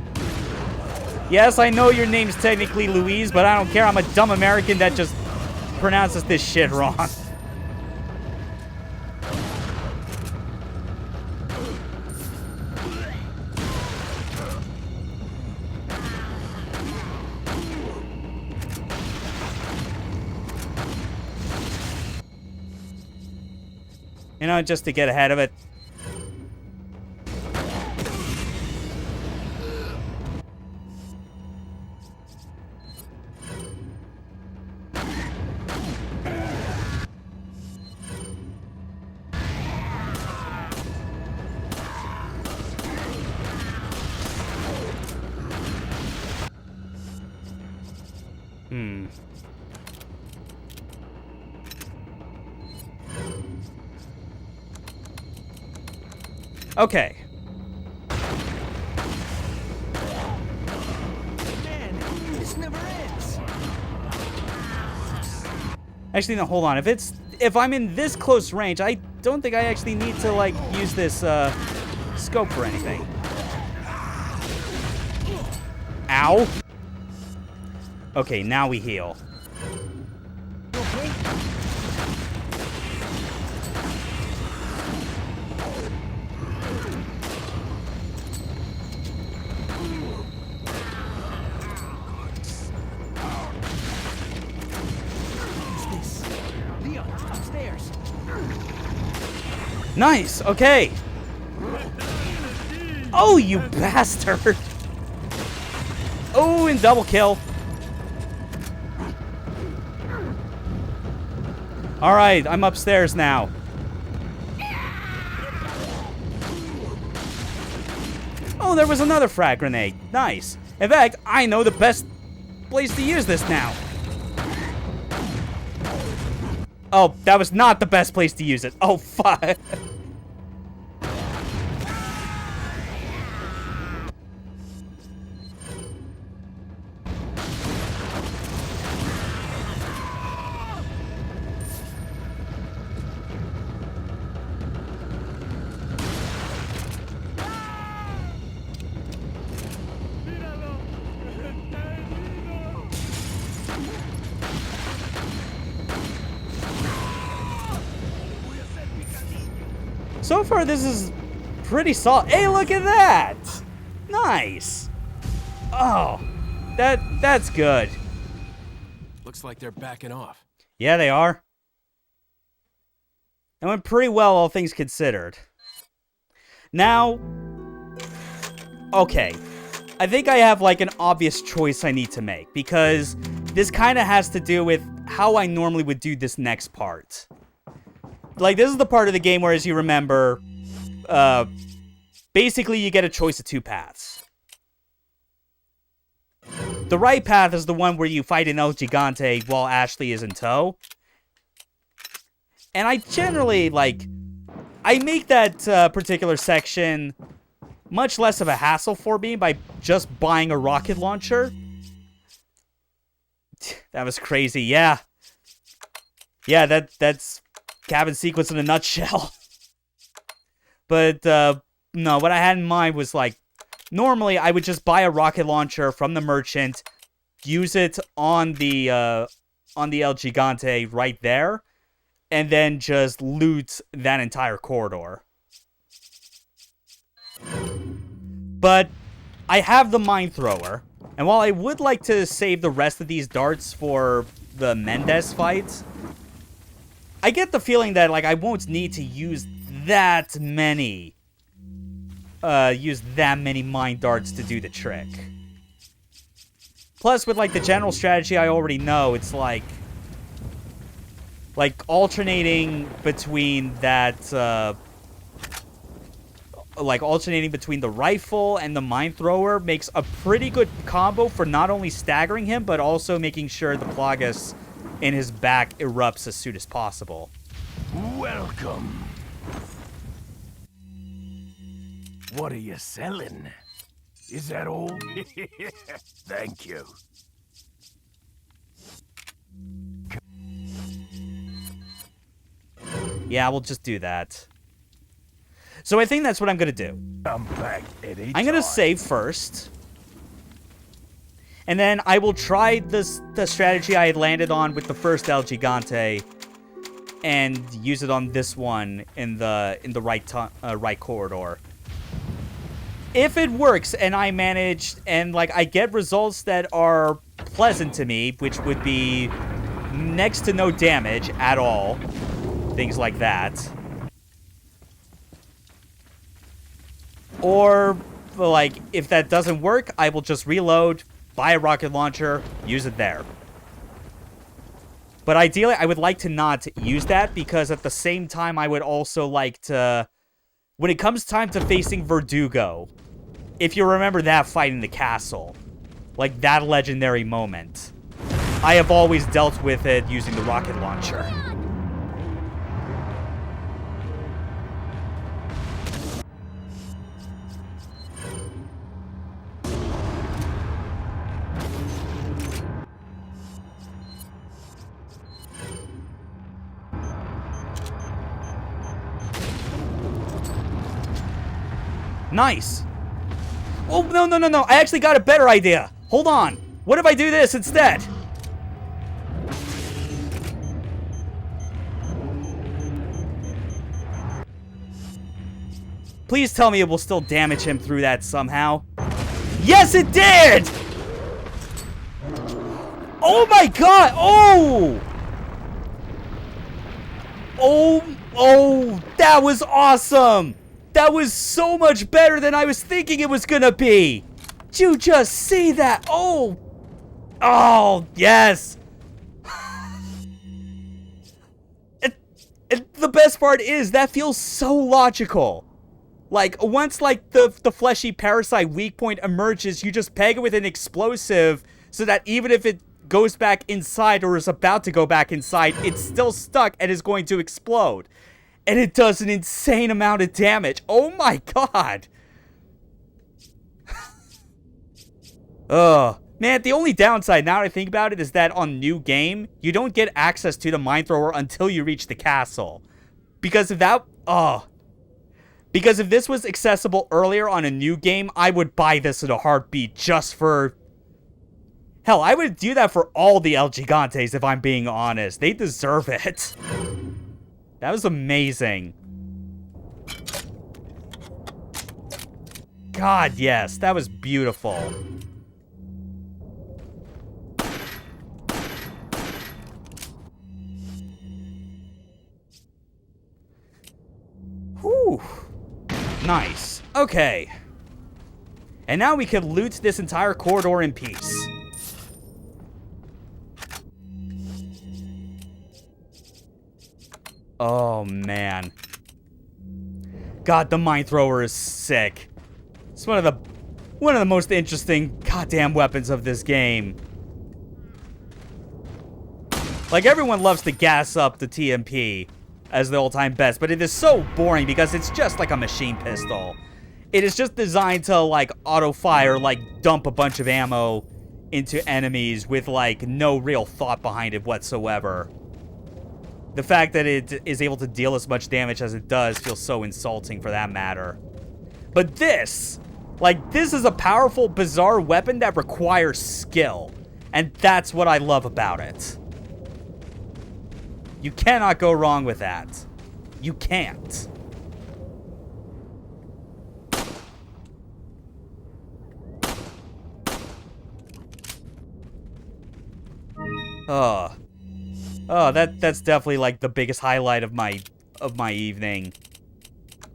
Yes, I know your name's technically Louise, but I don't care. I'm a dumb American that just pronounces this shit wrong. You know, just to get ahead of it. Okay. Man, this never ends. Actually, no, hold on. If I'm in this close range, I don't think I actually need to, like, use this, scope for anything. Ow! Okay, now we heal. Nice, okay. Oh, you bastard. Oh, and double kill. All right, I'm upstairs now. Oh, there was another frag grenade. Nice. In fact, I know the best place to use this now. Oh, that was not the best place to use it. Oh, fuck. So far, this is pretty solid. Hey, look at that! Nice. Oh, that's good. Looks like they're backing off. Yeah, they are. It went pretty well, all things considered. Now, okay. I think I have, like, an obvious choice I need to make, because this kind of has to do with how I normally would do this next part. Like, this is the part of the game where, as you remember, basically you get a choice of two paths. The right path is the one where you fight an El Gigante while Ashley is in tow. And I generally, like, I make that particular section much less of a hassle for me by just buying a rocket launcher. That was crazy, yeah. Yeah, that's cabin sequence in a nutshell. But, no, what I had in mind was, like, normally I would just buy a rocket launcher from the merchant, use it on the El Gigante right there, and then just loot that entire corridor. But I have the mine thrower, and while I would like to save the rest of these darts for the Mendez fight, I get the feeling that, like, I won't need to use that many mine darts to do the trick. Plus, with, like, the general strategy I already know, it's like alternating between that, alternating between the rifle and the mine thrower makes a pretty good combo for not only staggering him, but also making sure the Plagas in his back erupts as soon as possible. Welcome. What are you selling? Is that all? Thank you. Yeah, we'll just do that. So I think that's what I'm gonna do. I'm back any I'm gonna save first. And then I will try the strategy I had landed on with the first El Gigante and use it on this one in the right corridor. If it works and I manage and, like, I get results that are pleasant to me, which would be next to no damage at all, things like that. Or, like, if that doesn't work, I will just reload, buy a rocket launcher, use it there. But ideally, I would like to not use that, because at the same time, I would also like to... When it comes time to facing Verdugo, if you remember that fight in the castle, like that legendary moment, I have always dealt with it using the rocket launcher. Nice. Oh, no, no, no, no. I actually got a better idea. Hold on. What if I do this instead? Please tell me it will still damage him through that somehow. Yes, it did! Oh my god! Oh! Oh, that was awesome! That was so much better than I was thinking it was gonna be! Did you just see that? Oh! Oh, yes! The best part is, that feels so logical. Like, once, like, the fleshy parasite weak point emerges, you just peg it with an explosive so that even if it goes back inside or is about to go back inside, it's still stuck and is going to explode. And it does an insane amount of damage. Oh my god! Ugh. Man, the only downside, now that I think about it, is that on New Game, you don't get access to the mine thrower until you reach the castle. Because if that... Because if this was accessible earlier on a New Game, I would buy this in a heartbeat just for... Hell, I would do that for all the El Gigantes, if I'm being honest. They deserve it. That was amazing. God, yes. That was beautiful. Whew. Nice. Okay. And now we can loot this entire corridor in peace. Oh, man. God, the mine thrower is sick. It's one of the most interesting goddamn weapons of this game. Like, everyone loves to gas up the TMP as the all-time best, but it is so boring because it's just like a machine pistol. It is just designed to, like, auto-fire, like, dump a bunch of ammo into enemies with, like, no real thought behind it whatsoever. The fact that it is able to deal as much damage as it does feels so insulting for that matter. But this, like, this is a powerful, bizarre weapon that requires skill. And that's what I love about it. You cannot go wrong with that. You can't. That's definitely like the biggest highlight of my evening.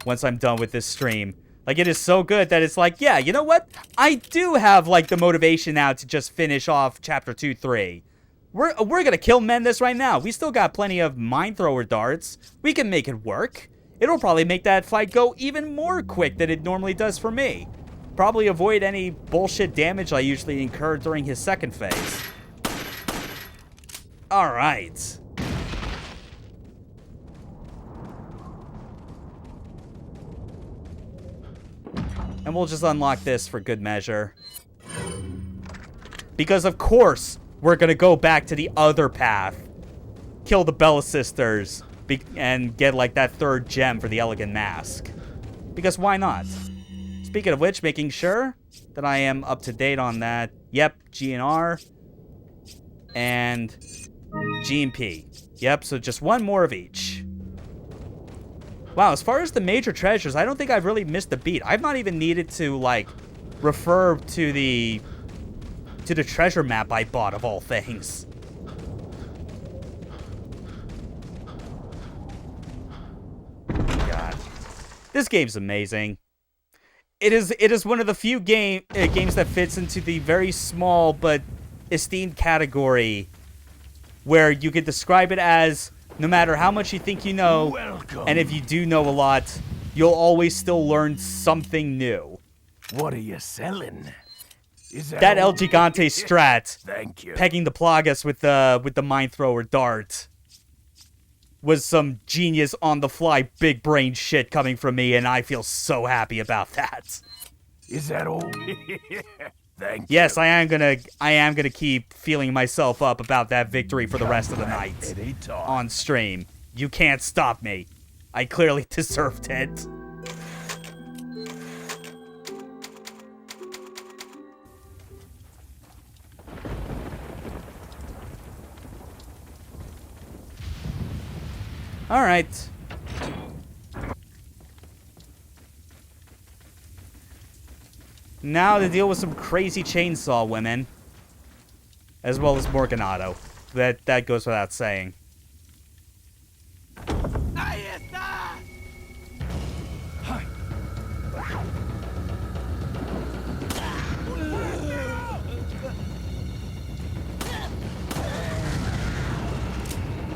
Once I'm done with this stream. Like, it is so good that it's like, yeah, you know what? I do have like the motivation now to just finish off chapter 2-3. We're gonna kill Mendes right now. We still got plenty of mine thrower darts. We can make it work. It'll probably make that fight go even more quick than it normally does for me. Probably avoid any bullshit damage I usually incur during his second phase. Alright. And we'll just unlock this for good measure. Because of course, we're gonna go back to the other path. Kill the Bella Sisters. And get like that third gem for the Elegant Mask. Because why not? Speaking of which, making sure that I am up to date on that. Yep, GNR. And G&P. Yep, so just one more of each. Wow, as far as the major treasures, I don't think I've really missed a beat. I've not even needed to, like, refer to the treasure map I bought, of all things. God. This game's amazing. It is one of the few games that fits into the very small but esteemed category where you could describe it as no matter how much you think you know, and if you do know a lot, you'll always still learn something new. What are you selling? Is that El Gigante strat, Thank you. pegging the Plagas with the mine thrower dart, was some genius on the fly big brain shit coming from me, and I feel so happy about that. Is that all? Thank yes, you. I am gonna keep feeling myself up about that victory for the rest of the night on stream. You can't stop me. I clearly deserved it. Alright. Now to deal with some crazy chainsaw women. As well as Morganato. That goes without saying.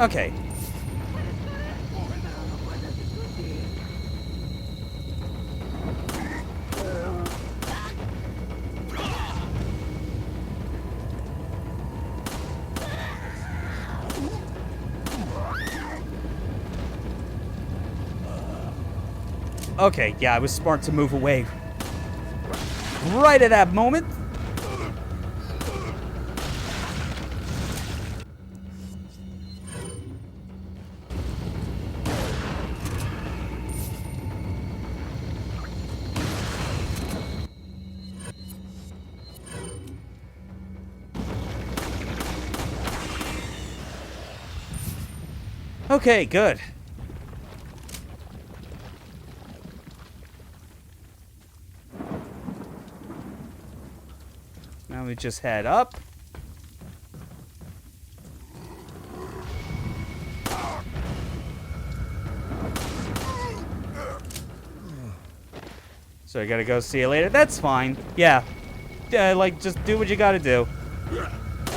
Okay. Okay, yeah, I was smart to move away right at that moment. Okay, good. Now we just head up. So I gotta go see you later. That's fine. Yeah. Like, just do what you gotta do.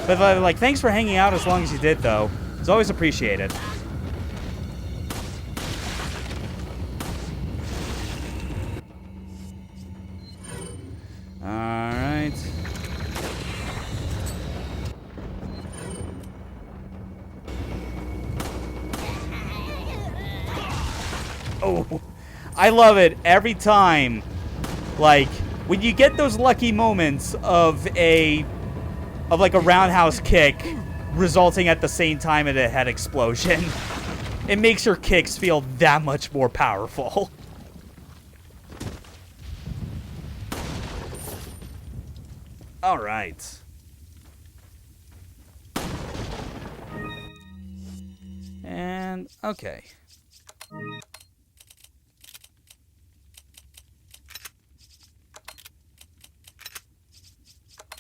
But, like, thanks for hanging out as long as you did, though. It's always appreciated. Alright. Oh, I love it every time. Like, when you get those lucky moments of like a roundhouse kick resulting at the same time in a head explosion, it makes your kicks feel that much more powerful. All right. And, okay.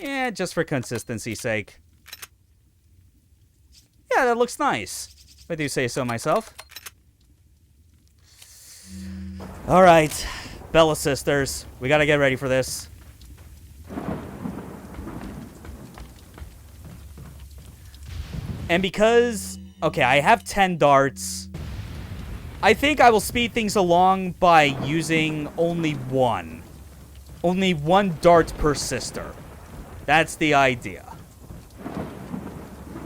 Yeah, just for consistency's sake. Yeah, that looks nice, if I do say so myself. Alright, Bella Sisters. We gotta get ready for this. And because... okay, I have 10 darts. I think I will speed things along by using only one. Only one dart per sister. That's the idea.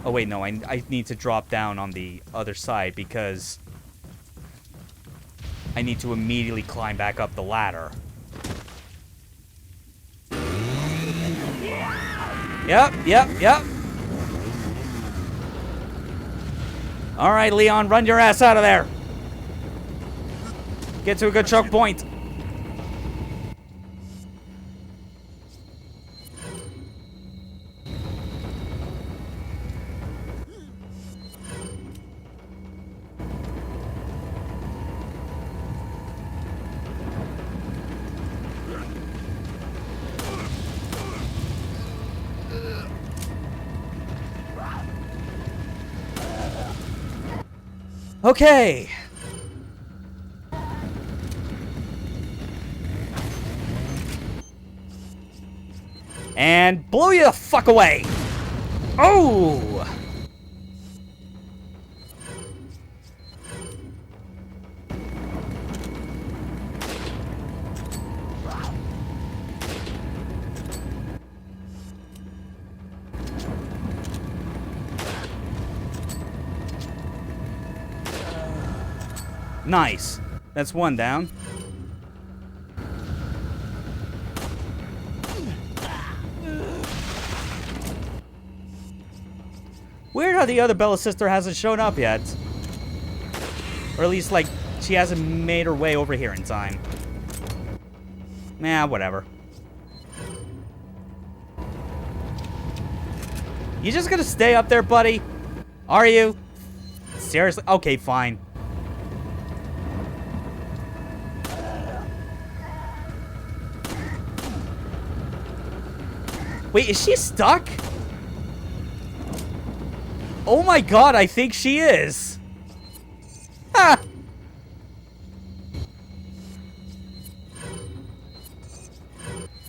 Oh, wait, no. I need to drop down on the other side because I need to immediately climb back up the ladder. Yep. All right, Leon, run your ass out of there. Get to a good choke point. Okay. And blow you the fuck away. Oh! Nice. That's one down. Weird how the other Bella sister hasn't shown up yet. Or at least, like, she hasn't made her way over here in time. Nah, whatever. You just gonna stay up there, buddy? Are you? Seriously? Okay, fine. Wait, is she stuck? Oh my god, I think she is. Ha!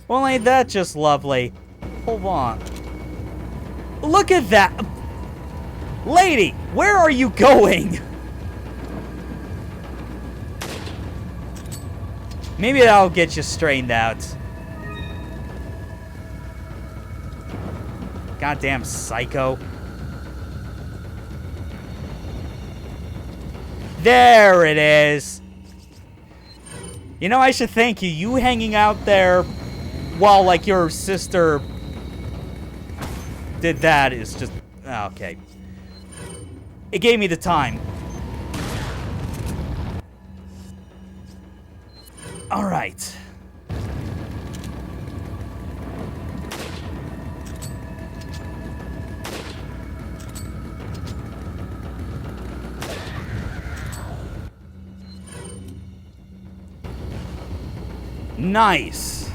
Well, ain't that just lovely? Hold on. Look at that! Lady, where are you going? Maybe that'll get you straightened out. Goddamn psycho. There it is. You know, I should thank you. You hanging out there while, like, your sister did that is just... Okay. It gave me the time. Alright. Nice.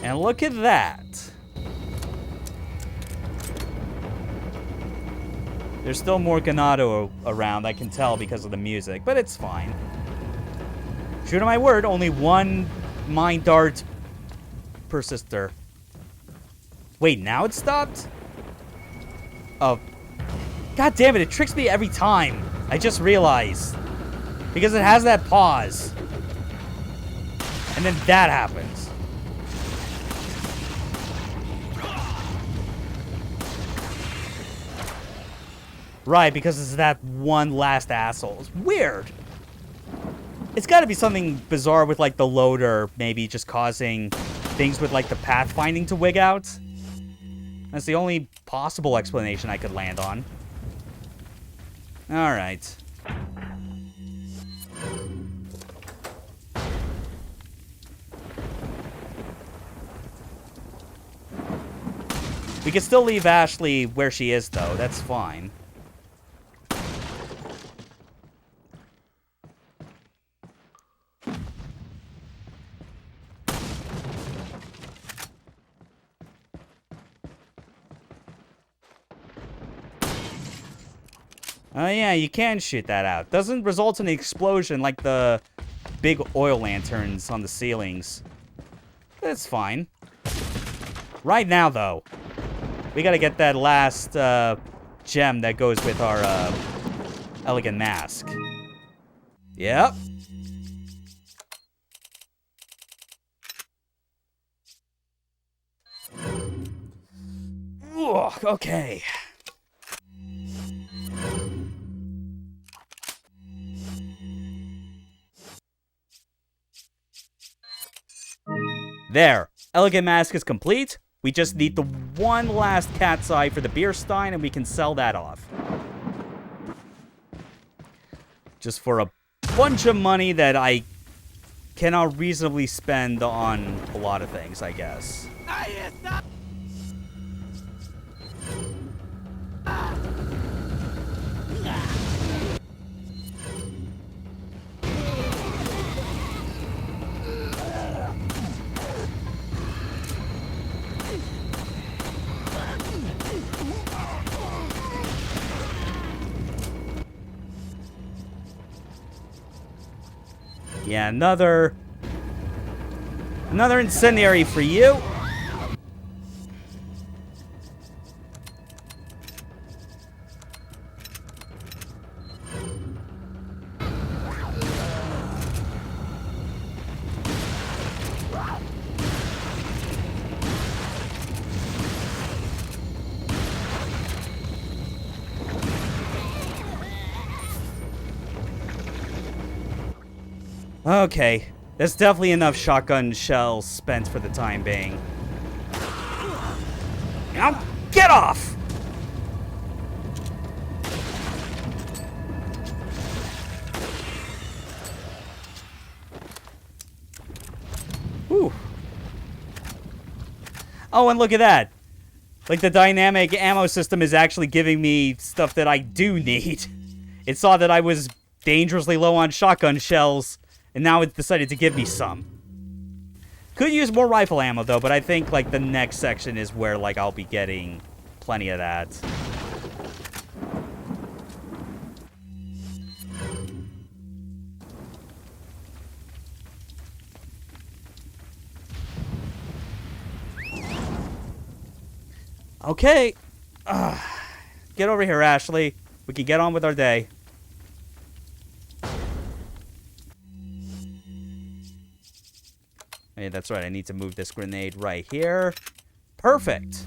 And look at that. There's still more Ganado around, I can tell because of the music, but it's fine. True to my word, only one mind dart per sister. Wait, now it stopped? Oh. God damn it, it tricks me every time. I just realized. Because it has that pause. And then that happens. Right, because it's that one last asshole. It's weird. It's got to be something bizarre with, like, the loader maybe just causing things with, like, the pathfinding to wig out. That's the only possible explanation I could land on. Alright. We can still leave Ashley where she is, though. That's fine. Oh yeah, you can shoot that out. Doesn't result in an explosion like the big oil lanterns on the ceilings. That's fine. Right now, though, we gotta get that last gem that goes with our elegant mask. Yep. Ugh, okay. There. Elegant mask is complete. We just need the one last cat's eye for the beer stein, and we can sell that off. Just for a bunch of money that I cannot reasonably spend on a lot of things, I guess. Yeah, another incendiary for you. Okay, that's definitely enough shotgun shells spent for the time being. Now, get off! Whew. Oh, and look at that. Like, the dynamic ammo system is actually giving me stuff that I do need. It saw that I was dangerously low on shotgun shells, and now it's decided to give me some. Could use more rifle ammo, though, but I think, like, the next section is where, like, I'll be getting plenty of that. Okay. Get over here, Ashley. We can get on with our day. Hey, that's right. I need to move this grenade right here. Perfect.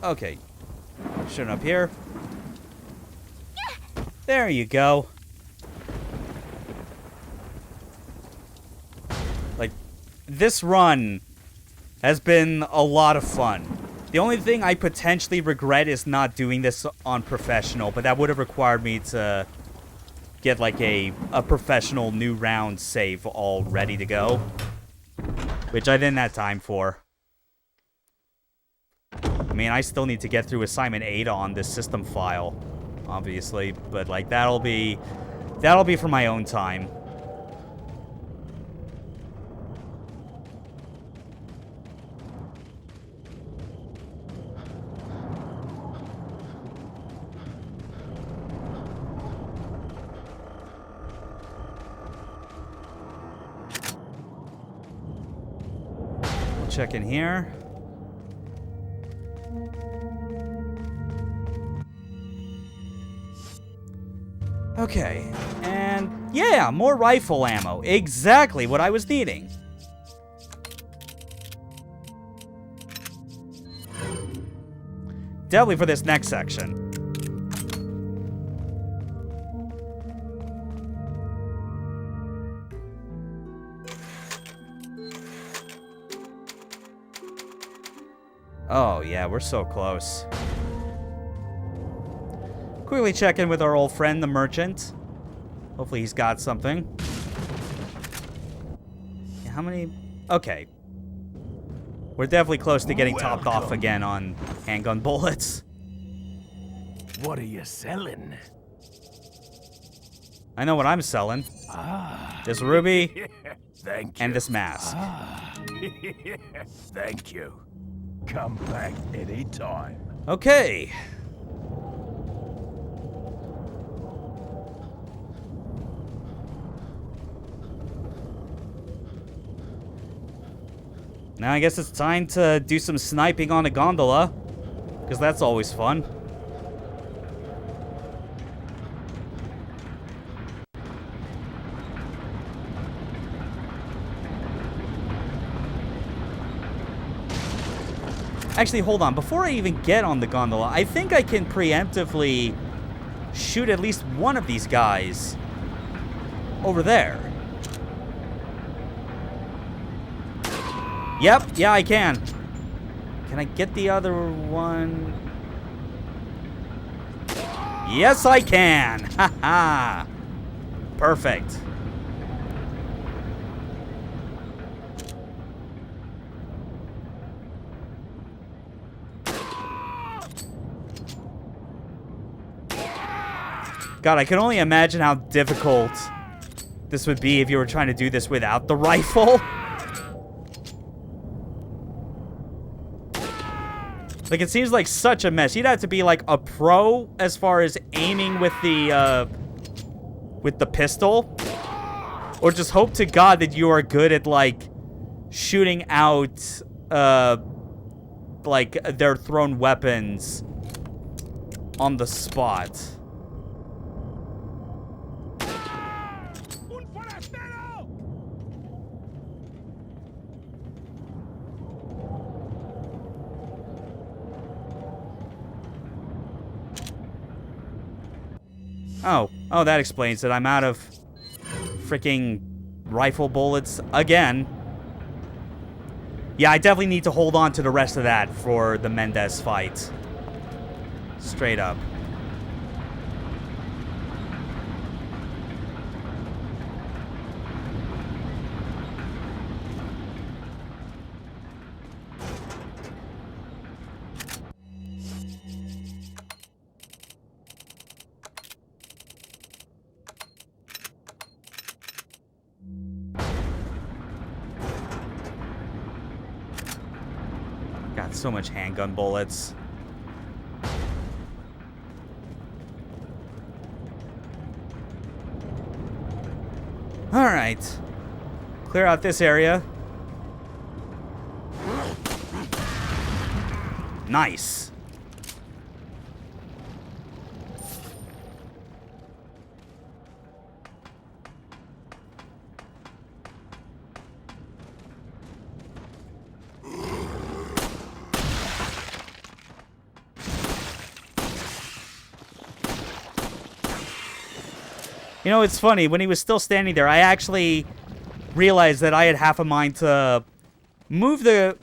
Okay. Shoot up here. There you go. Like, this run has been a lot of fun. The only thing I potentially regret is not doing this on professional, but that would have required me to get, like, a professional new round save all ready to go, which I didn't have time for. I mean, I still need to get through assignment 8 on this system file, obviously, but, like, that'll be for my own time. Check in here. Okay, and yeah, more rifle ammo. Exactly what I was needing. Definitely for this next section. Oh, yeah, we're so close. Quickly check in with our old friend, the merchant. Hopefully he's got something. How many? Okay. We're definitely close to getting topped off again on handgun bullets. What are you selling? I know what I'm selling. This ruby Thank you. and this mask. Thank you. Come back anytime. Okay. Now I guess it's time to do some sniping on a gondola, because that's always fun. Actually, hold on. Before I even get on the gondola, I think I can preemptively shoot at least one of these guys over there. Yep, yeah, I can. Can I get the other one? Yes, I can. Haha. Perfect. God, I can only imagine how difficult this would be if you were trying to do this without the rifle. Like, it seems like such a mess. You'd have to be, like, a pro as far as aiming with the pistol. Or just hope to God that you are good at, like, shooting out, like, their thrown weapons on the spot. Oh, that explains it. I'm out of freaking rifle bullets again. Yeah, I definitely need to hold on to the rest of that for the Mendez fight. Straight up. God, so much handgun bullets. Alright. Clear out this area. Nice. You know, it's funny, when he was still standing there, I actually realized that I had half a mind to move the,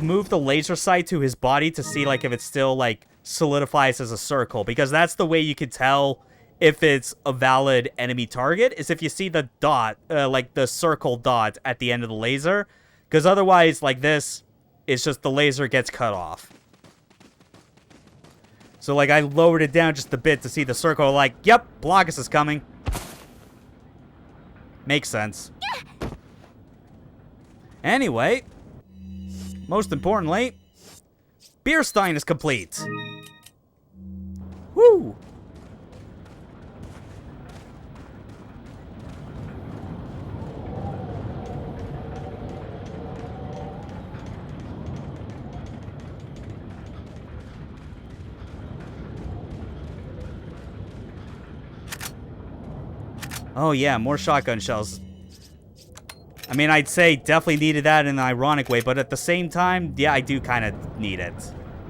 move the laser sight to his body to see, like, if it still, like, solidifies as a circle. Because that's the way you can tell if it's a valid enemy target, is if you see the dot, like, the circle dot at the end of the laser. Because otherwise, like this, it's just the laser gets cut off. So, like, I lowered it down just a bit to see the circle, like, yep, Blogus is coming. Makes sense. Anyway, most importantly, Beerstein is complete. Woo! Oh yeah, more shotgun shells. I mean, I'd say definitely needed that in an ironic way, but at the same time, yeah, I do kind of need it.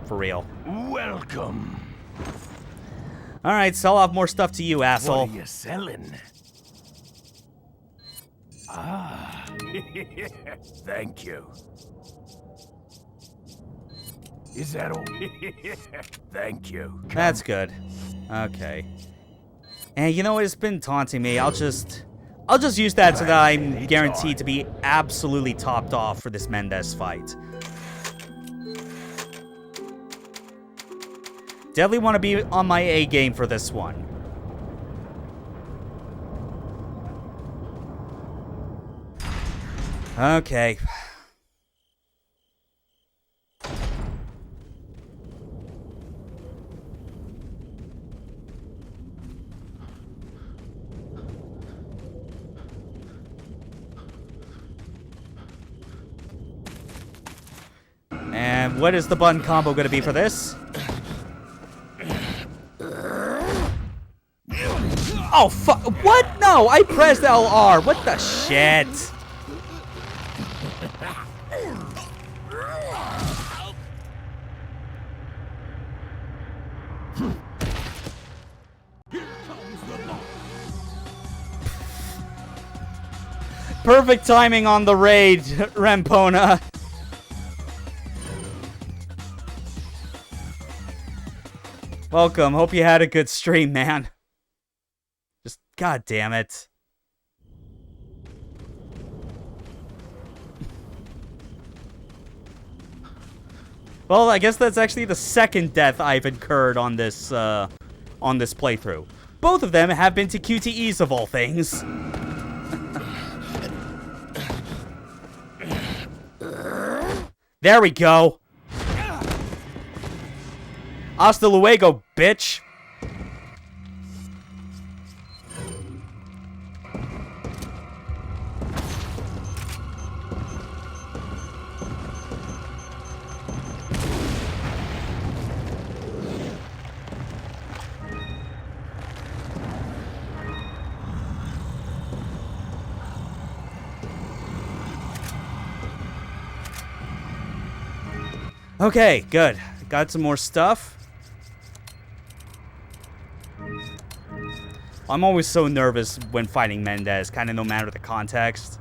For real. Welcome. Alright, sell off more stuff to you, asshole. What are you selling? Ah. Thank you. Is that all? Thank you. That's good. Okay. And you know what? It's been taunting me. I'll just use that so that I'm guaranteed to be absolutely topped off for this Mendez fight. Definitely want to be on my A game for this one. Okay. And what is the button combo going to be for this? Oh, fuck. What? No, I pressed LR. What the shit? Perfect timing on the raid, Rampona. Welcome. Hope you had a good stream, man. Just, god damn it. Well, I guess that's actually the second death I've incurred on this playthrough. Both of them have been to QTEs of all things. There we go. Hasta luego, bitch. Okay, good. Got some more stuff. I'm always so nervous when fighting Mendez, kind of no matter the context.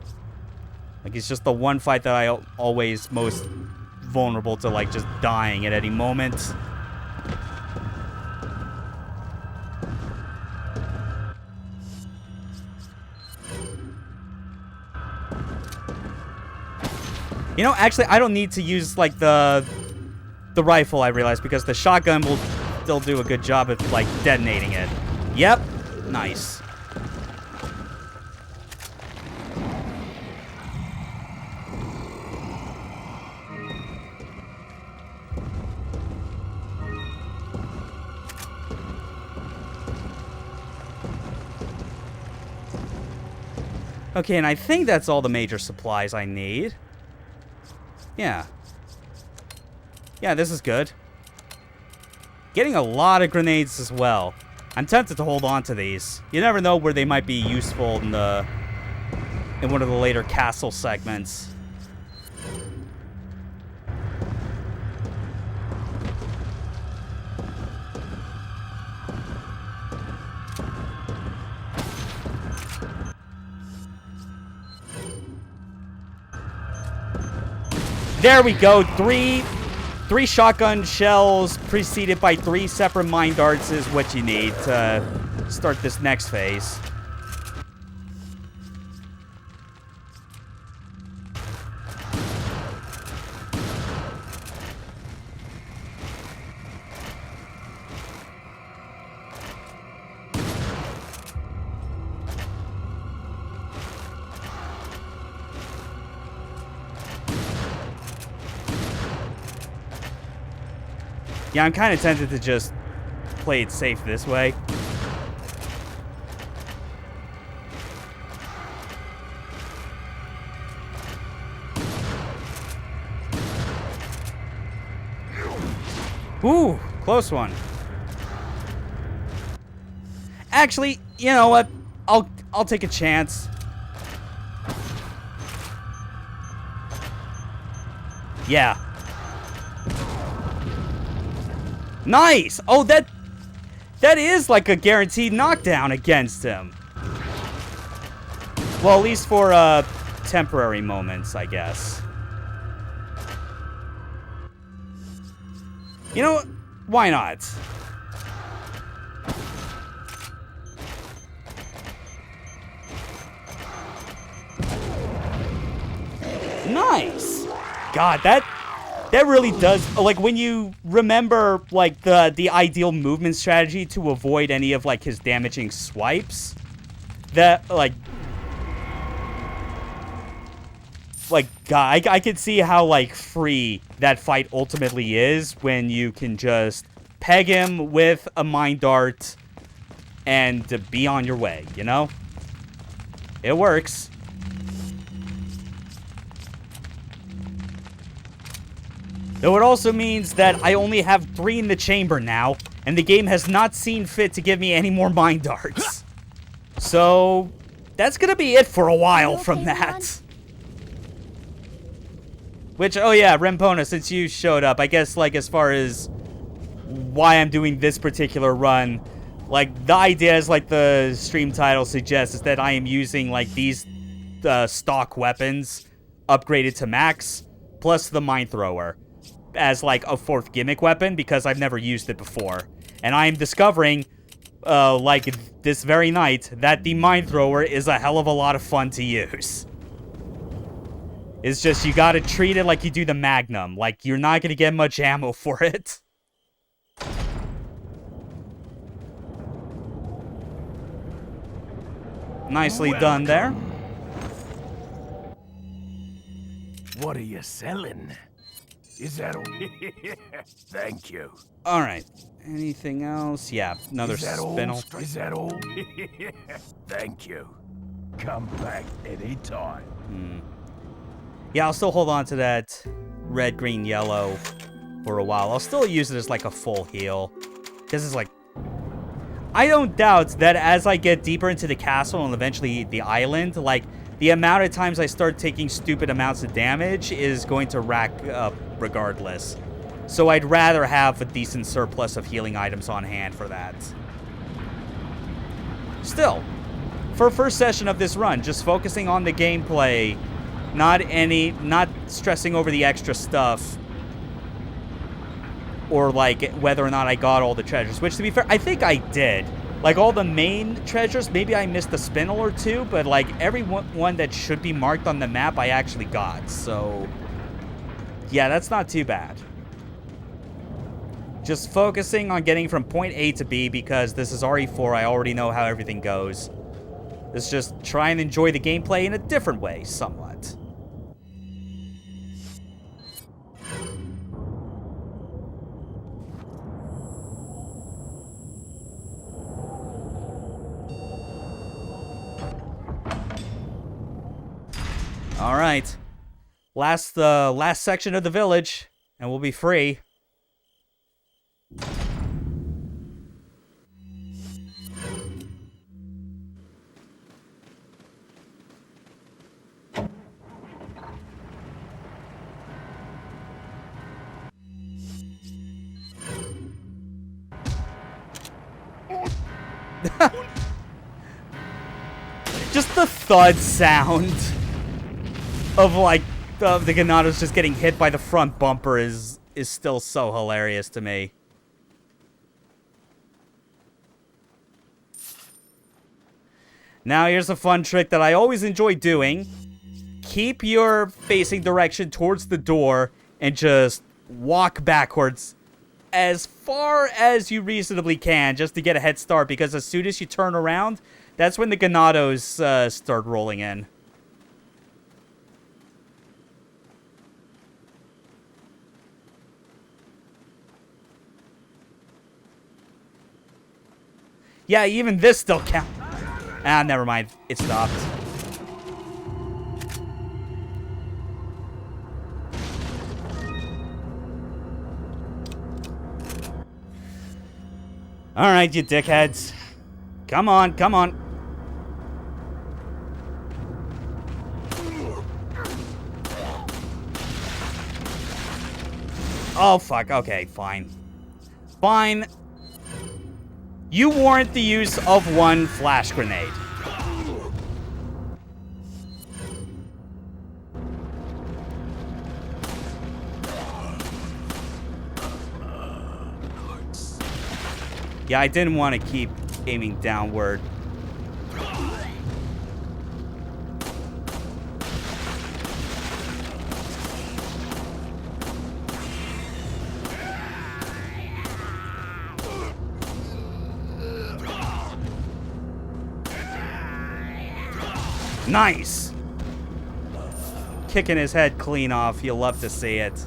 Like, it's just the one fight that I always most vulnerable to, like, just dying at any moment. You know, actually, I don't need to use, like, the rifle, I realize, because the shotgun will still do a good job of, like, detonating it. Yep. Nice. Okay, and I think that's all the major supplies I need. Yeah. Yeah, this is good. Getting a lot of grenades as well. I'm tempted to hold on to these. You never know where they might be useful in one of the later castle segments. There we go. Three shotgun shells preceded by 3 separate mine darts is what you need to start this next phase. Yeah, I'm kind of tempted to just play it safe this way. Ooh, close one. Actually, you know what? I'll take a chance. Yeah. Nice! Oh, that is like a guaranteed knockdown against him. Well, at least for temporary moments, I guess. You know what? Why not? Nice! God, that really does, like, when you remember, like, the ideal movement strategy to avoid any of, like, his damaging swipes, that, like, God, I could see how, like, free that fight ultimately is when you can just peg him with a mine dart and be on your way, you know? It works. Though it also means that I only have 3 in the chamber now, and the game has not seen fit to give me any more mine darts. So, that's gonna be it for a while from that. Which, oh yeah, Rempona, since you showed up, I guess, like, as far as why I'm doing this particular run, like, the idea is, like the stream title suggests, is that I am using, like, these stock weapons upgraded to max, plus the mine thrower, as, like, a 4th gimmick weapon, because I've never used it before. And I'm discovering, like, this very night, that the mine thrower is a hell of a lot of fun to use. It's just, you gotta treat it like you do the Magnum. Like, you're not gonna get much ammo for it. Nicely done there. What are you selling? Is that all? Thank you. Alright. Anything else? Yeah, another spinel. Is that all? Thank you. Come back anytime. Yeah, I'll still hold on to that red, green, yellow for a while. I'll still use it as, like, a full heal. Because it's like, I don't doubt that as I get deeper into the castle and eventually the island, like, the amount of times I start taking stupid amounts of damage is going to rack up regardless. So I'd rather have a decent surplus of healing items on hand for that. Still, for first session of this run, just focusing on the gameplay, not stressing over the extra stuff, or, like, whether or not I got all the treasures, which, to be fair, I think I did. Like, all the main treasures, maybe I missed a spinel or 2, but, like, every one that should be marked on the map I actually got, so yeah, that's not too bad. Just focusing on getting from point A to B, because this is RE4, I already know how everything goes. Let's just try and enjoy the gameplay in a different way, somewhat. All right. Last section of the village, and we'll be free. Just the thud sound of like the Ganados just getting hit by the front bumper is still so hilarious to me. Now here's a fun trick that I always enjoy doing. Keep your facing direction towards the door and just walk backwards as far as you reasonably can just to get a head start, because as soon as you turn around, that's when the Ganados start rolling in. Yeah, even this still counts. Ah, never mind. It stopped. Alright, you dickheads. Come on, come on. Oh, fuck. Okay, fine. Fine. You warrant the use of one flash grenade. Yeah, I didn't want to keep aiming downward. Nice! Kicking his head clean off. You'll love to see it.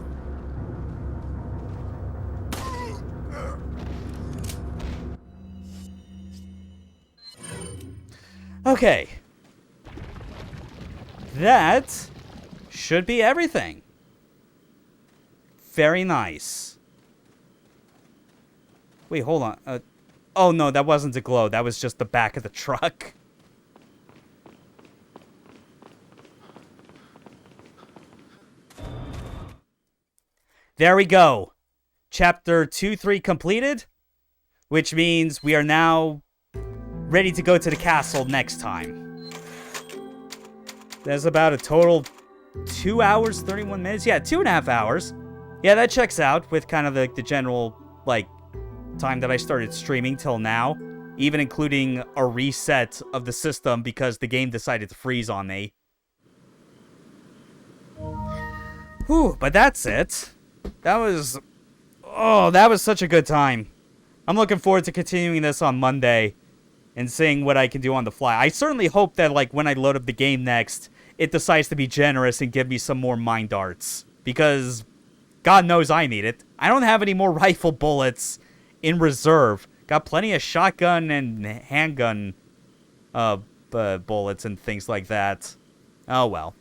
Okay. That should be everything. Very nice. Wait, hold on. Oh, no, that wasn't a glow. That was just the back of the truck. There we go. Chapter 2-3 completed, which means we are now ready to go to the castle next time. There's about a total 2 hours, 31 minutes. Yeah, 2.5 hours. Yeah, that checks out with kind of the general, like, time that I started streaming till now. Even including a reset of the system because the game decided to freeze on me. Whew, but that's it. That was... Oh, that was such a good time. I'm looking forward to continuing this on Monday and seeing what I can do on the fly. I certainly hope that, like, when I load up the game next, it decides to be generous and give me some more mind darts. Because God knows I need it. I don't have any more rifle bullets in reserve. Got plenty of shotgun and handgun bullets and things like that. Oh, well.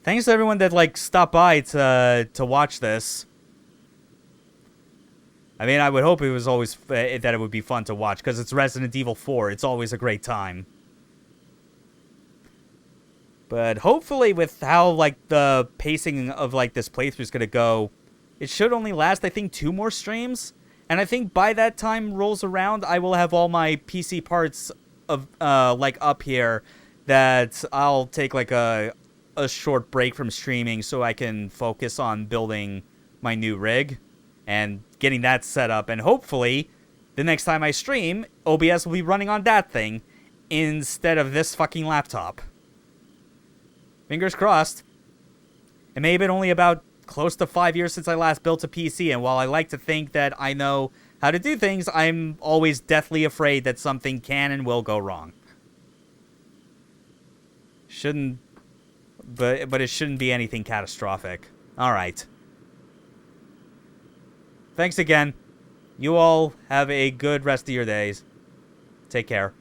Thanks to everyone that, like, stopped by to watch this. I mean, I would hope it was always that it would be fun to watch, because it's Resident Evil 4. It's always a great time. But hopefully with how, like, the pacing of, like, this playthrough is going to go, it should only last, I think, 2 more streams. And I think by that time rolls around, I will have all my PC parts of, like, up here that I'll take, like, a short break from streaming so I can focus on building my new rig and getting that set up. And hopefully, the next time I stream, OBS will be running on that thing instead of this fucking laptop. Fingers crossed. It may have been only about close to 5 years since I last built a PC, and while I like to think that I know how to do things, I'm always deathly afraid that something can and will go wrong. But it shouldn't be anything catastrophic. Alright. Thanks again. You all have a good rest of your days. Take care.